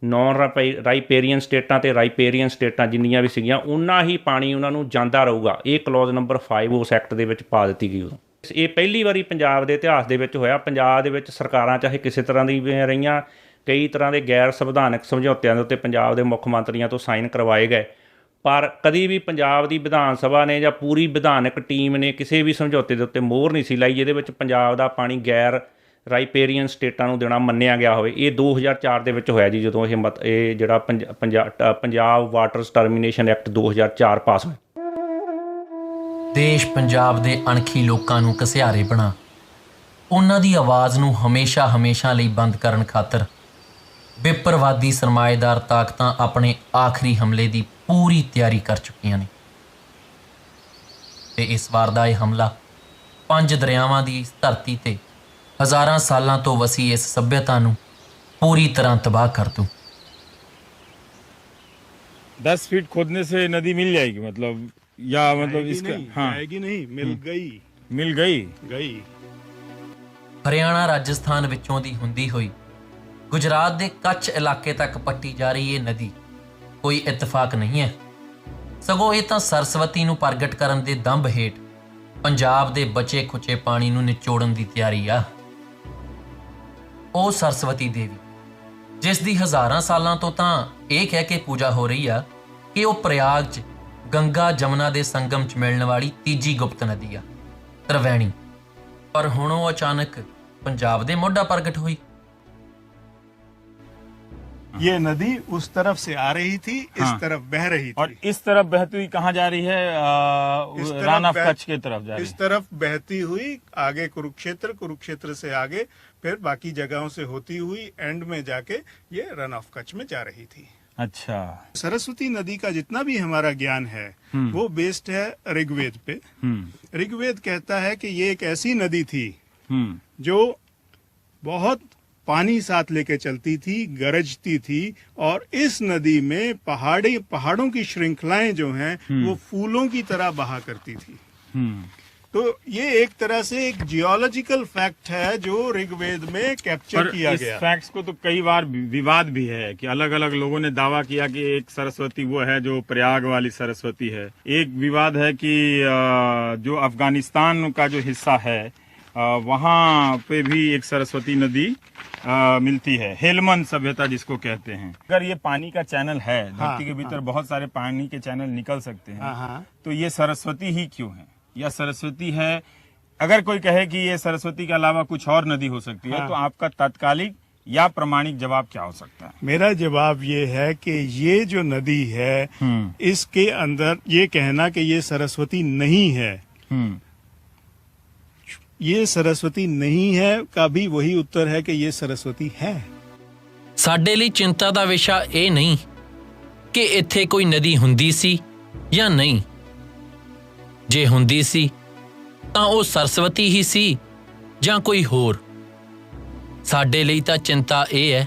ਨੌਨ ਰਾਈਪੇਰੀਅਨ ਸਟੇਟਾਂ ਅਤੇ ਰਾਈਪੇਰੀਅਨ ਸਟੇਟਾਂ ਜਿੰਨੀਆਂ ਵੀ ਸੀਗੀਆਂ ਉਨਾ ਹੀ ਪਾਣੀ ਉਹਨਾਂ ਨੂੰ ਜਾਂਦਾ ਰਹੂਗਾ। ਇਹ ਕਲੌਜ਼ ਨੰਬਰ 5 ਉਸ ਐਕਟ ਦੇ ਵਿੱਚ ਪਾ ਦਿੱਤੀ ਗਈ ਉਦੋਂ। ਇਹ ਪਹਿਲੀ ਵਾਰੀ ਪੰਜਾਬ ਦੇ ਇਤਿਹਾਸ ਦੇ ਵਿੱਚ ਹੋਇਆ। ਪੰਜਾਬ ਦੇ ਵਿੱਚ ਸਰਕਾਰਾਂ ਚਾਹੇ ਕਿਸੇ ਤਰ੍ਹਾਂ ਦੀ ਰਹੀਆਂ, ਕਈ ਤਰ੍ਹਾਂ ਦੇ ਗੈਰ ਸੰਵਿਧਾਨਕ ਸਮਝੌਤਿਆਂ ਦੇ ਉੱਤੇ ਪੰਜਾਬ ਦੇ ਮੁੱਖ ਮੰਤਰੀਆਂ ਤੋਂ ਸਾਈਨ ਕਰਵਾਏ ਗਏ, ਪਰ ਕਦੀ ਵੀ ਪੰਜਾਬ ਦੀ ਵਿਧਾਨ ਸਭਾ ਨੇ ਜਾਂ ਪੂਰੀ ਵਿਧਾਨਕ ਟੀਮ ਨੇ ਕਿਸੇ ਵੀ ਸਮਝੌਤੇ ਦੇ ਉੱਤੇ ਮੋਹਰ ਨਹੀਂ ਸੀ ਲਾਈ ਜਿਹਦੇ ਵਿੱਚ ਪੰਜਾਬ ਦਾ ਪਾਣੀ ਗੈਰ ਰਾਈਪੇਰੀਅਨ ਸਟੇਟਾਂ ਨੂੰ ਦੇਣਾ ਮੰਨਿਆ ਗਿਆ ਹੋਵੇ। ਇਹ 2004 ਦੇ ਵਿੱਚ ਹੋਇਆ ਜੀ, ਜਦੋਂ ਇਹ ਜਿਹੜਾ ਪੰਜਾਬ ਵਾਟਰਸ ਟਰਮੀਨੇਸ਼ਨ ਐਕਟ 2004 ਪਾਸ ਹੋਇਆ। ਦੇਸ਼ ਪੰਜਾਬ ਦੇ ਅਣਖੀ ਲੋਕਾਂ ਨੂੰ ਘਸਿਆਰੇ ਬਣਾ ਉਹਨਾਂ ਦੀ ਆਵਾਜ਼ ਨੂੰ ਹਮੇਸ਼ਾ ਲਈ ਬੰਦ ਕਰਨ ਖਾਤਰ ਵਿਪਰਵਾਦੀ ਸਰਮਾਏਦਾਰ ਤਾਕਤਾਂ ਆਪਣੇ ਆਖਰੀ ਹਮਲੇ ਦੀ ਪੂਰੀ ਤਿਆਰੀ ਕਰ ਚੁੱਕੀਆਂ ਨੇ ਤੇ ਇਸ ਵਾਰ ਦਾ ਇਹ ਹਮਲਾ 5 ਦਰਿਆਵਾਂ ਦੀ ਧਰਤੀ ਤੇ ਹਜ਼ਾਰਾਂ ਸਾਲਾਂ ਤੋਂ ਵਸੀ ਇਸ ਸੱਭਿਅਤਾ ਨੂੰ पूरी तरह तबाह कर दूं। 10 फीट खोदने से नदी मिल जाएगी मतलब, या मतलब इसका हाँ आएगी नहीं, मिल गई हरियाणा राजस्थान विचों दी हुंदी हुई गुजरात दे कच्छ इलाके तक पट्टी जा रही ये नदी कोई इतफाक नहीं है, सगों ये तां सरस्वती नूं प्रगट करन दे दंभ हेठ पंजाब दे बचे खुचे पानी नूं निचोड़न दी तैयारी आ। ओ सरस्वती देवी जिस दी हज़ारां सालां तो तां ये कह के पूजा हो रही आ कि वो प्रयाग च गंगा जमुना दे संगम च मिलण वाली तीजी गुप्त नदी आ त्रिवेणी, पर हुण वो अचानक पंजाब दे मोढा प्रगट हुई। ये नदी उस तरफ से आ रही थी, इस तरफ बह रही थी। और इस तरफ बहती हुई कहाँ जा रही है? रन ऑफ कच्छ की तरफ जा रही है। इस तरफ बहती हुई आगे कुरुक्षेत्र, कुरुक्षेत्र से आगे फिर बाकी जगहों से होती हुई एंड में जाके ये रन ऑफ कच्छ में जा रही थी। अच्छा, सरस्वती नदी का जितना भी हमारा ज्ञान है वो बेस्ड है ऋग्वेद पे। ऋग्वेद कहता है कि ये एक ऐसी नदी थी जो बहुत पानी साथ लेके चलती थी, गरजती थी, और इस नदी में पहाड़ों की श्रृंखलाएं जो हैं वो फूलों की तरह बहा करती थी। तो ये एक तरह से एक जियोलॉजिकल फैक्ट है जो ऋग्वेद में कैप्चर किया गया। इस फैक्ट्स को तो कई बार विवाद भी है कि अलग अलग लोगों ने दावा किया कि एक सरस्वती वो है जो प्रयाग वाली सरस्वती है। एक विवाद है कि जो अफगानिस्तान का जो हिस्सा है वहाँ पे भी एक सरस्वती नदी मिलती है, हेलमंद सभ्यता जिसको कहते हैं। अगर ये पानी का चैनल है, धरती के भीतर बहुत सारे पानी के चैनल निकल सकते हैं, तो ये सरस्वती ही क्यों है? या सरस्वती है? अगर कोई कहे कि ये सरस्वती के अलावा कुछ और नदी हो सकती है, तो आपका तात्कालिक या प्रमाणिक जवाब क्या हो सकता है? मेरा जवाब ये है कि ये जो नदी है इसके अंदर ये कहना कि ये सरस्वती नहीं है, ये सरस्वती नहीं है का भी वही उत्तर है कि ये सरस्वती है। साडे ਲਈ चिंता ਦਾ विषा ਇਹ नहीं कि ਇੱਥੇ कोई नदी ਹੁੰਦੀ ਸੀ ਜਾਂ नहीं। जे ਹੁੰਦੀ ਸੀ ਤਾਂ ਉਹ सरस्वती ही ਸੀ ਜਾਂ कोई होर। साडे ਲਈ ਤਾਂ चिंता ਇਹ है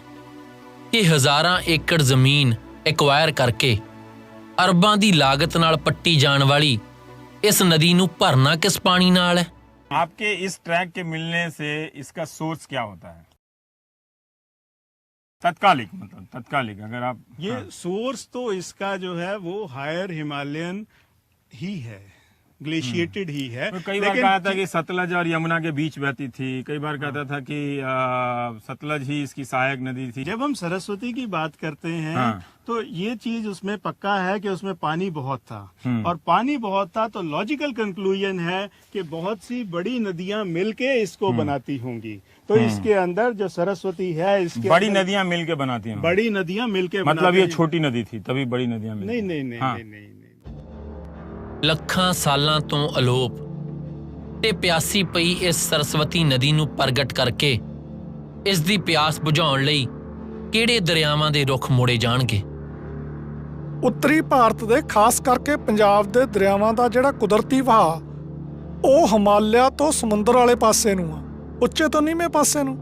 कि हज़ारां एकड़ ਜ਼ਮੀਨ एक्वायर करके अरबां ਦੀ ਲਾਗਤ ਨਾਲ ਪੱਟੀ ਜਾਣ ਵਾਲੀ इस नदी ਨੂੰ भरना किस पानी नाल है। आपके इस ट्रैक के मिलने से इसका सोर्स क्या होता है? तत्कालिक, मतलब तत्कालिक अगर आप ये सोर्स तो इसका जो है वो हायर हिमालयन ही है, ग्लेशिएटेड ही है। तो कई बार कहा था कि सतलज और यमुना के बीच बहती थी, कई बार कहता था कि सतलज ही इसकी सहायक नदी थी। जब हम सरस्वती की बात करते हैं तो ये चीज उसमें पक्का है कि उसमें पानी बहुत था, और पानी बहुत था तो लॉजिकल कंक्लूजन है कि बहुत सी बड़ी नदियां मिलके इसको बनाती होंगी। तो इसके अंदर जो सरस्वती है, इसके बड़ी नदियां मिलके बनाती हैं, बड़ी नदियां मिलके मतलब ये छोटी नदी थी तभी बड़ी नदियां नहीं नहीं नहीं नहीं नहीं। ਲੱਖਾਂ ਸਾਲਾਂ ਤੋਂ ਅਲੋਪ ਤੇ ਪਿਆਸੀ ਪਈ ਇਸ ਸਰਸਵਤੀ ਨਦੀ ਨੂੰ ਪ੍ਰਗਟ ਕਰਕੇ ਇਸ ਦੀ ਪਿਆਸ ਬੁਝਾਉਣ ਲਈ ਕਿਹੜੇ ਦਰਿਆਵਾਂ ਦੇ ਰੁੱਖ ਮੋੜੇ ਜਾਣਗੇ? ਉੱਤਰੀ ਭਾਰਤ ਦੇ ਖਾਸ ਕਰਕੇ ਪੰਜਾਬ ਦੇ ਦਰਿਆਵਾਂ ਦਾ ਜਿਹੜਾ ਕੁਦਰਤੀ ਵਹਾਅ ਉਹ ਹਿਮਾਲਿਆ ਤੋਂ ਸਮੁੰਦਰ ਵਾਲੇ ਪਾਸੇ ਨੂੰ ਆ, ਉੱਚੇ ਤੋਂ ਨੀਵੇਂ ਪਾਸੇ ਨੂੰ,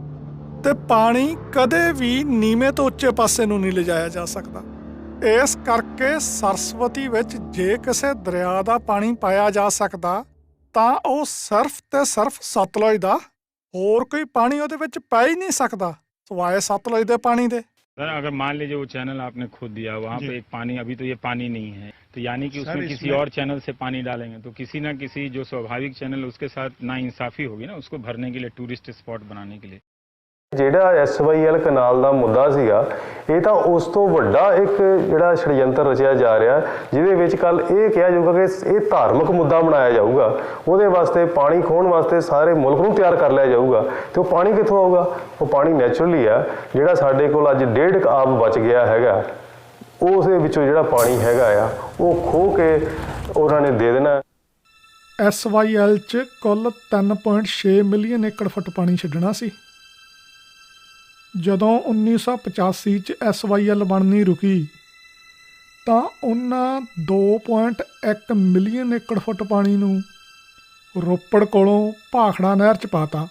ਤੇ ਪਾਣੀ ਕਦੇ ਵੀ ਨੀਵੇਂ ਤੋਂ ਉੱਚੇ ਪਾਸੇ ਨੂੰ ਨਹੀਂ ਲਿਜਾਇਆ ਜਾ ਸਕਦਾ। ਇਸ ਕਰਕੇ ਸਰਸਵਤੀ ਵਿੱਚ ਜੇ ਕਿਸੇ ਦਰਿਆ ਦਾ ਪਾਣੀ ਪਾਇਆ ਜਾ ਸਕਦਾ ਤਾਂ ਉਹ ਸਿਰਫ ਤੇ ਸਿਰਫ ਸਤਲੁਜ ਦਾ, ਹੋਰ ਕੋਈ ਪਾਣੀ ਉਹਦੇ ਵਿੱਚ ਪੈ ਹੀ ਨਹੀਂ ਸਕਦਾ ਸਿਵਾਏ ਸਤਲੁਜ ਦੇ ਪਾਣੀ ਦੇ। सर अगर मान लीजिए वो चैनल आपने खुद दिया, वहाँ पे एक पानी, अभी तो ये पानी नहीं है, तो यानी कि उसमें किसी और चैनल से पानी डालेंगे तो किसी ना किसी जो स्वाभाविक चैनल उसके साथ नाइंसाफी होगी ना, उसको भरने के लिए, टूरिस्ट स्पॉट बनाने के लिए। ਜਿਹੜਾ SYL ਕਨਾਲ ਦਾ ਮੁੱਦਾ ਸੀਗਾ, ਇਹ ਤਾਂ ਉਸ ਤੋਂ ਵੱਡਾ ਇੱਕ ਜਿਹੜਾ ਛੜਯੰਤਰ ਰਚਿਆ ਜਾ ਰਿਹਾ, ਜਿਹਦੇ ਵਿੱਚ ਕੱਲ ਇਹ ਕਿਹਾ ਜਾਊਗਾ ਕਿ ਇਹ ਧਾਰਮਿਕ ਮੁੱਦਾ ਬਣਾਇਆ ਜਾਊਗਾ, ਉਹਦੇ ਵਾਸਤੇ ਪਾਣੀ ਖੋਹਣ ਵਾਸਤੇ ਸਾਰੇ ਮੁਲਕ ਨੂੰ ਤਿਆਰ ਕਰ ਲਿਆ ਜਾਊਗਾ। ਤੇ ਉਹ ਪਾਣੀ ਕਿੱਥੋਂ ਆਊਗਾ? ਉਹ ਪਾਣੀ ਨੈਚੁਰਲੀ ਆ, ਜਿਹੜਾ ਸਾਡੇ ਕੋਲ ਅੱਜ 1.5 ਆਬ ਬਚ ਗਿਆ ਹੈਗਾ, ਉਸ ਦੇ ਵਿੱਚੋਂ ਜਿਹੜਾ ਪਾਣੀ ਹੈਗਾ ਆ ਉਹ ਖੋਹ ਕੇ ਉਹਨਾਂ ਨੇ ਦੇ ਦੇਣਾ। SYL 'ਚ ਕੁੱਲ 3.6 ਮਿਲੀਅਨ ਏਕੜ ਫੁੱਟ ਪਾਣੀ ਛੱਡਣਾ ਸੀ। ਜਦੋਂ 1985 'ਚ SYL ਬਣਨੀ ਰੁਕੀ ਤਾਂ ਉਹਨਾਂ 2.1 ਮਿਲੀਅਨ ਏਕੜ ਫੁੱਟ ਪਾਣੀ ਨੂੰ ਰੋਪੜ ਕੋਲੋਂ ਭਾਖੜਾ ਨਹਿਰ 'ਚ ਪਾਤਾ।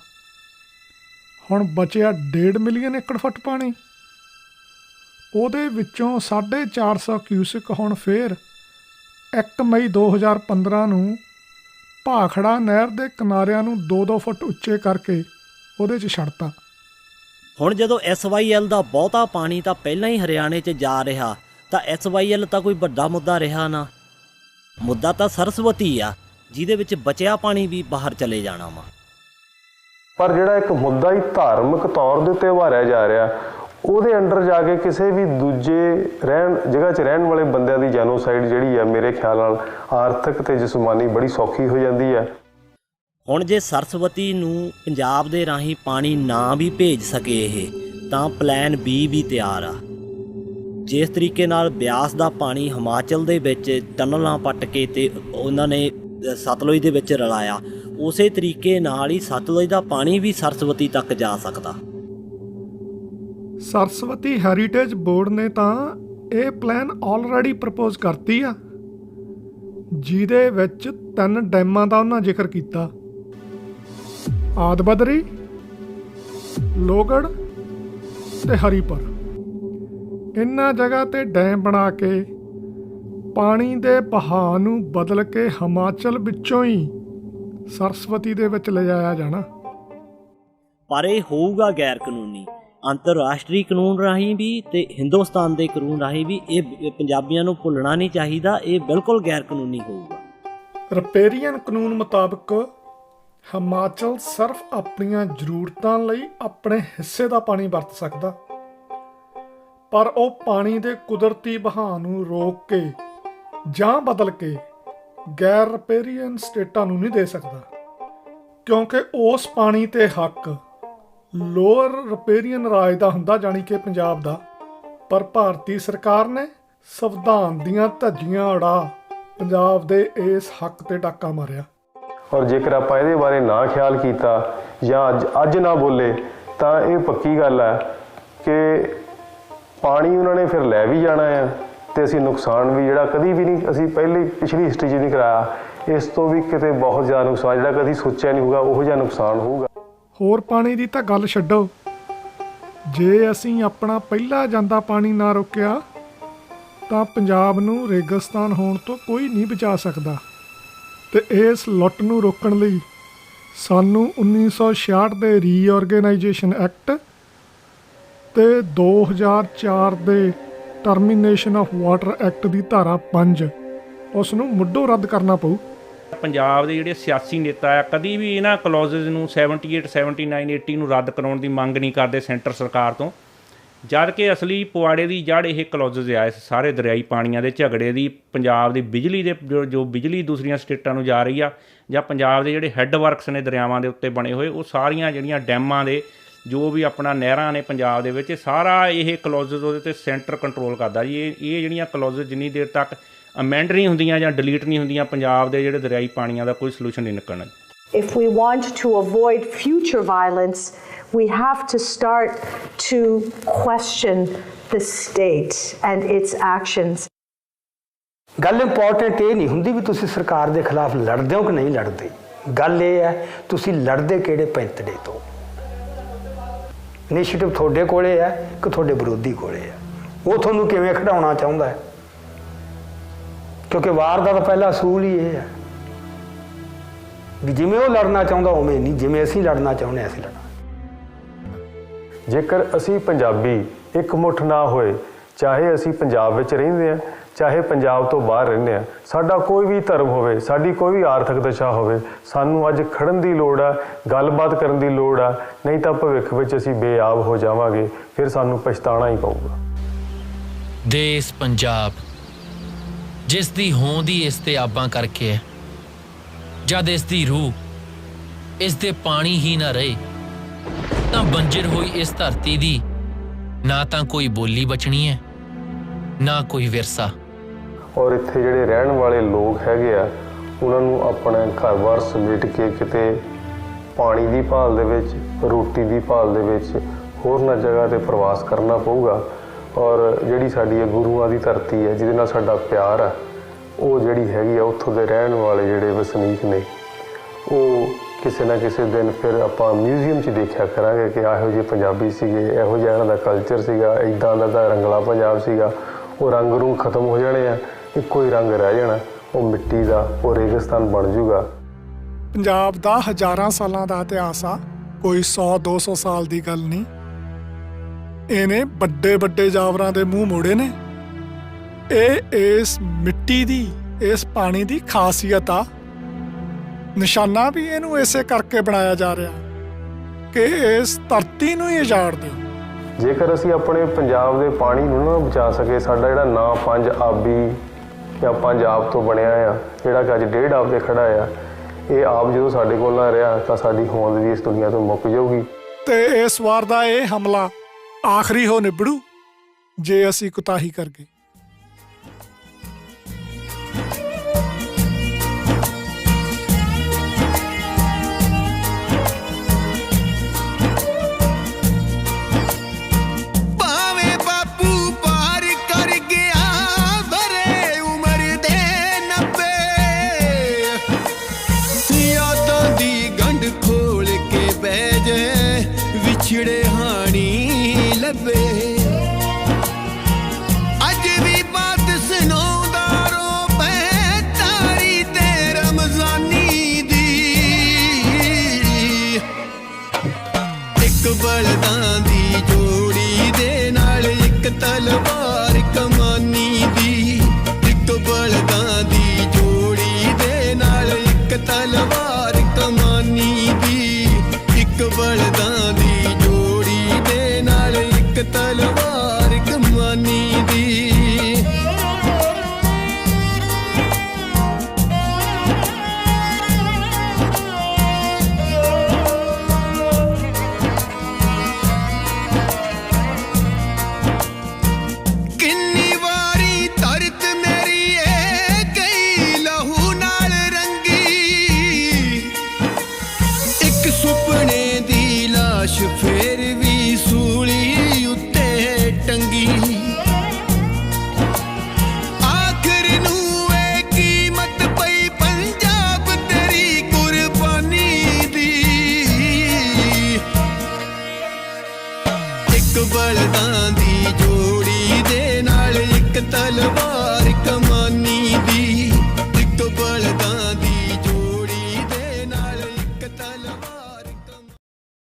ਹੁਣ ਬਚਿਆ 1.5 ਮਿਲੀਅਨ ਏਕੜ ਫੁੱਟ ਪਾਣੀ, ਉਹਦੇ ਵਿੱਚੋਂ 450 ਕਿਊਸਿਕ ਹੁਣ ਫੇਰ 1 ਮਈ 2015 ਨੂੰ ਭਾਖੜਾ ਨਹਿਰ ਦੇ ਕਿਨਾਰਿਆਂ ਨੂੰ 2-2 ਫੁੱਟ ਉੱਚੇ ਕਰਕੇ ਉਹਦੇ 'ਚ ਛੱਡਤਾ। ਹੁਣ ਜਦੋਂ SYL ਦਾ ਬਹੁਤਾ ਪਾਣੀ ਤਾਂ ਪਹਿਲਾਂ ਹੀ ਹਰਿਆਣੇ 'ਚ ਜਾ ਰਿਹਾ, ਤਾਂ SYL ਤਾਂ ਕੋਈ ਵੱਡਾ ਮੁੱਦਾ ਰਿਹਾ ਨਾ। ਮੁੱਦਾ ਤਾਂ ਸਰਸਵਤੀ ਆ, ਜਿਹਦੇ ਵਿੱਚ ਬਚਿਆ ਪਾਣੀ ਵੀ ਬਾਹਰ ਚਲੇ ਜਾਣਾ ਵਾ। ਪਰ ਜਿਹੜਾ ਇੱਕ ਮੁੱਦਾ ਹੀ ਧਾਰਮਿਕ ਤੌਰ ਦੇ ਉੱਤੇ ਉਭਾਰਿਆ ਜਾ ਰਿਹਾ, ਉਹਦੇ ਅੰਡਰ ਜਾ ਕੇ ਕਿਸੇ ਵੀ ਦੂਜੇ ਜਗ੍ਹਾ 'ਚ ਰਹਿਣ ਵਾਲੇ ਬੰਦਿਆਂ ਦੀ ਜੈਨੋਸਾਈਡ ਜਿਹੜੀ ਆ, ਮੇਰੇ ਖਿਆਲ ਨਾਲ ਆਰਥਿਕ ਤੇ ਜਿਸਮਾਨੀ ਬੜੀ ਸੌਖੀ ਹੋ ਜਾਂਦੀ ਹੈ। ਹੁਣ ਜੇ ਸਰਸਵਤੀ ਨੂੰ ਪੰਜਾਬ ਦੇ ਰਾਹੀਂ ਪਾਣੀ ਨਾ ਵੀ ਭੇਜ ਸਕੇ ਇਹ, ਤਾਂ ਪਲਾਨ B ਵੀ ਤਿਆਰ ਆ। ਜਿਸ ਤਰੀਕੇ ਨਾਲ ਬਿਆਸ ਦਾ ਪਾਣੀ ਹਿਮਾਚਲ ਦੇ ਵਿੱਚ ਟਨਲਾਂ ਪੱਟ ਕੇ ਤੇ ਉਹਨਾਂ ਨੇ ਸਤਲੁਜ ਦੇ ਵਿੱਚ ਰਲਾਇਆ, ਉਸੇ ਤਰੀਕੇ ਨਾਲ ਹੀ ਸਤਲੁਜ ਦਾ ਪਾਣੀ ਵੀ ਸਰਸਵਤੀ ਤੱਕ ਜਾ ਸਕਦਾ। ਸਰਸਵਤੀ ਹੈਰੀਟੇਜ ਬੋਰਡ ਨੇ ਤਾਂ ਇਹ ਪਲਾਨ ਆਲਰੇਡੀ ਪ੍ਰਪੋਜ਼ ਕਰਤੀ ਆ, ਜਿਹਦੇ ਵਿੱਚ 3 ਡੈਮਾਂ ਦਾ ਉਹਨਾਂ ਜ਼ਿਕਰ ਕੀਤਾ, ਆਦਬਦਰੀ, ਲੋਹਗੜ੍ਹ ਤੇ ਹਰੀਪੁਰ। ਇਹਨਾਂ ਜਗ੍ਹਾ ਤੇ ਡੈਮ ਬਣਾ ਕੇ ਪਾਣੀ ਦੇ ਬਹਾਅ ਨੂੰ ਬਦਲ ਕੇ ਹਿਮਾਚਲ ਵਿੱਚੋਂ ਹੀ ਸਰਸਵਤੀ ਦੇ ਵਿੱਚ ਲਿਜਾਇਆ ਜਾਣਾ। ਪਰ ਇਹ ਹੋਊਗਾ ਗੈਰ ਕਾਨੂੰਨੀ। ਅੰਤਰਰਾਸ਼ਟਰੀ ਕਾਨੂੰਨ ਰਾਹੀਂ ਵੀ ਤੇ ਹਿੰਦੁਸਤਾਨ ਦੇ ਕਾਨੂੰਨ ਰਾਹੀਂ ਵੀ ਇਹ ਪੰਜਾਬੀਆਂ ਨੂੰ ਭੁੱਲਣਾ ਨਹੀਂ ਚਾਹੀਦਾ, ਇਹ ਬਿਲਕੁਲ ਗੈਰ ਕਾਨੂੰਨੀ ਹੋਊਗਾ। ਰਿਪੇਰੀਅਨ ਕਾਨੂੰਨ ਮੁਤਾਬਕ ਹਿਮਾਚਲ ਸਿਰਫ ਆਪਣੀਆਂ ਜ਼ਰੂਰਤਾਂ ਲਈ ਆਪਣੇ ਹਿੱਸੇ ਦਾ ਪਾਣੀ ਵਰਤ ਸਕਦਾ, ਪਰ ਉਹ ਪਾਣੀ ਦੇ ਕੁਦਰਤੀ ਵਹਾਅ ਨੂੰ ਰੋਕ ਕੇ ਜਾਂ ਬਦਲ ਕੇ ਗੈਰ ਰਿਪੇਰੀਅਨ ਸਟੇਟਾਂ ਨੂੰ ਨਹੀਂ ਦੇ ਸਕਦਾ, ਕਿਉਂਕਿ ਉਸ ਪਾਣੀ ਤੇ ਹੱਕ ਲੋਅਰ ਰਿਪੇਰੀਅਨ ਰਾਜ ਦਾ ਹੁੰਦਾ, ਜਾਣੀ ਕਿ ਪੰਜਾਬ ਦਾ। ਪਰ ਭਾਰਤੀ ਸਰਕਾਰ ਨੇ ਸੰਵਿਧਾਨ ਦੀਆਂ ਧੱਜੀਆਂ ਉਡਾ ਪੰਜਾਬ ਦੇ ਇਸ ਹੱਕ ਤੇ ਡਾਕਾ ਮਾਰਿਆ। ਔਰ ਜੇਕਰ ਆਪਾਂ ਇਹਦੇ ਬਾਰੇ ਨਾ ਖਿਆਲ ਕੀਤਾ ਜਾਂ ਅੱਜ ਨਾ ਬੋਲੇ ਤਾਂ ਇਹ ਪੱਕੀ ਗੱਲ ਹੈ ਕਿ ਪਾਣੀ ਉਹਨਾਂ ਨੇ ਫਿਰ ਲੈ ਵੀ ਜਾਣਾ ਆ, ਤੇ ਅਸੀਂ ਨੁਕਸਾਨ ਵੀ ਜਿਹੜਾ ਕਦੀ ਵੀ ਨਹੀਂ, ਅਸੀਂ ਪਿਛਲੀ ਹਿਸਟਰੀ 'ਚ ਨਹੀਂ ਕਰਾਇਆ, ਇਸ ਤੋਂ ਵੀ ਕਿਤੇ ਬਹੁਤ ਜ਼ਿਆਦਾ ਨੁਕਸਾਨ ਜਿਹੜਾ ਕਦੀ ਸੋਚਿਆ ਨਹੀਂ ਹੋਊਗਾ, ਉਹੋ ਜਿਹਾ ਨੁਕਸਾਨ ਹੋਊਗਾ। ਹੋਰ ਪਾਣੀ ਦੀ ਤਾਂ ਗੱਲ ਛੱਡੋ, ਜੇ ਅਸੀਂ ਆਪਣਾ ਪਹਿਲਾਂ ਜਾਂਦਾ ਪਾਣੀ ਨਾ ਰੋਕਿਆ ਤਾਂ ਪੰਜਾਬ ਨੂੰ ਰੇਗਿਸਤਾਨ ਹੋਣ ਤੋਂ ਕੋਈ ਨਹੀਂ ਬਚਾ ਸਕਦਾ। ਤੇ ਇਸ ਲੁੱਟ ਨੂੰ ਰੋਕਣ ਲਈ ਸਾਨੂੰ 1966 ਦੇ ਰੀਆਰਗੇਨਾਈਜੇਸ਼ਨ ਐਕਟ ਤੇ 2004 ਦੇ ਟਰਮੀਨੇਸ਼ਨ ਆਫ ਵਾਟਰ ਐਕਟ ਦੀ ਧਾਰਾ 5 ਉਸ ਨੂੰ ਮੁੱਢੋਂ ਰੱਦ ਕਰਨਾ ਪਊ। ਪੰਜਾਬ ਦੇ ਜਿਹੜੇ ਸਿਆਸੀ ਨੇਤਾ ਆ ਕਦੀ ਵੀ ਇਹਨਾਂ ਕਲੌਜ਼ਸ ਨੂੰ 78, 79, 80 ਨੂੰ ਰੱਦ ਕਰਾਉਣ ਦੀ ਮੰਗ ਨਹੀਂ ਕਰਦੇ ਸੈਂਟਰ ਸਰਕਾਰ ਤੋਂ, ਜਦ ਕਿ ਅਸਲੀ ਪੁਆੜੇ ਦੀ ਜੜ ਇਹ ਕਲੌਜ਼ਸ ਆ ਇਸ ਸਾਰੇ ਦਰਿਆਈ ਪਾਣੀਆਂ ਦੇ ਝਗੜੇ ਦੀ। ਪੰਜਾਬ ਦੀ ਬਿਜਲੀ ਦੇ ਜੋ ਬਿਜਲੀ ਦੂਸਰੀਆਂ ਸਟੇਟਾਂ ਨੂੰ ਜਾ ਰਹੀ ਆ, ਜਾਂ ਪੰਜਾਬ ਦੇ ਜਿਹੜੇ ਹੈੱਡ ਵਰਕਸ ਨੇ ਦਰਿਆਵਾਂ ਦੇ ਉੱਤੇ ਬਣੇ ਹੋਏ, ਉਹ ਸਾਰੀਆਂ ਜਿਹੜੀਆਂ ਡੈਮਾਂ ਦੇ ਜੋ ਵੀ ਆਪਣਾ ਨਹਿਰਾਂ ਨੇ ਪੰਜਾਬ ਦੇ ਵਿੱਚ, ਸਾਰਾ ਇਹ ਕਲੌਜ਼ਸ ਉਹਦੇ 'ਤੇ ਸੈਂਟਰ ਕੰਟਰੋਲ ਕਰਦਾ ਜੀ। ਇਹ ਜਿਹੜੀਆਂ ਕਲੌਜ਼ਸ ਜਿੰਨੀ ਦੇਰ ਤੱਕ ਅਮੈਂਡ ਨਹੀਂ ਹੁੰਦੀਆਂ ਜਾਂ ਡਿਲੀਟ ਨਹੀਂ ਹੁੰਦੀਆਂ, ਪੰਜਾਬ ਦੇ ਜਿਹੜੇ ਦਰਿਆਈ ਪਾਣੀਆਂ ਦਾ ਕੋਈ ਸੋਲੂਸ਼ਨ ਨਹੀਂ ਨਿਕਲਣਾ। If we want to avoid future violence, we have to start to question the state and its actions. ਗੱਲ ਇੰਪੋਰਟੈਂਟ ਇਹ ਨਹੀਂ ਹੁੰਦੀ ਵੀ ਤੁਸੀਂ ਸਰਕਾਰ ਦੇ ਖਿਲਾਫ ਲੜਦੇ ਹੋ ਕਿ ਨਹੀਂ ਲੜਦੇ। ਗੱਲ ਇਹ ਹੈ ਤੁਸੀਂ ਲੜਦੇ ਕਿਹੜੇ ਪੈਂਤੜੇ ਤੋਂ। ਇਨੀਸ਼ੀਏਟਿਵ ਤੁਹਾਡੇ ਕੋਲੇ ਹੈ ਕਿ ਤੁਹਾਡੇ ਵਿਰੋਧੀ ਕੋਲੇ ਹੈ, ਉਹ ਤੁਹਾਨੂੰ ਕਿਵੇਂ ਖਿਡਾਉਣਾ ਚਾਹੁੰਦਾ ਹੈ, ਕਿਉਂਕਿ ਵਾਰ ਦਾ ਤਾਂ ਪਹਿਲਾ ਅਸੂਲ ਹੀ ਇਹ ਹੈ ਵੀ ਜਿਵੇਂ ਉਹ ਲੜਨਾ ਚਾਹੁੰਦਾ ਉਵੇਂ ਨਹੀਂ, ਜਿਵੇਂ ਅਸੀਂ ਲੜਨਾ ਚਾਹੁੰਦੇ ਅਸੀਂ ਲੜਨਾ। ਜੇਕਰ ਅਸੀਂ ਪੰਜਾਬੀ ਇੱਕ ਮੁੱਠ ਨਾ ਹੋਏ, ਚਾਹੇ ਅਸੀਂ ਪੰਜਾਬ ਵਿੱਚ ਰਹਿੰਦੇ ਹਾਂ ਚਾਹੇ ਪੰਜਾਬ ਤੋਂ ਬਾਹਰ ਰਹਿੰਦੇ ਹਾਂ, ਸਾਡਾ ਕੋਈ ਵੀ ਧਰਮ ਹੋਵੇ, ਸਾਡੀ ਕੋਈ ਵੀ ਆਰਥਿਕ ਦਸ਼ਾ ਹੋਵੇ, ਸਾਨੂੰ ਅੱਜ ਖੜਨ ਦੀ ਲੋੜ ਆ, ਗੱਲਬਾਤ ਕਰਨ ਦੀ ਲੋੜ ਆ, ਨਹੀਂ ਤਾਂ ਭਵਿੱਖ ਵਿੱਚ ਅਸੀਂ ਬੇਆਬ ਹੋ ਜਾਵਾਂਗੇ, ਫਿਰ ਸਾਨੂੰ ਪਛਤਾਣਾ ਹੀ ਪਊਗਾ। ਦੇਸ਼ ਪੰਜਾਬ ਜਿਸ ਦੀ ਹੋਂਦ ਹੀ ਇਸ ਤੇ ਆਬਾਂ ਕਰਕੇ ਹੈ, ਜਦ ਇਸ ਦੀ ਰੂਹ ਇਸ ਦੇ ਪਾਣੀ ਹੀ ਨਾ ਰਹੇ ਤਾਂ ਬੰਜਰ ਹੋਈ ਇਸ ਧਰਤੀ ਦੀ ਨਾ ਤਾਂ ਕੋਈ ਬੋਲੀ ਬਚਣੀ ਹੈ ਨਾ ਕੋਈ ਵਿਰਸਾ। ਔਰ ਇੱਥੇ ਜਿਹੜੇ ਰਹਿਣ ਵਾਲੇ ਲੋਕ ਹੈਗੇ ਆ, ਉਹਨਾਂ ਨੂੰ ਆਪਣਾ ਘਰ-ਬਾਰ ਸਮੇਟ ਕੇ ਕਿਤੇ ਪਾਣੀ ਦੀ ਭਾਲ ਦੇ ਵਿੱਚ, ਰੋਟੀ ਦੀ ਭਾਲ ਦੇ ਵਿੱਚ ਹੋਰਨਾਂ ਜਗ੍ਹਾ 'ਤੇ ਪ੍ਰਵਾਸ ਕਰਨਾ ਪਊਗਾ। ਔਰ ਜਿਹੜੀ ਸਾਡੀ ਇਹ ਗੁਰੂਆਂ ਦੀ ਧਰਤੀ ਹੈ, ਜਿਹਦੇ ਨਾਲ ਸਾਡਾ ਪਿਆਰ ਆ, ਉਹ ਜਿਹੜੀ ਹੈਗੀ ਆ ਉੱਥੋਂ ਦੇ ਰਹਿਣ ਵਾਲੇ ਜਿਹੜੇ ਵਸਨੀਕ ਨੇ, ਉਹ ਕਿਸੇ ਨਾ ਕਿਸੇ ਦਿਨ ਫਿਰ ਆਪਾਂ ਮਿਊਜ਼ੀਅਮ 'ਚ ਦੇਖਿਆ ਕਰਾਂਗੇ ਕਿ ਇਹੋ ਜਿਹੇ ਪੰਜਾਬੀ ਸੀਗੇ, ਇਹੋ ਜਿਹਾ ਇਹਨਾਂ ਦਾ ਕਲਚਰ ਸੀਗਾ, ਇੱਦਾਂ ਦਾ ਰੰਗਲਾ ਪੰਜਾਬ ਸੀਗਾ। ਉਹ ਰੰਗ ਰੂੰਗ ਖਤਮ ਹੋ ਜਾਣੇ ਆ, ਇੱਕੋ ਹੀ ਰੰਗ ਰਹਿ ਜਾਣਾ, ਉਹ ਮਿੱਟੀ ਦਾ, ਉਹ ਰੇਗਿਸਤਾਨ ਬਣ ਜੂਗਾ। ਪੰਜਾਬ ਦਾ ਹਜ਼ਾਰਾਂ ਸਾਲਾਂ ਦਾ ਇਤਿਹਾਸ ਆ, ਕੋਈ 100-200 ਸਾਲ ਦੀ ਗੱਲ ਨਹੀਂ। ਇਹਨੇ ਵੱਡੇ ਵੱਡੇ ਜਾਵਰਾਂ ਦੇ ਮੂੰਹ ਮੋੜੇ ਨੇ। ਇਹ ਇਸ ਮਿੱਟੀ ਦੀ, ਇਸ ਪਾਣੀ ਦੀ ਖਾਸੀਅਤ ਆ। ਨਿਸ਼ਾਨਾ ਵੀ ਇਹਨੂੰ ਇਸੇ ਕਰਕੇ ਬਣਾਇਆ ਜਾ ਰਿਹਾ ਕਿ ਇਸ ਧਰਤੀ ਨੂੰ ਹੀ ਉਜਾੜ ਦਿਓ। ਜੇਕਰ ਅਸੀਂ ਆਪਣੇ ਪੰਜਾਬ ਦੇ ਪਾਣੀ ਨੂੰ ਨਾ ਬਚਾ ਸਕੇ, ਸਾਡਾ ਜਿਹੜਾ ਨਾਂ ਪੰਜ ਆਬੀ ਜਾਂ ਪੰਜ ਆਬ ਤੋਂ ਬਣਿਆ ਆ, ਜਿਹੜਾ ਕਿ ਅੱਜ 1.5 ਆਬ ਤੇ ਖੜਾ ਆ, ਇਹ ਆਬ ਜਦੋਂ ਸਾਡੇ ਕੋਲ ਨਾ ਰਿਹਾ ਤਾਂ ਸਾਡੀ ਹੋਂਦ ਵੀ ਇਸ ਦੁਨੀਆ ਤੋਂ ਮੁੱਕ ਜਾਊਗੀ। ਤੇ ਇਸ ਵਾਰ ਦਾ ਇਹ ਹਮਲਾ ਆਖਰੀ ਹੋ ਨਿਬੜੂ ਜੇ ਅਸੀਂ ਕੁਤਾਹੀ ਕਰ ਗਏ।